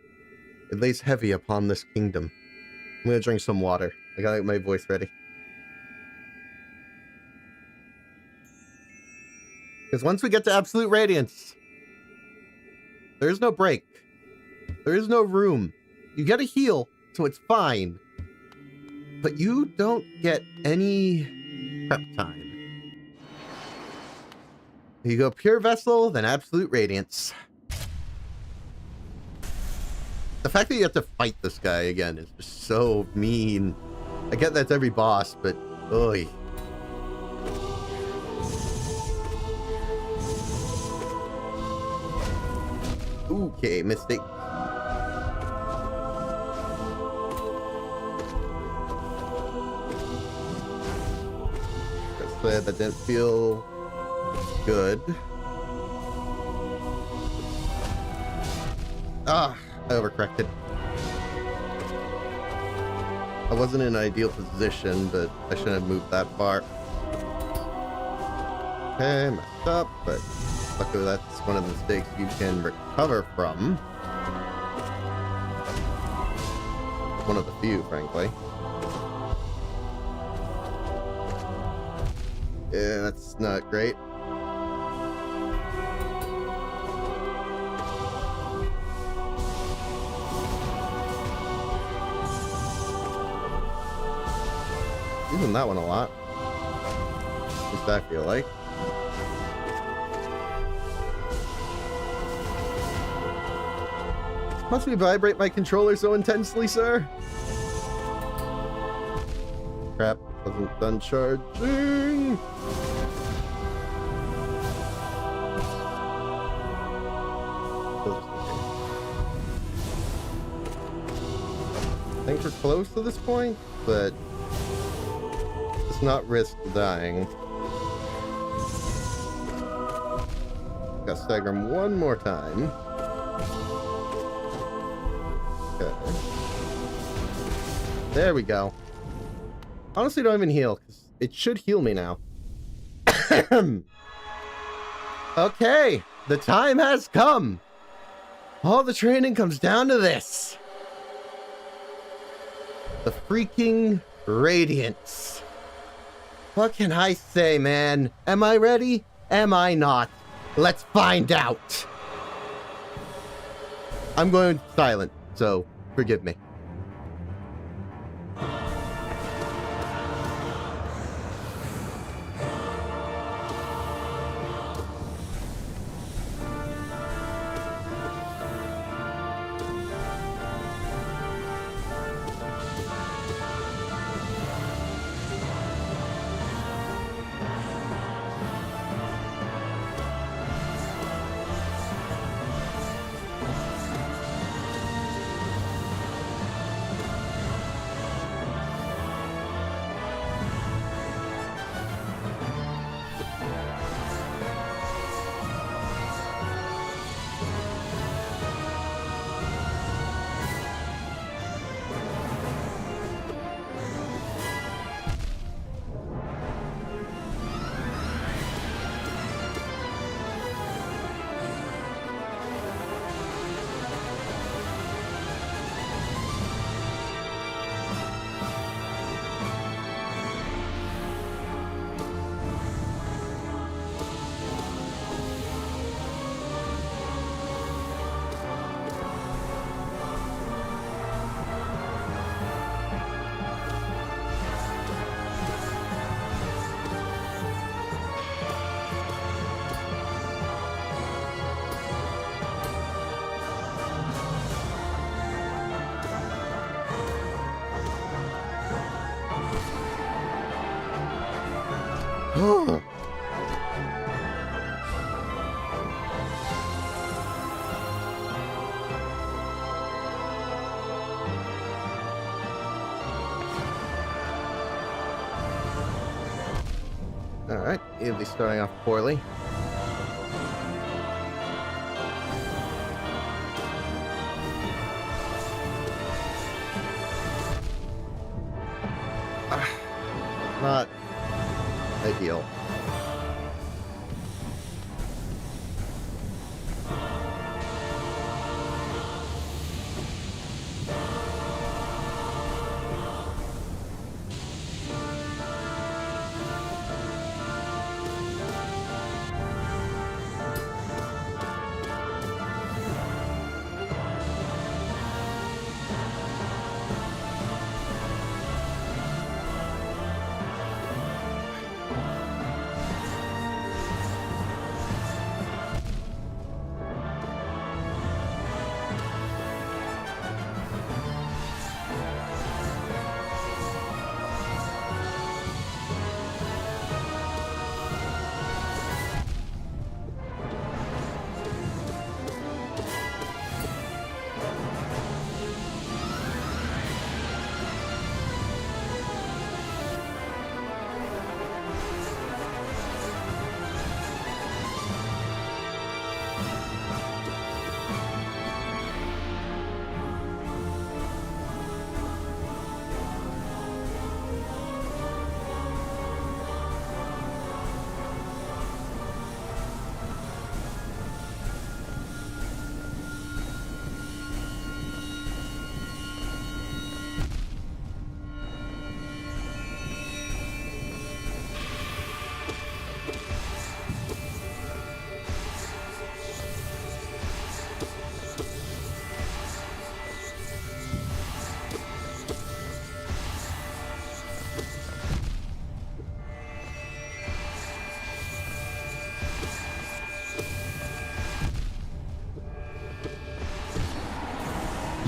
It lays heavy upon this kingdom. I'm gonna drink some water. I gotta get my voice ready. Because once we get to absolute radiance, there is no break. There is no room. You get a heal, so it's fine. But you don't get any prep time. You go pure vessel, then absolute radiance. The fact that you have to fight this guy again is just so mean. I get that's every boss, but oy. Okay, mistake. That didn't feel good. Ah, I overcorrected. I wasn't in an ideal position, but I shouldn't have moved that far. Okay, messed up, but luckily that's one of the mistakes you can recover from. One of the few, frankly. Yeah, that's not great. Using that one a lot. At least I feel like. Must we vibrate my controller so intensely, sir? Crap, wasn't done charging. I think we're close to this point, but let's not risk dying. Got to stagger him one more time. Okay. There we go. Honestly, don't even heal, because it should heal me now. Okay, the time has come. All the training comes down to this. The freaking radiance. What can I say, man? Am I ready? Am I not? Let's find out. I'm going silent, so forgive me. Oh. All right, he'll be starting off poorly. not ideal.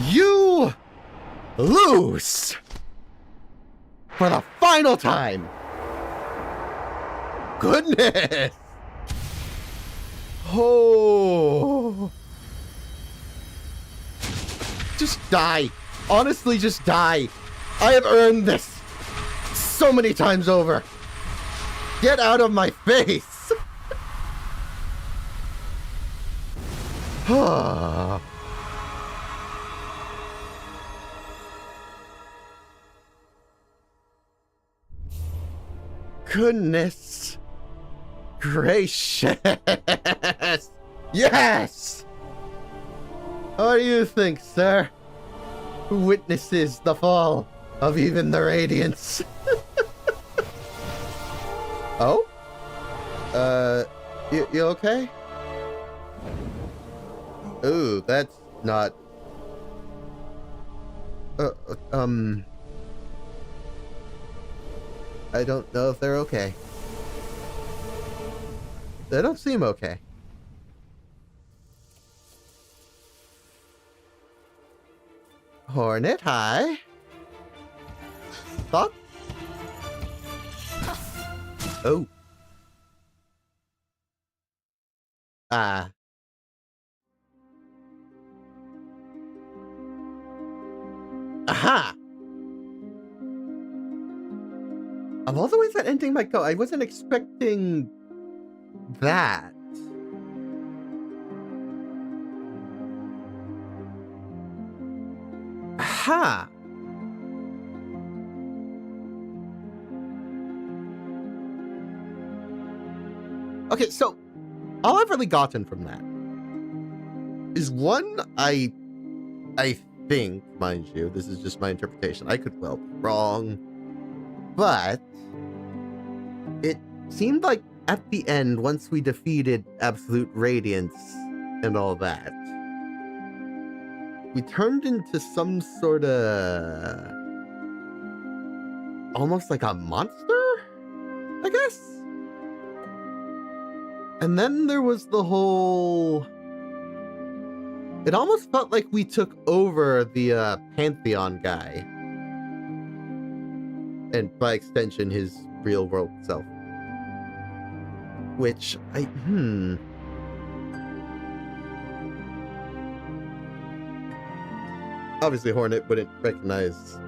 You lose for the final time. Goodness. Oh. Just die. Honestly, just die. I have earned this so many times over. Get out of my face. Goodness gracious. Yes! What do you think, sir? Who witnesses the fall of even the Radiance? Oh? You okay? Ooh, that's not... I don't know if they're okay. They don't seem okay. Hornet, hi. Thought? Oh. Aha! Of all the ways that ending might go, I wasn't expecting that. Aha! Okay, so all I've really gotten from that is one, I think, mind you, this is just my interpretation. I could well be wrong, but it seemed like at the end, once we defeated Absolute Radiance and all that, we turned into some sort of almost like a monster, I guess? And then there was the whole... It almost felt like we took over the Pantheon guy. And by extension, his real world self. Which, Obviously, Hornet wouldn't recognize...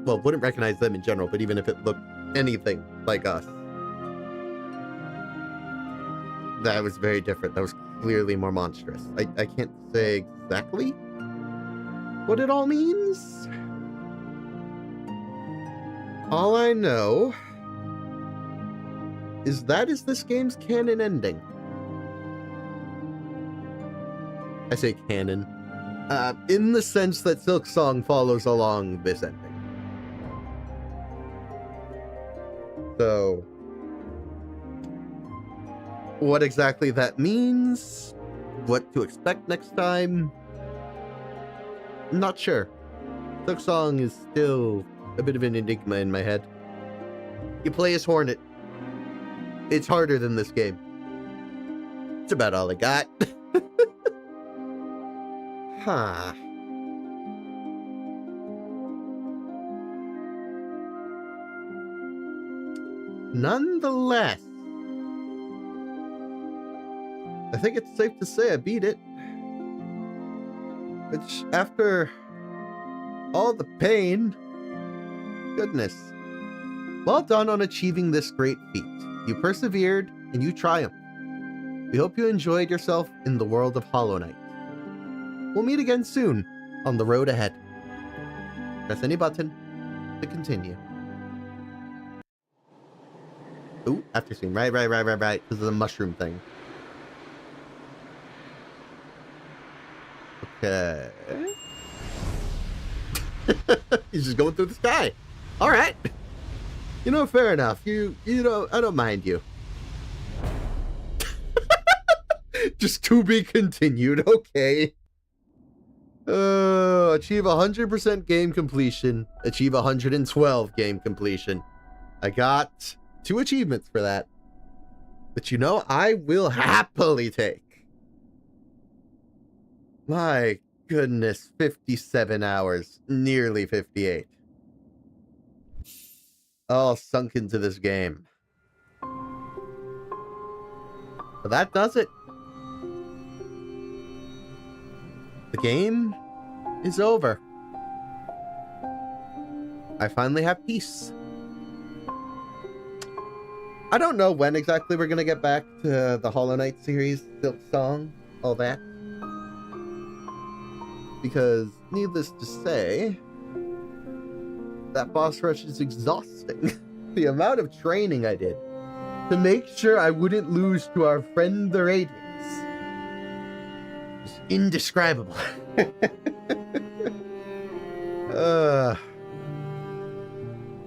Well, wouldn't recognize them in general, but even if it looked anything like us. That was very different. That was clearly more monstrous. I can't say exactly what it all means. All I know is that is this game's canon ending. I say canon. In the sense that Silk Song follows along this ending. So, what exactly that means, what to expect next time, not sure. Silk Song is still a bit of an enigma in my head. You play as Hornet. It's harder than this game. It's about all I got. Huh. Nonetheless, I think it's safe to say I beat it. Which, after all the pain, goodness. Well done on achieving this great feat. You persevered and you triumphed. We hope you enjoyed yourself in the world of Hollow Knight. We'll meet again soon on the road ahead. Press any button to continue. Ooh, after scene. Right. This is a mushroom thing. Okay. He's just going through the sky. All right. You know, fair enough. You know, I don't mind you. Just to be continued. Okay. Achieve 100% game completion. Achieve 112 game completion. I got 2 achievements for that. But you know, I will happily take. My goodness, 57 hours. Nearly 58. All sunk into this game. So that does it. The game is over. I finally have peace. I don't know when exactly we're going to get back to the Hollow Knight series, Silk Song, all that. Because, needless to say, that boss rush is exhausting. The amount of training I did to make sure I wouldn't lose to our friend the Radiance is indescribable.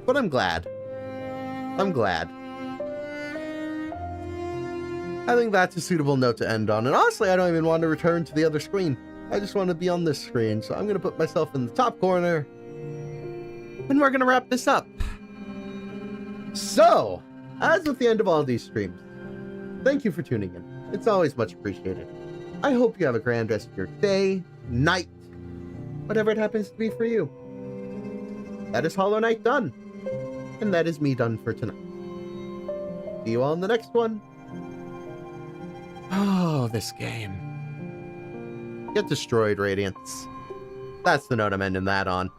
But I'm glad. I think that's a suitable note to end on. And honestly, I don't even want to return to the other screen. I just want to be on this screen. So I'm going to put myself in the top corner. And we're going to wrap this up. So, as with the end of all these streams, thank you for tuning in. It's always much appreciated. I hope you have a grand rest of your day, night, whatever it happens to be for you. That is Hollow Knight done. And that is me done for tonight. See you all in the next one. Oh, this game. Get destroyed, Radiance. That's the note I'm ending that on.